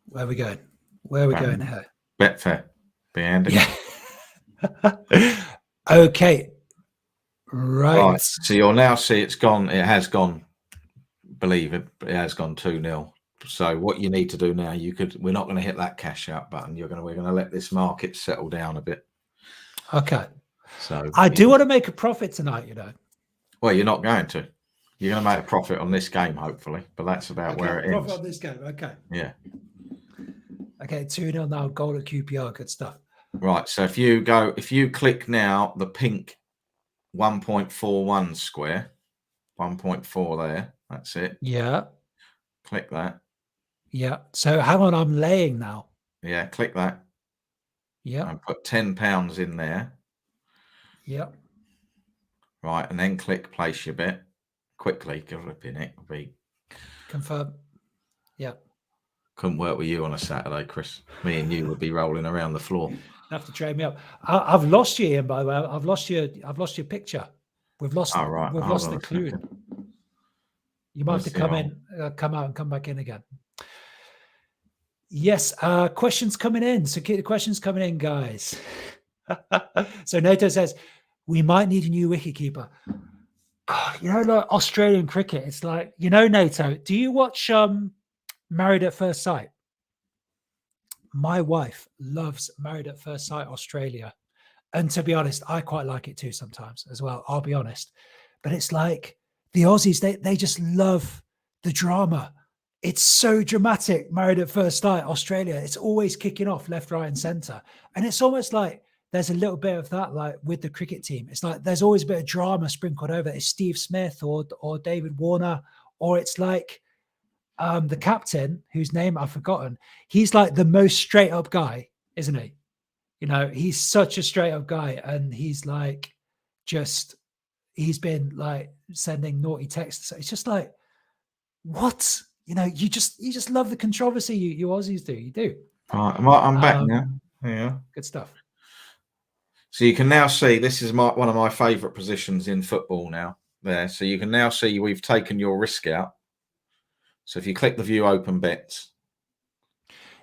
Where are we going? Where are we going here? Betfair. Behind it. Yeah. Okay. Right. So you'll now see it's gone. It has gone. Believe it, it has gone 2-0. So what you need to do now, we're not going to hit that cash out button. We're going to let this market settle down a bit. Okay. So I do want to make a profit tonight, Well, you're not going to. You're going to make a profit on this game, hopefully, but that's about where it profit ends. on this game. Okay. Yeah. Okay, 2-0 now, goal at QPR, good stuff. Right. So if you click now the pink 1.41 square, 1.4 there, that's it. Yeah. Click that. Yeah. So hang on, I'm laying now. Yeah, click that. Yeah. And put £10 in there. Yeah. Right, and then click place your bet. Quickly, give it a pin. It will be confirm. Yeah. Couldn't work with you on a Saturday, Chris. Me and you would be rolling around the floor. Have to trade me up. I've lost you, Ian. By the way, I've lost your picture. We've lost. Oh, right. We've lost the clue. You might have to come out and come back in again. Yes, questions coming in. So keep the questions coming in, guys. So Nato says we might need a new wicketkeeper. God, like Australian cricket. It's like, Nato. Do you watch Married at First Sight? My wife loves Married at First Sight Australia. And to be honest, I quite like it too sometimes as well. I'll be honest. But it's like the Aussies, they just love the drama. It's so dramatic, Married at First Sight Australia. It's always kicking off left, right, and center. And it's almost like there's a little bit of that, like with the cricket team. It's like there's always a bit of drama sprinkled over. It's Steve Smith or David Warner, or it's like the captain, whose name I've forgotten. He's like the most straight up guy, isn't he? He's such a straight up guy, and he's like he's been like sending naughty texts. It's just like, what? You just love the controversy. You Aussies do. You do. I'm back now. Yeah. Good stuff. So you can now see, this is one of my favourite positions in football now. There. So you can now see we've taken your risk out. So if you click the view open bets.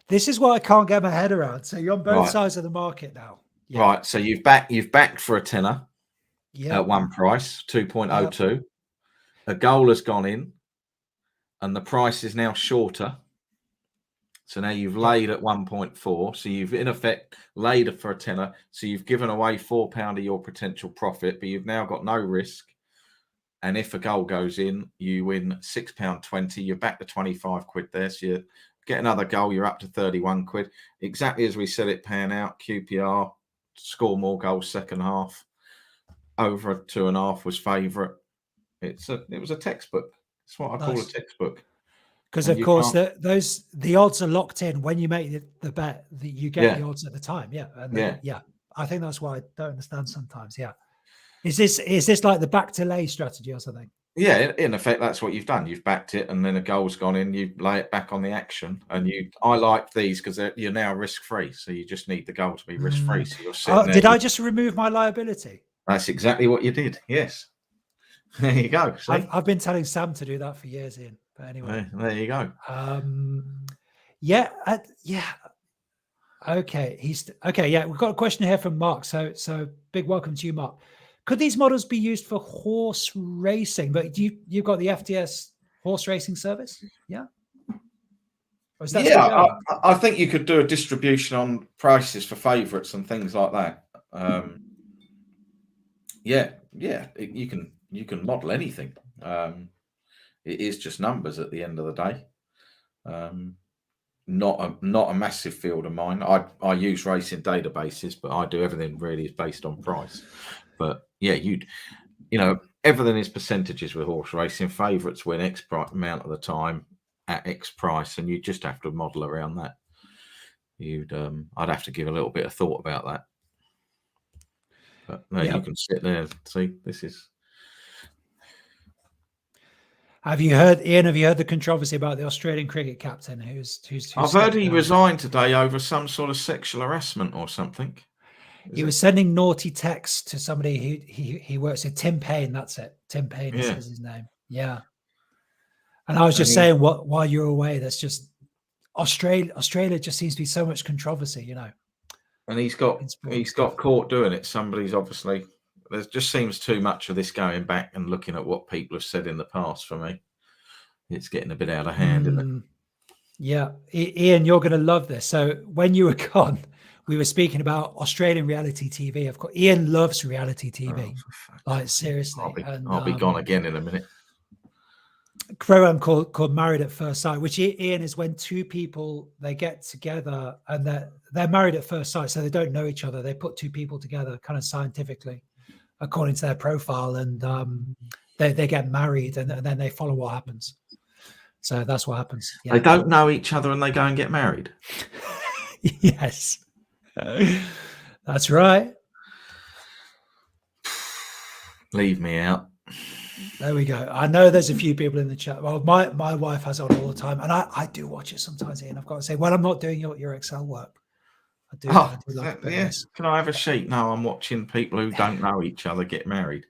This is what I can't get my head around. So you're on both sides of the market now. Yeah. Right. So you've backed for a tenner at one price, 2.02. Yep. A goal has gone in and the price is now shorter. So now you've laid at 1.4. So you've in effect laid it for a tenner. So you've given away £4 of your potential profit, but you've now got no risk. And if a goal goes in, you win £6.20. You're back to 25 quid there. So you get another goal, you're up to 31 quid. Exactly as we said it pan out. QPR score more goals second half. Over 2.5 was favourite. It was a textbook. That's what I call a textbook. Because of course the odds are locked in when you make the bet that you get the odds at the time. Yeah. And then, I think that's why I don't understand sometimes. Yeah. Is this like the back to lay strategy or something? Yeah, in effect, that's what you've done. You've backed it, and then a goal's gone in. You lay it back on the action, and I like these because you're now risk free. So you just need the goal to be risk free. So you're sitting there. Did I just remove my liability? That's exactly what you did. Yes. There you go. I've been telling Sam to do that for years, Ian. But anyway, there you go. Yeah. Okay. Yeah, we've got a question here from Mark. So big welcome to you, Mark. Could these models be used for horse racing? But you've got the FTS horse racing service, yeah? Or is that I think you could do a distribution on prices for favourites and things like that. You can model anything. It is just numbers at the end of the day. Not a massive field of mine. I use racing databases, but I do everything really is based on price. But yeah, everything is percentages with horse racing. Favourites win X amount of the time at X price, and you just have to model around that. I'd have to give a little bit of thought about that. But no, you can sit there and see. This is. Have you heard, Ian? Have you heard the controversy about the Australian cricket captain who's I've heard he resigned today over some sort of sexual harassment or something. He was sending naughty texts to somebody who he works with, Tim Payne. That's it. Tim Payne is his name. Yeah. And I was just saying, while you're away, there's just Australia just seems to be so much controversy, you know. And he's got caught doing it. Somebody's obviously. There just seems too much of this going back and looking at what people have said in the past for me. It's getting a bit out of hand, isn't it? Yeah. Ian, you're going to love this. So when you were gone, we were speaking about Australian reality TV. Of course, Ian loves reality TV. Like, seriously. I'll be gone again in a minute. Program called Married at First Sight, which, Ian, is when two people, they get together and they're married at first sight. So they don't know each other. They put two people together kind of scientifically, according to their profile, and they get married, and then they follow what happens. So that's what happens. Yeah. They don't know each other and they go and get married. Yes, that's right. Leave me out. There we go. I know there's a few people in the chat. Well, my wife has it on all the time, and I do watch it sometimes, Ian. I've got to say, when I'm not doing your Excel work, I do like it. Yes. Can I have a sheet? No, I'm watching people who don't know each other get married.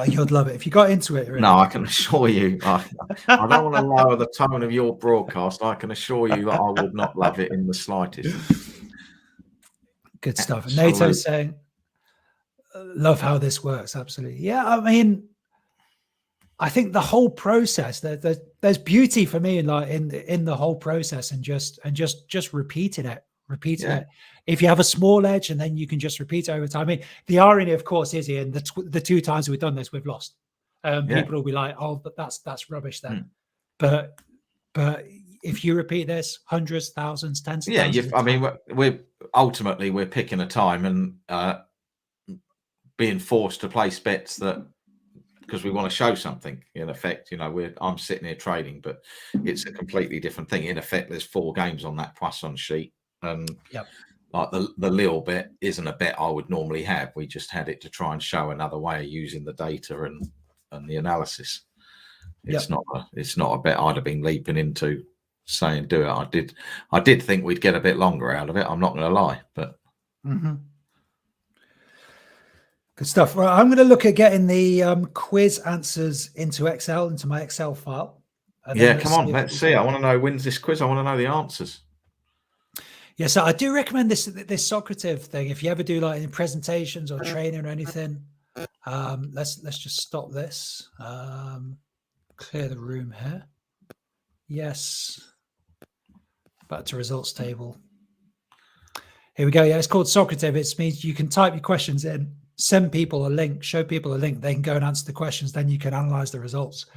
You'd love it if you got into it. Really. No, I can assure you. I don't want to lower the tone of your broadcast. I can assure you that I would not love it in the slightest. Good stuff. NATO's saying, love how this works. Absolutely. Yeah, I mean, I think the whole process, there's beauty for me in the whole process, and just repeating it. If you have a small edge, and then you can just repeat it over time. I mean, the irony, of course, is, Ian, the two times we've done this, we've lost. People will be like, "Oh, but that's rubbish then." But if you repeat this hundreds, thousands, tens of thousands, I mean, we're picking a time and being forced to place bets that. Because we want to show something. In effect, you know, I'm sitting here trading, but it's a completely different thing. In effect, there's 4 games on that Poisson sheet, and like the little bet isn't a bet I would normally have. We just had it to try and show another way of using the data and the analysis. It's not a bet I'd have been leaping into saying do it. I did think we'd get a bit longer out of it. I'm not going to lie, but. Good stuff. Well, I'm going to look at getting the quiz answers into my Excel file. Yeah, come on, let's see. I want to know who wins this quiz. I want to know the answers. Yeah, so I do recommend this Socrative thing. If you ever do like any presentations or training or anything, let's just stop this. Clear the room here. Yes. Back to results table. Here we go. Yeah, it's called Socrative. It means you can type your questions in, send people a link, show people a link, they can go and answer the questions, then you can analyze the results,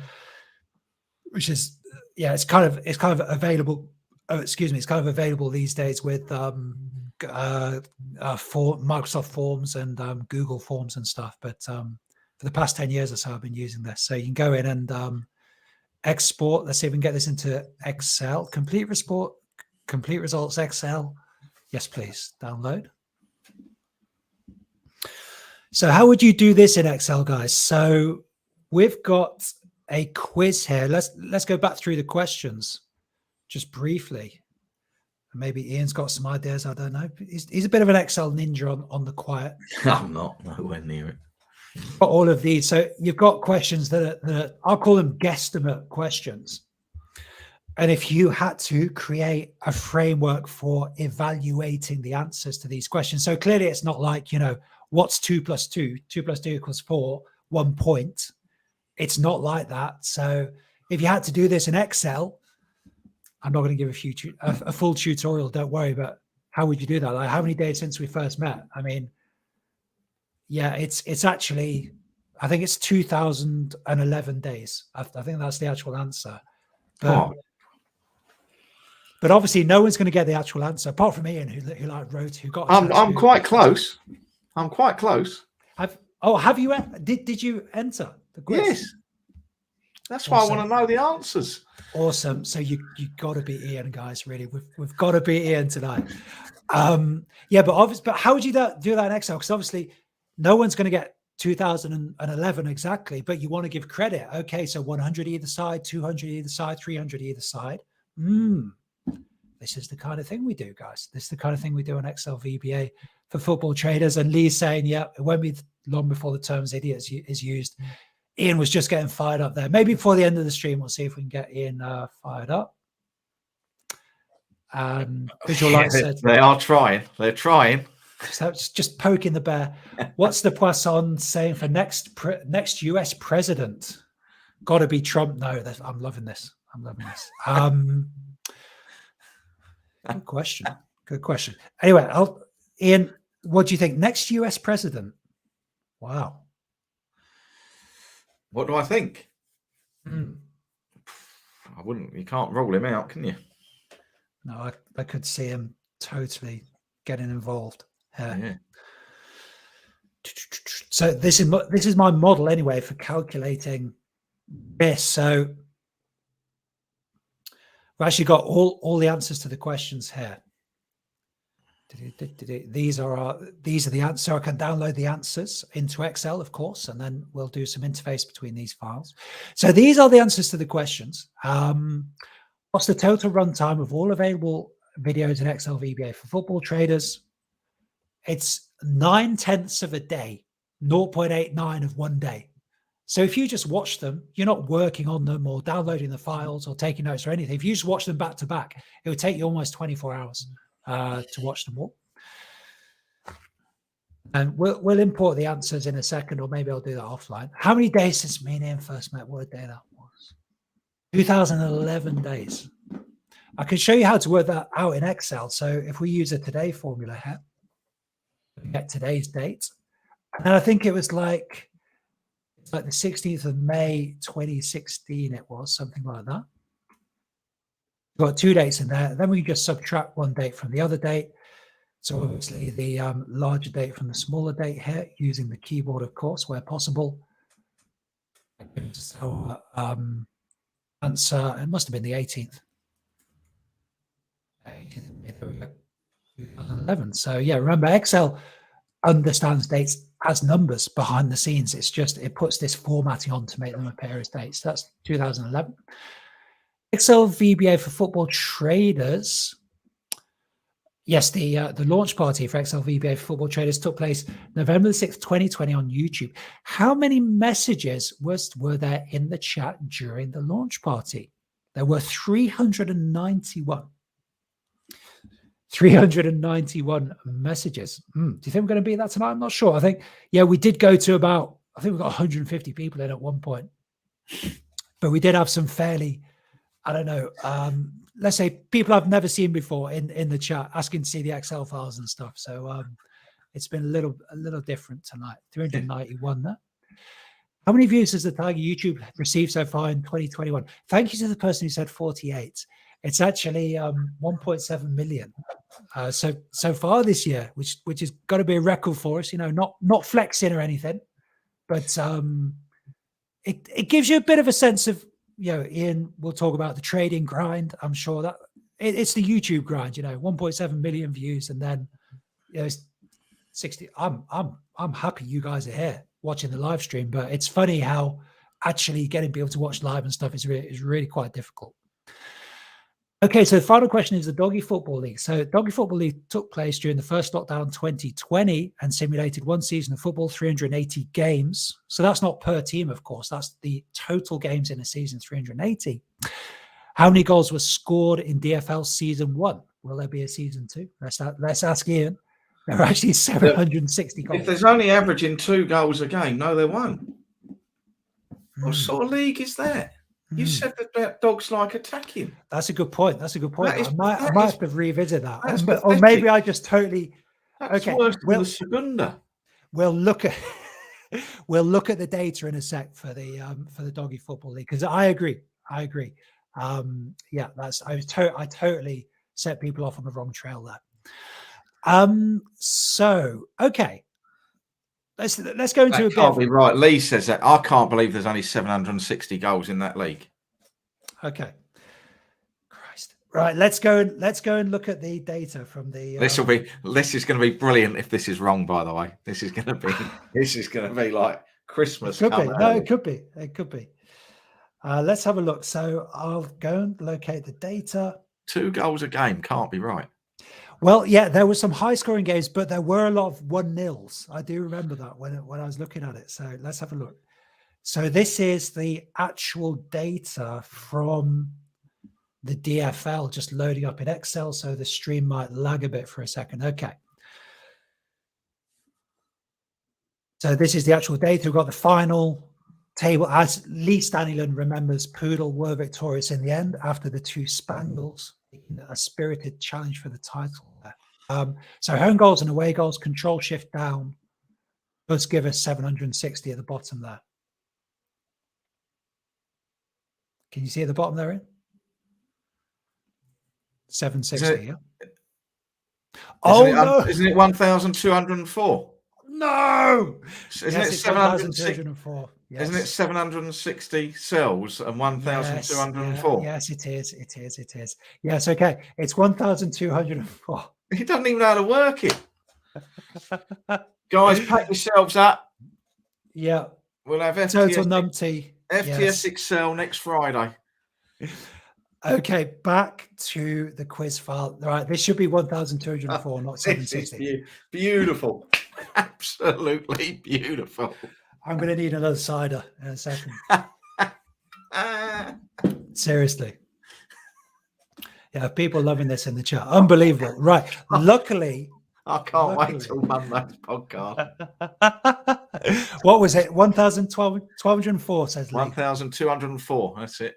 which is, it's kind of available. It's kind of available these days with Microsoft Forms and Google Forms and stuff. But for the past 10 years or so, I've been using this. So you can go in and export. Let's see if we can get this into Excel. Complete results, Excel. Yes, please. Download. So how would you do this in Excel, guys? So we've got a quiz here. Let's go back through the questions just briefly. Maybe Ian's got some ideas. I don't know. He's a bit of an Excel ninja on the quiet. I'm not nowhere near it. Got all of these. So you've got questions that are, I'll call them guesstimate questions. And if you had to create a framework for evaluating the answers to these questions, so clearly it's not like, what's 2 + 2? 2 + 2 = 4, 1 point. It's not like that. So if you had to do this in Excel, I'm not going to give a full tutorial, don't worry, but how would you do that? Like, how many days since we first met? I mean, yeah, it's actually, I think it's 2011 days. I think that's the actual answer. But obviously, no one's going to get the actual answer apart from Ian, who got. I'm quite close. I'm quite close. Oh, have you? Did you enter the quiz? Yes. That's why I want to know the answers. Awesome. So you got to beat Ian, guys. Really, we've got to beat Ian tonight. Yeah, but how would you do that in Excel? Because obviously, no one's going to get 2011 exactly, but you want to give credit. Okay, so 100 either side, 200 either side, 300 either side. This is the kind of thing we do, guys. This is the kind of thing we do on Excel VBA for football traders. And Lee's saying, yeah, it won't be long before the terms idiot is used. Ian was just getting fired up there. Maybe before the end of the stream, we'll see if we can get Ian fired up. Visual Light said they are trying. They're trying. Just poking the bear. What's the Poisson saying for next US president? Got to be Trump. No, I'm loving this. I'm loving this. Good question. Good question. Anyway, Ian, what do you think? Next US president? Wow. What do I think? I wouldn't. You can't rule him out, can you? No, I could see him totally getting involved. Yeah. So this is my model anyway for calculating this. So we've actually got all the answers to the questions here. These are the answers. So I can download the answers into Excel, of course, and then we'll do some interface between these files. So these are the answers to the questions. What's the total runtime of all available videos in Excel VBA for football traders? It's 9/10 of a day, 0.89 of one day. So if you just watch them, you're not working on them or downloading the files or taking notes or anything. If you just watch them back to back, it would take you almost 24 hours to watch them all. And we'll import the answers in a second, or maybe I'll do that offline. How many days since me and Ian first met? What a day that was. 2011 days. I can show you how to work that out in Excel. So if we use a today formula here, we get today's date. And I think it was like the 16th of May, 2016, it was something like that. We've got 2 dates in there. Then we just subtract one date from the other date. So obviously the larger date from the smaller date here, using the keyboard, of course, where possible. So answer, it must have been the 18th. 2011. So yeah, remember, Excel understands dates as numbers behind the scenes. It's just, it puts this formatting on to make them appear as dates. That's 2011. Excel VBA for football traders. Yes, the launch party for Excel VBA for football traders took place November the 6th, 2020 on YouTube. How many messages were there in the chat during the launch party? There were 391. 391 messages. Do you think we're going to beat that tonight? I'm not sure. I think, yeah, we did go to about, I think we got 150 people in at one point. But we did have some fairly, I don't know, let's say people I've never seen before in the chat asking to see the Excel files and stuff. So it's been a little different tonight. 391 there. How many views has the Tiger YouTube received so far in 2021? Thank you to the person who said 48. It's actually 1.7 million so far this year, which has got to be a record for us. You know, not flexing or anything, but it gives you a bit of a sense of, you know, Ian will talk about the trading grind. I'm sure that it's the YouTube grind. You know, 1.7 million views, and then, you know, 60. I'm happy you guys are here watching the live stream, but it's funny how actually getting people to watch live and stuff is really quite difficult. Okay, so the final question is the Doggy Football League. So Doggy Football League took place during the first lockdown 2020 and simulated one season of football, 380 games. So that's not per team, of course. That's the total games in a season, 380. How many goals were scored in DFL season 1? Will there be a season 2? Let's ask Ian. There are actually 760 goals. If there's only averaging 2 goals a game, no, there won't. What sort of league is that? You said that dogs like attacking. That's a good point. That's a good point. I might have to revisit that. Or maybe I just totally. That's worse than the Segunda. We'll look at the data in a sec for the Doggy Football League, because I agree. Yeah, I totally set people off on the wrong trail there. So okay, let's go into That can't be right. Lee says that. I can't believe there's only 760 goals in that league. Okay. Christ. Right, let's go and look at the data from the. This is going to be brilliant if this is wrong. By the way, this is going to be like Christmas. It could be. No, it could be. It could be. Let's have a look. So I'll go and locate the data. 2 goals a game can't be right. Well, yeah, there were some high-scoring games, but there were a lot of 1-0s. I do remember that when I was looking at it. So let's have a look. So this is the actual data from the DFL, just loading up in Excel. So the stream might lag a bit for a second. Okay. So this is the actual data. We've got the final table. As Lee Stanleyland remembers, Poodle were victorious in the end after the 2 Spangles, a spirited challenge for the title there. So home goals and away goals, control shift down, does give us 760 at the bottom there. Can you see at the bottom there? 760, yeah. Isn't it 1,204? No. Isn't it 704? Yes. Isn't it 760 cells and 1,204? Yes, it is. It is. It is. Yes. Okay. It's 1,204. He doesn't even know how to work it. Guys, pack yourselves up. Yeah. We'll have total numpty. FTS Excel next Friday. Okay, back to the quiz file. All right, this should be 1,204, not 760. Beautiful. Absolutely beautiful. I'm going to need another cider in a second. Seriously. Yeah, people loving this in the chat. Unbelievable. Right. Luckily. I can't wait till Monday's podcast. What was it? 1,204 says Lee. 1,204. That's it.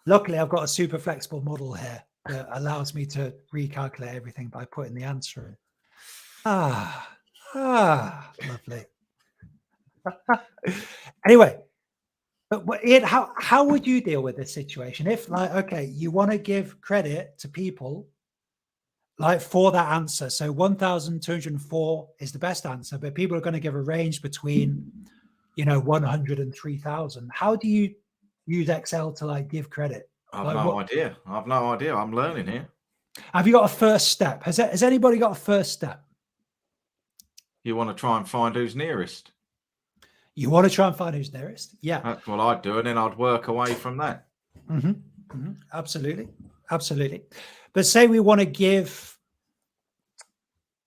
Luckily, I've got a super flexible model here that allows me to recalculate everything by putting the answer in. Lovely. Anyway, but Ian, how would you deal with this situation if, like, okay, you want to give credit to people like for that answer? So 1,204 is the best answer, but people are going to give a range between, 100 and 3,000. How do you use Excel to like give credit? I've no idea. I'm learning here. Have you got a first step? Has anybody got a first step? You want to try and find who's nearest? You want to try and find who's nearest? Yeah. That's what I'd do, and then I'd work away from that. Mm-hmm. Mm-hmm. Absolutely. Absolutely. But say we want to give...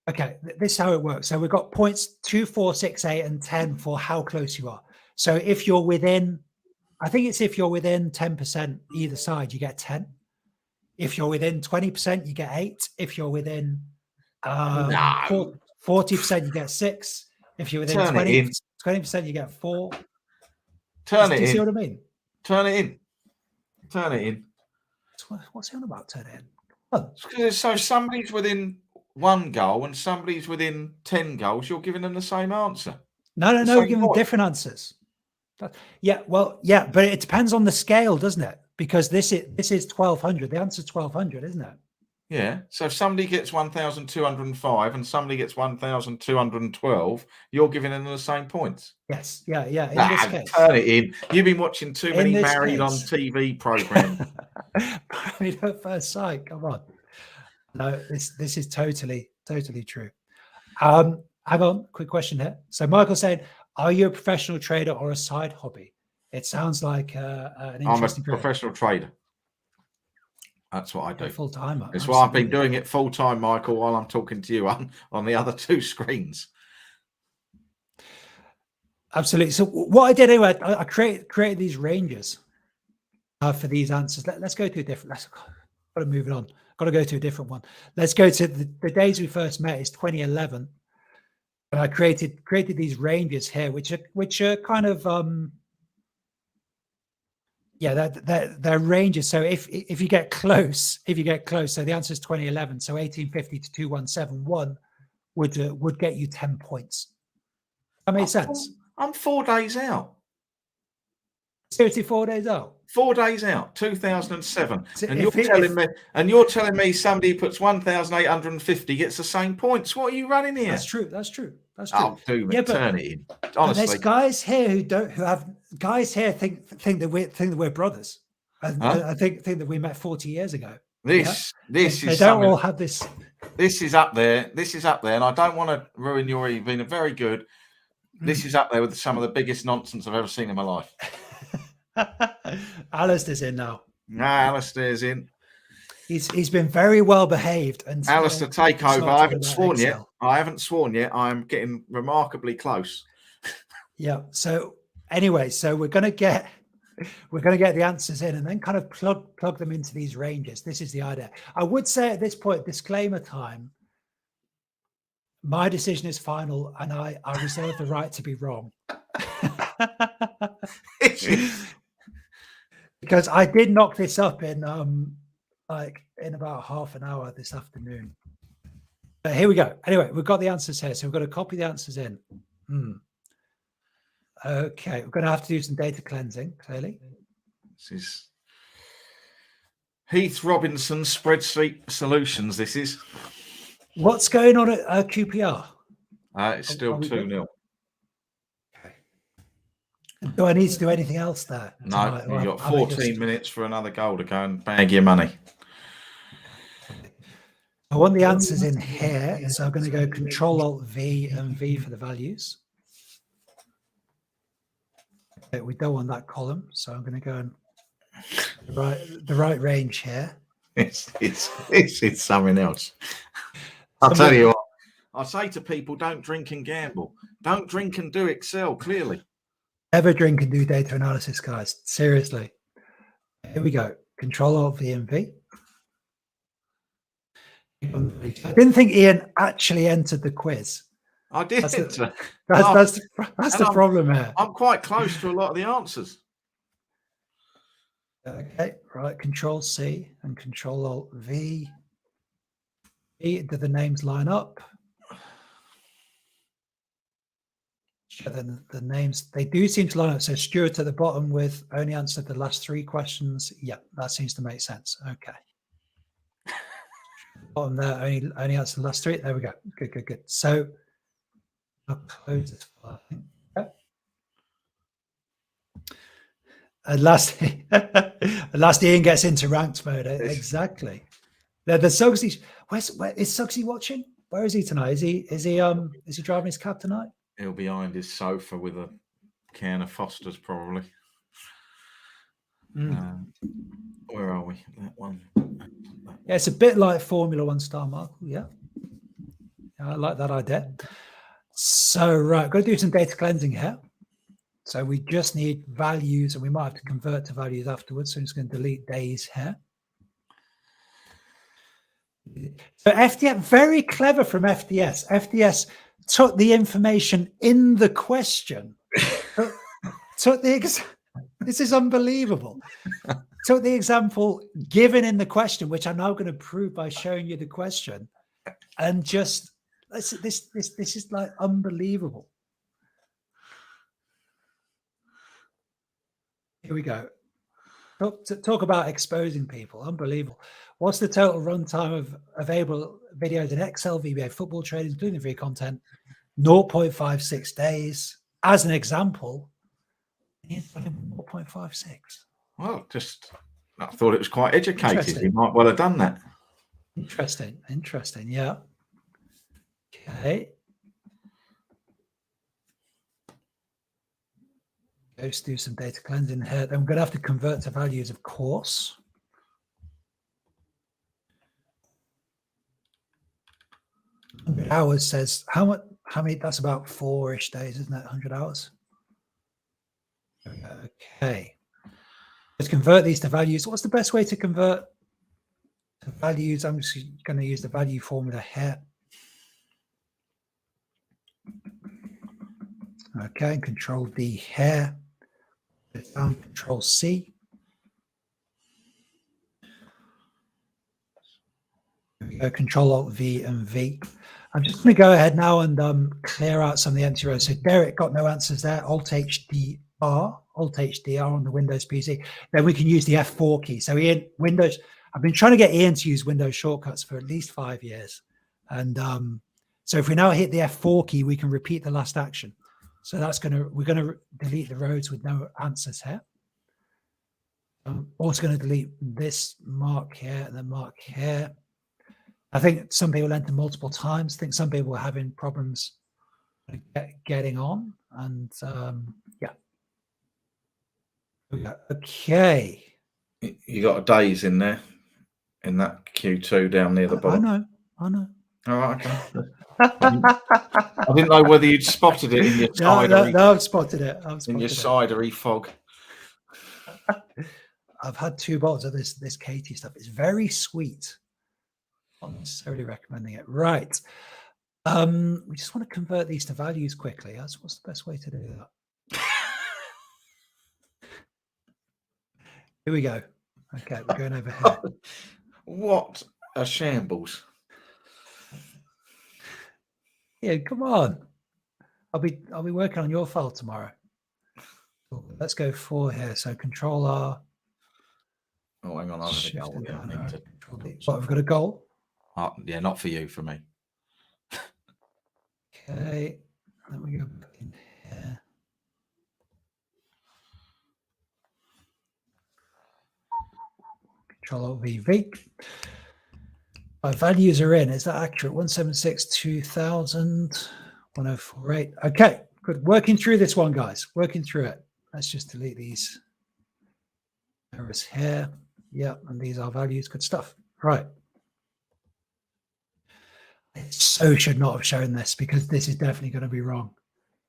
Okay, this is how it works. So we've got points 2, 4, 6, 8, and 10 for how close you are. So if you're within... I think it's if you're within 10% either side, you get 10. If you're within 20%, you get 8. If you're within 40%, you get 6. If you're within 20%, you get 4. Do you see what I mean? Turn it in. What's he on about? Turn it in. Oh. So somebody's within 1 goal and somebody's within 10 goals. You're giving them the same answer. No. We're giving them different answers. Yeah, well, yeah, but it depends on the scale, doesn't it? Because this is 1,200. The answer's 1,200, isn't it? Yeah. So if somebody gets 1,205 and somebody gets 1,212, you're giving them the same points. Yes. Yeah. In this case, turn it in. You've been watching too many Married on TV programs. Married at First Sight. Come on. No, this is totally true. Hang on, quick question here. So Michael's saying, are you a professional trader or a side hobby? It sounds like an interesting. I'm a professional trader. That's what I do. Full time. That's why I've been doing it full time, Michael, while I'm talking to you on the other 2 screens. Absolutely. So what I did anyway, I created these ranges for these answers. Let's go to a different. Got to move it on. Got to go to a different one. Let's go to the days we first met is 2011. And I created these ranges here, which are kind of they're ranges. So if you get close, so the answer is 2011. So 1850 to 2171 would get you 10 points. That makes sense. I'm 4 days out. Seriously, 4 days out. 4 days out, 2007, and you're telling me somebody who puts 1,850 gets the same points. What are you running here? That's true. That's true. I'll do it. Turn it in. But Honestly, there's guys here who have guys here think that we're brothers, and I think that we met 40 years ago. This They is don't all have this. This is up there. This is up there, and I don't want to ruin your evening. Very good. This is up there with some of the biggest nonsense I've ever seen in my life. Alistair's in now. Alistair's in. He's been very well behaved. And Alistair, take over. I haven't sworn yet. I'm getting remarkably close. Yeah. So anyway, we're gonna get the answers in and then kind of plug them into these ranges. This is the idea. I would say at this point, disclaimer time. My decision is final, and I reserve the right to be wrong. Because I did knock this up in about half an hour this afternoon. But here we go. Anyway, we've got the answers here, so we've got to copy the answers in. Okay, we're going to have to do some data cleansing, clearly. This is Heath Robinson Spreadsheet Solutions. This is. What's going on at QPR? It's still 2-0. Okay. Do I need to do anything else there? No, you've got 14 minutes for another goal to go and bag your money. I want the answers in here, so I'm going to go Control-Alt-V and V for the values. Okay, we don't want that column, so I'm going to go and the right range here. It's something else. I'll tell you what, I say to people, don't drink and gamble. Don't drink and do Excel, clearly. Never drink and do data analysis, guys. Seriously. Here we go. Control-Alt-V and V. I didn't think Ian actually entered the quiz. I did. That's the problem here. I'm quite close to a lot of the answers. Okay, right. Control-C and Control-Alt-V. Do the names line up? The names, they do seem to line up. So Stuart at the bottom with only answered the last 3 questions. Yeah, that seems to make sense. Okay. Bottom there, only answered the last 3. There we go. Good. So I'll close this file. Okay. At last Ian gets into ranked mode. Exactly. The Suggsy, where is Suggsy watching? Where is he tonight? Is he driving his cab tonight? He'll be behind his sofa with a can of Foster's, probably. Where are we? That one. Yeah, it's a bit like Formula One star, Michael. Yeah, I like that idea. So, right, got to do some data cleansing here. So we just need values, and we might have to convert to values afterwards. So I'm just going to delete days here. So FDS, very clever from FDS. FDS took the information in the question. This is unbelievable. Took the example given in the question, which I'm now going to prove by showing you the question, and just this is like unbelievable. Here we go. Talk about exposing people. Unbelievable. What's the total runtime of available videos in Excel, VBA, football trading, including free content? 0.56 days. As an example, 0.56. Well, I thought it was quite educated. You might well have done that. Interesting. Yeah. Okay. Let's do some data cleansing here. Then we're going to have to convert to values, of course. Hours says how many? That's about 4-ish days, isn't it? 100 hours. Okay. Let's convert these to values. What's the best way to convert to values? I'm just going to use the value formula here. Okay, Control D here. Down, Control C. Control Alt V and V. I'm just going to go ahead now and clear out some of the empty rows. So Derek got no answers there. Alt HDR on the Windows PC. Then we can use the F4 key. So Ian, Windows. I've been trying to get Ian to use Windows shortcuts for at least 5 years, and So if we now hit the F4 key, we can repeat the last action. So we're going to delete the roads with no answers here. I'm also going to delete this mark here and then mark here. I think some people enter multiple times. I think some people are having problems getting on. And yeah. Okay. You got a days in there, in that Q2 down near the bottom. I know. All right, okay. I didn't know whether you'd spotted it in your cidery. No, I've spotted it. In your cidery fog. I've had 2 bottles of this Katie stuff. It's very sweet. Not necessarily recommending it. Right. We just want to convert these to values quickly. What's the best way to do that? Here we go. Okay, we're going over here. What a shambles. Yeah, come on. I'll be working on your file tomorrow. Let's go 4 here. So Control R. Oh, hang on. I'll have a goal. What, we've got a goal? Yeah, not for you, for me. Okay. Let me go back in here. Control Alt V. My values are in. Is that accurate? 176, 2000, 1048. Okay, good. Working through this one, guys. Working through it. Let's just delete these errors here. Yeah, and these are values. Good stuff. Right. It so should not have shown this because this is definitely going to be wrong.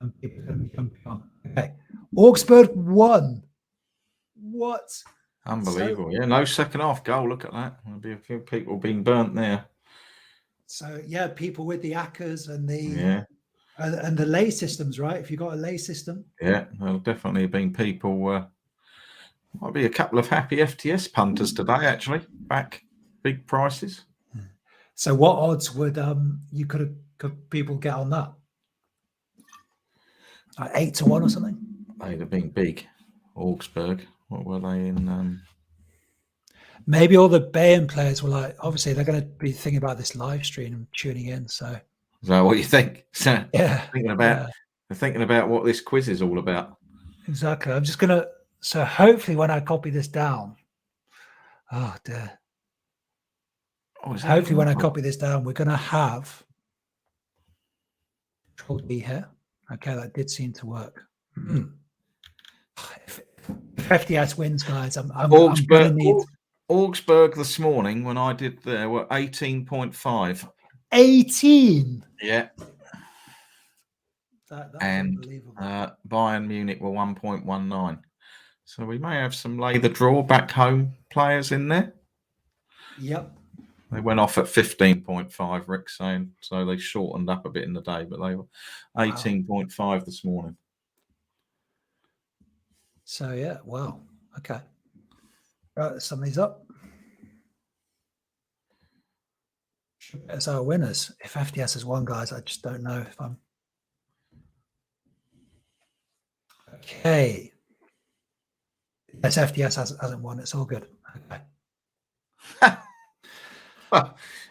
And people are going to be jumping on. Okay. Augsburg 1. What? Unbelievable. Yeah, no second half goal. Look at that. There'll be a few people being burnt there. So, yeah, people with the ACCAs and the lay systems, right? If you've got a lay system. Yeah, there'll definitely have been people. Might be a couple of happy FTS punters today, actually. Back big prices. So what odds would could people get on that? Like 8 to 1 or something? They'd have been big. Augsburg. What were they in? Maybe all the Bayern players were like, obviously they're going to be thinking about this live stream and tuning in. So is that what you think? So yeah, they're thinking about what this quiz is all about. Exactly. I'm just gonna. So hopefully, when I copy this down, oh dear. Hopefully, when I copy this down, we're going to have Control D here. Okay, that did seem to work. If FDS wins, guys, I'm going to need. Augsburg this morning, when I did there, were 18.5. 18? Yeah. That's and Bayern Munich were 1.19. So we may have some lay the draw back home players in there. Yep. They went off at 15.5, Rick's saying. So they shortened up a bit in the day, but they were 18.5 this morning. So, yeah, wow. Okay. Right, let's sum these up. As our winners. If FDS has won, guys, I just don't know if I'm. Okay. Yes, FDS hasn't won. It's all good. Okay.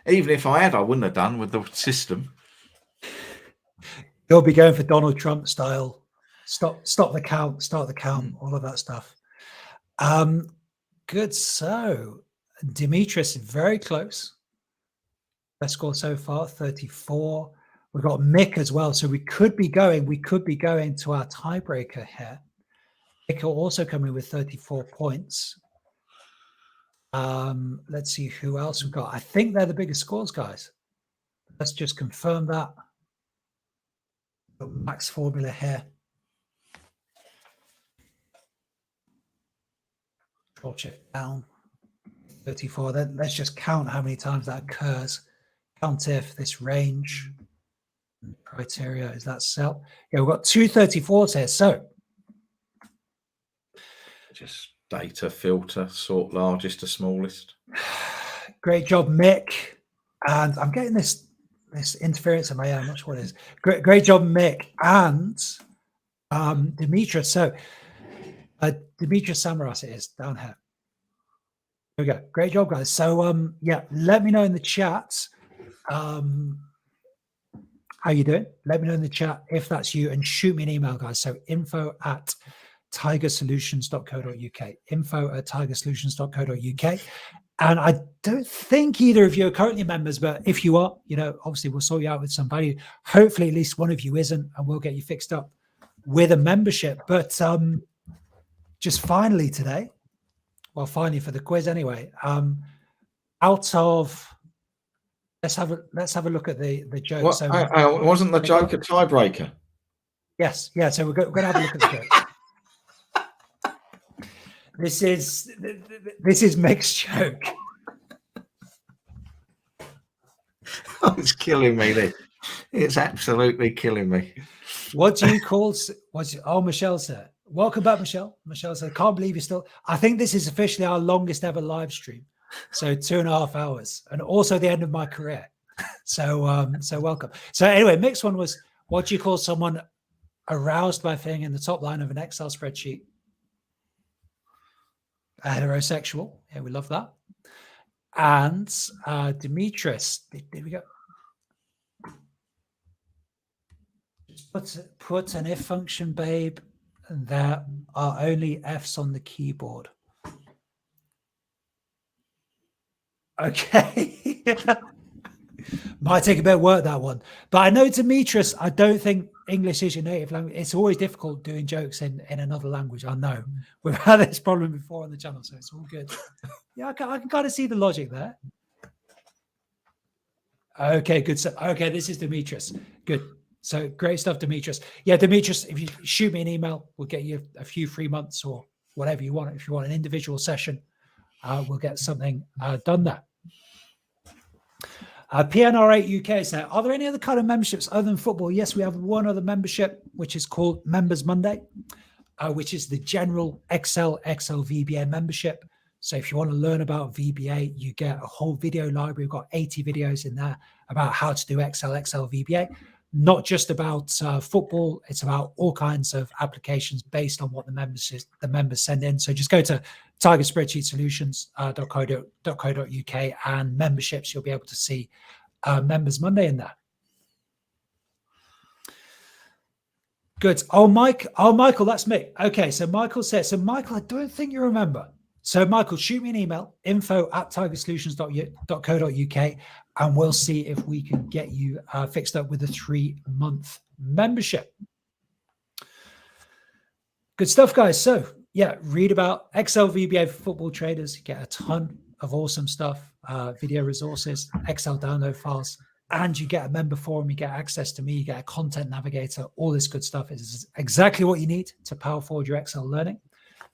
Even if I had, I wouldn't have done with the system. You'll be going for Donald Trump style. Stop the count, start the count, all of that stuff. Good. So Demetrius is very close. Best score so far, 34. We've got Mick as well. So we could be going to our tiebreaker here. Mick will also come in with 34 points. Let's see who else we've got. I think they're the biggest scores, guys. Let's just confirm that. Max formula here. Control check down. 34. Then let's just count how many times that occurs. Count if this range criteria is that cell. Yeah, we've got 2 34s here. So just data filter, sort largest to smallest. Great job, Mick. And I'm getting this interference in my ear. I'm not sure what it is. Great job, Mick and Demetrius. So Demetrius Samaras it is down here. There we go. Great job, guys. So yeah, let me know in the chat How you doing? Let me know in the chat if that's you, and shoot me an email, guys. So info@tigersolutions.co.uk, info@tigersolutions.co.uk. And I don't think either of you are currently members, but if you are, obviously we'll sort you out with some value. Hopefully at least one of you isn't, and we'll get you fixed up with a membership. But just finally today, well, finally for the quiz anyway, out of let's have a look at the joke. What, So wasn't the joke a tiebreaker? Yes, yeah. So we're going to have a look at the joke. This is Mick's joke. Oh, it's killing me. This. It's absolutely killing me. What do you call? Michelle said, "Welcome back, Michelle." Michelle said, "Can't believe you're still." I think this is officially our longest ever live stream, so 2.5 hours, and also the end of my career. So welcome. So anyway, Mick's one was, what do you call someone aroused by a thing in the top line of an Excel spreadsheet? A heterosexual. Yeah, we love that. And Demetrius, there we go. Just put an if function, babe. And there are only F's on the keyboard. Okay. Might take a bit of work, that one. But I know, Demetrius, I don't think English is your native language. It's always difficult doing jokes in another language. I know. We've had this problem before on the channel, so it's all good. Yeah, I can kind of see the logic there. Okay, good stuff. Okay, this is Demetrius. Good. So great stuff, Demetrius. Yeah, Demetrius, if you shoot me an email, we'll get you a few free months or whatever you want. If you want an individual session, we'll get something done there. PNR8 UK said, are there any other kind of memberships other than football? Yes, we have one other membership, which is called Members Monday, which is the general XL VBA membership. So if you want to learn about VBA, you get a whole video library. We've got 80 videos in there about how to do XL VBA. Not just about football, it's about all kinds of applications based on what the members send in. So just go to tigerspreadsheetsolutions.co.uk and memberships. You'll be able to see Members Monday in there. Good. Oh, Michael, that's me. Okay, so Michael says, Michael, I don't think you remember. So Michael, shoot me an email, info@tigersolutions.co.uk, and we'll see if we can get you fixed up with a 3-month membership. Good stuff, guys. So yeah, read about Excel VBA for football traders. You get a ton of awesome stuff, video resources, Excel download files, and you get a member forum. You get access to me. You get a content navigator. All this good stuff is exactly what you need to power forward your Excel learning.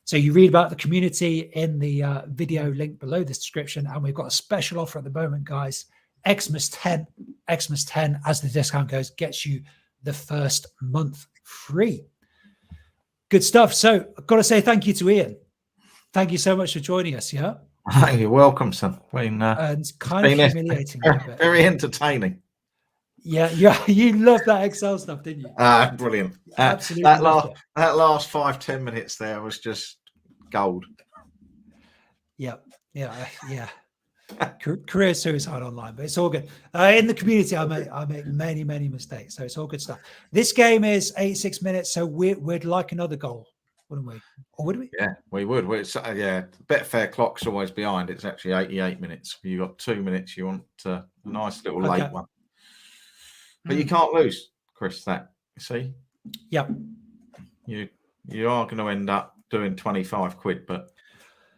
So you read about the community in the video link below this description, and we've got a special offer at the moment, guys. Xmas 10, as the discount goes, gets you the first month free. Good stuff. So I've got to say thank you to Ian. Thank you so much for joining us. Yeah. You're welcome, son. And it's kind of humiliating. Very entertaining. Yeah, you loved that Excel stuff, didn't you? Brilliant. Absolutely. That last 5-10 minutes there was just gold. Yeah. Career suicide online, but it's all good. In the community, I make many mistakes, so it's all good stuff. This game is 86 minutes, so we'd like another goal, wouldn't we? Or would we? Yeah, we would. Betfair clock's always behind. It's actually 88 minutes. You got 2 minutes. You want a nice little late one. But you can't lose, Chris, that, you see? Yeah. You are going to end up doing 25 quid, but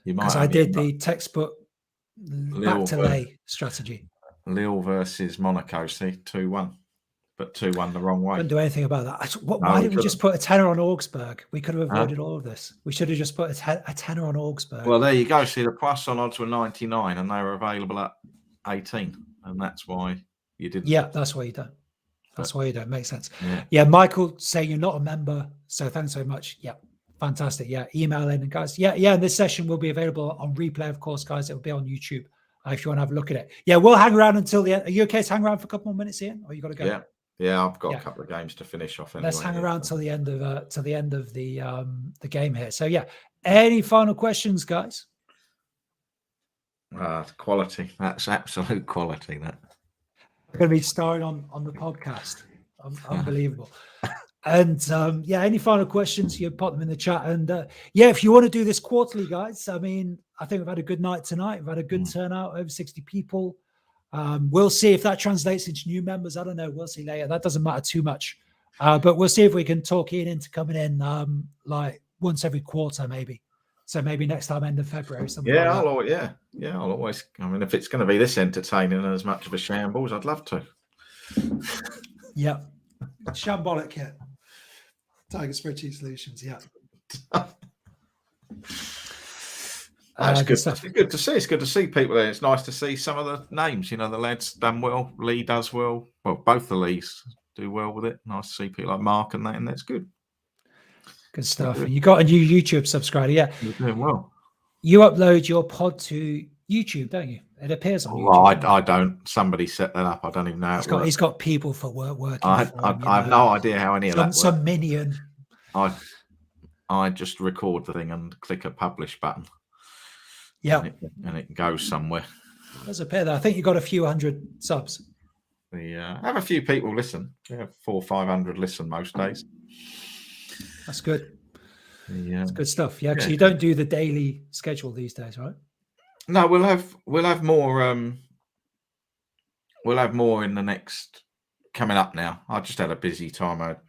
you might. Because I did the textbook back to lay strategy. Lille versus Monaco, see, 2-1. But 2-1 the wrong way. Couldn't do anything about that. Why didn't we just put a tenner on Augsburg? We could have avoided all of this. We should have just put a tenner on Augsburg. Well, there you go. See, the plus on odds were 99 and they were available at 18. And that's why you didn't. Yeah, that's why you don't. That's why you don't. Makes sense. Yeah, Michael saying you're not a member. So thanks so much. Yeah, fantastic. Yeah, email in, and guys. Yeah. And this session will be available on replay, of course, guys. It will be on YouTube if you want to have a look at it. Yeah, we'll hang around until the end. Are you okay to hang around for a couple more minutes, Ian? Or you got to go? Yeah, I've got a couple of games to finish off. Anyway. Let's hang around till the end of the game here. So yeah, any final questions, guys? Quality. That's absolute quality. That. We're going to be starring on the podcast. Unbelievable. And yeah, any final questions, you pop them in the chat. And yeah, if you want to do this quarterly, guys, I mean, I think we've had a good night tonight. We've had a good turnout, over 60 people. We'll see if that translates into new members. I don't know. We'll see later. That doesn't matter too much. But we'll see if we can talk Ian into coming in like once every quarter, maybe. So maybe next time, end of February, something like that. I'll always. I mean, if it's going to be this entertaining and as much of a shambles, I'd love to. Yeah, shambolic, yeah. Tiger Spreadsheet Solutions, yeah. That's good. It's good to see. It's good to see people there. It's nice to see some of the names. You know, the lads done well. Lee does well. Well, both the Lees do well with it. Nice to see people like Mark and that, and that's good. Good stuff. And you got a new YouTube subscriber, yeah. You're doing well. You upload your pod to YouTube, don't you? It appears on YouTube. Well, I don't. Somebody set that up. I don't even know. He's got people for working. I have no idea how any of that works. Some minion. I just record the thing and click a publish button. Yeah, and it goes somewhere. There's a pair there. I think you got a few hundred subs. I have a few people listen. We have 400 or 500 listen most days. That's good. That's good stuff. Yeah, because you don't do the daily schedule these days, right? No, we'll have more. We'll have more in the next coming up now. I just had a busy time. I had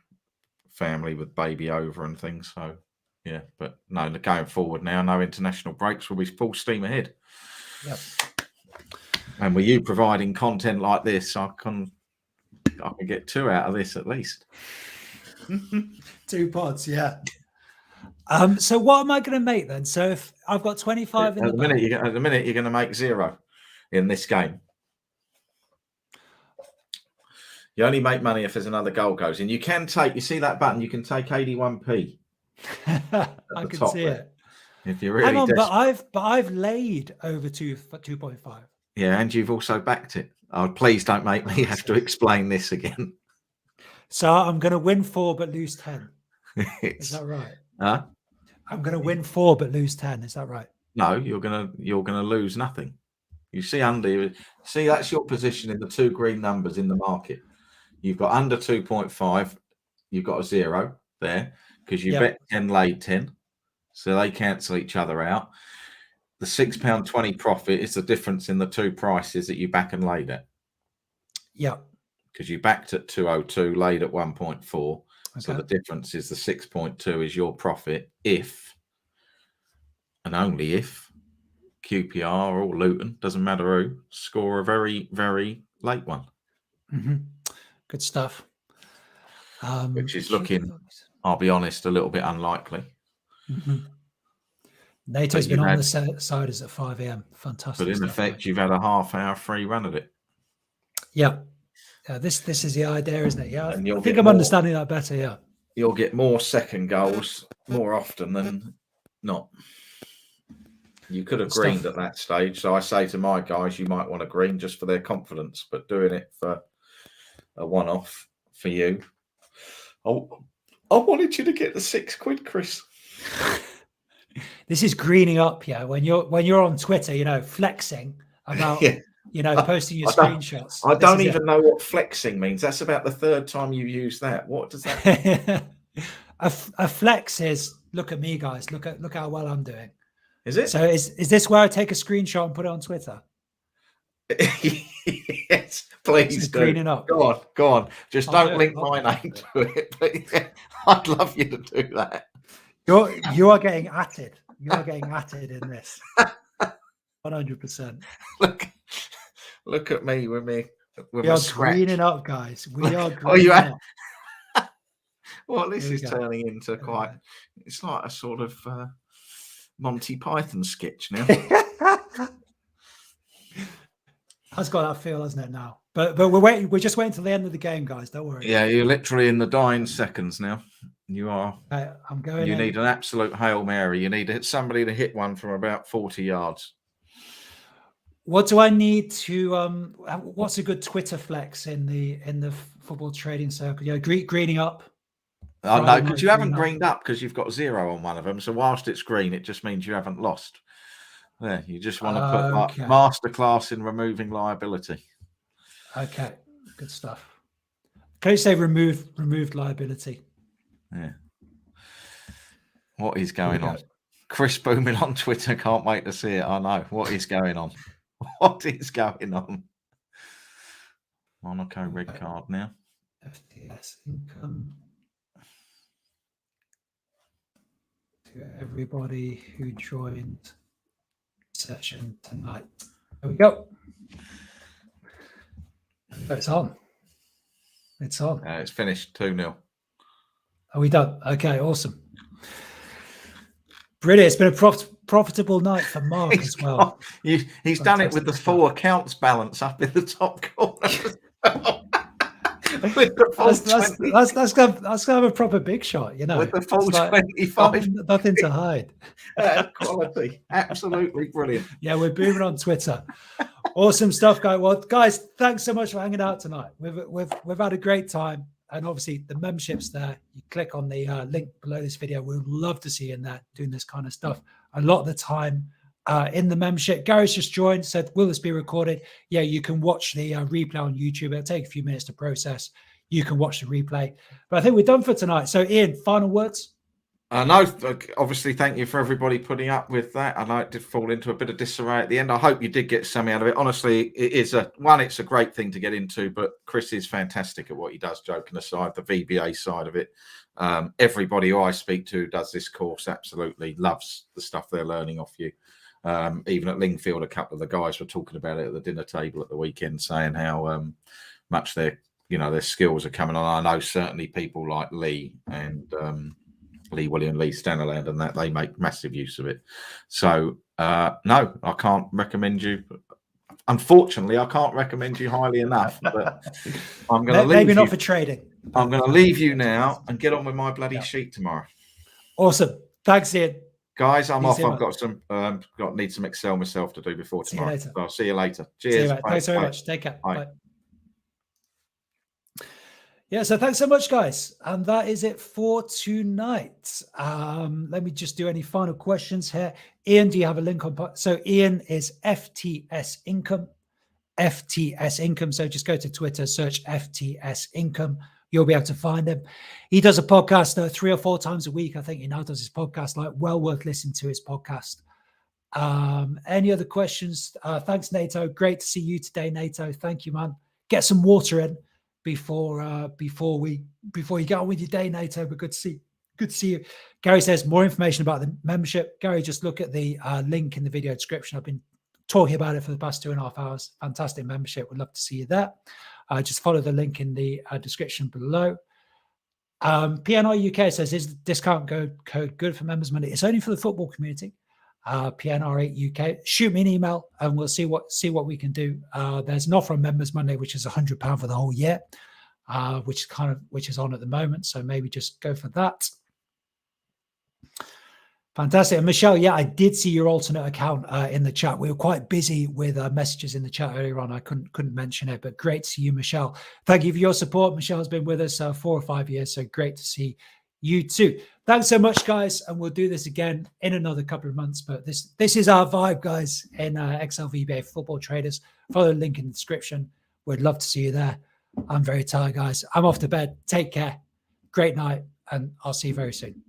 family with baby over and things, so yeah. But no, going forward now, no international breaks. Will be full steam ahead. Yep. And with you providing content like this, I can get 2 out of this at least. 2 pods, yeah. So what am I going to make then? So if I've got 25 in at the minute, you're going to make 0 in this game. You only make money if there's another goal goes in. You can take. You see that button? You can take 81p. I can see it. If you're really hang on, but I've laid over 2.5. Yeah, and you've also backed it. Oh, please don't make me have to explain this again. So I'm going to win 4 but lose 10. Is that right? Huh? I'm going to win 4 but lose 10. Is that right? No, you're gonna lose nothing. You see that's your position in the 2 green numbers in the market. You've got under 2.5. You've got a 0 there because you bet 10, laid 10, so they cancel each other out. The £6.20 profit is the difference in the 2 prices that you back and laid at. Yeah. Because you backed at 202, laid at 1.4. Okay. So the difference is the 6.2 is your profit if, and only if, QPR or Luton, doesn't matter who, score a very, very late one. Mm-hmm. Good stuff. Which is looking, I'll be honest, a little bit unlikely. Mm-hmm. NATO's been on the side is at 5 a.m. Fantastic. But in effect, you've had a half-hour free run at it. Yeah. This is the idea, isn't it? Yeah. I think I'm understanding that better. Yeah. You'll get more second goals more often than not. You could have greened at that stage. So I say to my guys, you might want to green just for their confidence, but doing it for a one-off for you. Oh, I wanted you to get the £6, Chris. This is greening up, yeah. When you're on Twitter, flexing about, posting your screenshots. I don't even know what flexing means. That's about the 3rd time you've used that. What does that mean? A flex is look at me, guys. Look how well I'm doing. Is it? So is this where I take a screenshot and put it on Twitter? Yes, please do. Greening up. Go on. Just don't link my name to it. But yeah, I'd love you to do that. You are getting atted. You are getting atted in this. 100%. Look at me with me. We are greening up, guys. We are greening up. Well, this is turning into quite. It's like a sort of Monty Python sketch now. Has got that feel, hasn't it? Now, but we're waiting. We're just waiting till the end of the game, guys. Don't worry. Yeah, you're literally in the dying seconds now. You are. I'm going. You need an absolute Hail Mary. You need somebody to hit one from about 40 yards. What do I need to? What's a good Twitter flex in the football trading circle? Yeah, greening up. No, because you haven't greened up because you've got 0 on one of them. So whilst it's green, it just means you haven't lost. There, you just want to put like masterclass in removing liability. Okay, good stuff. Can you say removed liability? Yeah. What is going on? Chris booming on Twitter. Can't wait to see it. I know. What is going on? What is going on? Monaco red card now. FTS income to everybody who joined session tonight. There we go. Oh, it's on. It's on. It's finished 2-0. Are we done? Okay, awesome. Brilliant. It's been a profitable night for Mark as well. He's done it with the full accounts balance up in the top corner. With the full that's gonna have a proper big shot, you know. With the full 25. Nothing to hide. Quality. Absolutely brilliant. Yeah, we're booming on Twitter. Awesome stuff, guys. Well, guys, thanks so much for hanging out tonight. We've had a great time. And obviously the membership's there. You click on the link below this video. We would love to see you in there doing this kind of stuff. A lot of the time in the membership. Gary's just joined, said, will this be recorded? Yeah, you can watch the replay on YouTube. It'll take a few minutes to process. You can watch the replay. But I think we're done for tonight. So Ian, final words? No, obviously, thank you for everybody putting up with that. I did fall into a bit of disarray at the end. I hope you did get something out of it. Honestly, it's a great thing to get into, but Chris is fantastic at what he does, joking aside, the VBA side of it. Everybody who I speak to does this course absolutely loves the stuff they're learning off you. Even at Lingfield, a couple of the guys were talking about it at the dinner table at the weekend, saying how much their skills are coming on. I know certainly people like Lee and Lee Staniland and that they make massive use of it. So no, I can't recommend you. Unfortunately, I can't recommend you highly enough. But I'm going to leave maybe not for trading. I'm going to leave you now and get on with my bloody sheet tomorrow. Awesome. Thanks, Ian. Guys, I'm off. I've got some need some Excel myself to do before tomorrow. So I'll see you later. Cheers. Thanks very much. Take care. Bye. Yeah, so thanks so much, guys. And that is it for tonight. Let me just do any final questions here. Ian, do you have a link on? So Ian is FTS Income. FTS Income. So just go to Twitter, search FTS Income. You'll be able to find him. He does a podcast 3 or 4 times a week. I think he now does his podcast. Well worth listening to his podcast. Any other questions? Thanks, NATO. Great to see you today, NATO. Thank you, man. Get some water in before you get on with your day, NATO. But good to see you. Gary says more information about the membership. Gary, just look at the link in the video description. I've been talking about it for the past 2.5 hours. Fantastic membership. Would love to see you there. Just follow the link in the description below. PNR UK says, is the discount code good for members Monday? It's only for the football community. PNR8 UK. Shoot me an email and we'll see what we can do. There's an offer on Members Monday, which is £100 for the whole year, which is on at the moment. So maybe just go for that. Fantastic. And Michelle, yeah, I did see your alternate account in the chat. We were quite busy with messages in the chat earlier on. I couldn't mention it, but great to see you, Michelle. Thank you for your support. Michelle's been with us 4 or 5 years, so great to see you too. Thanks so much, guys, and we'll do this again in another couple of months. But this is our vibe, guys, in XL Vba Football Traders. Follow the link in the description. We'd love to see you there. I'm very tired, guys. I'm off to bed. Take care. Great night, and I'll see you very soon.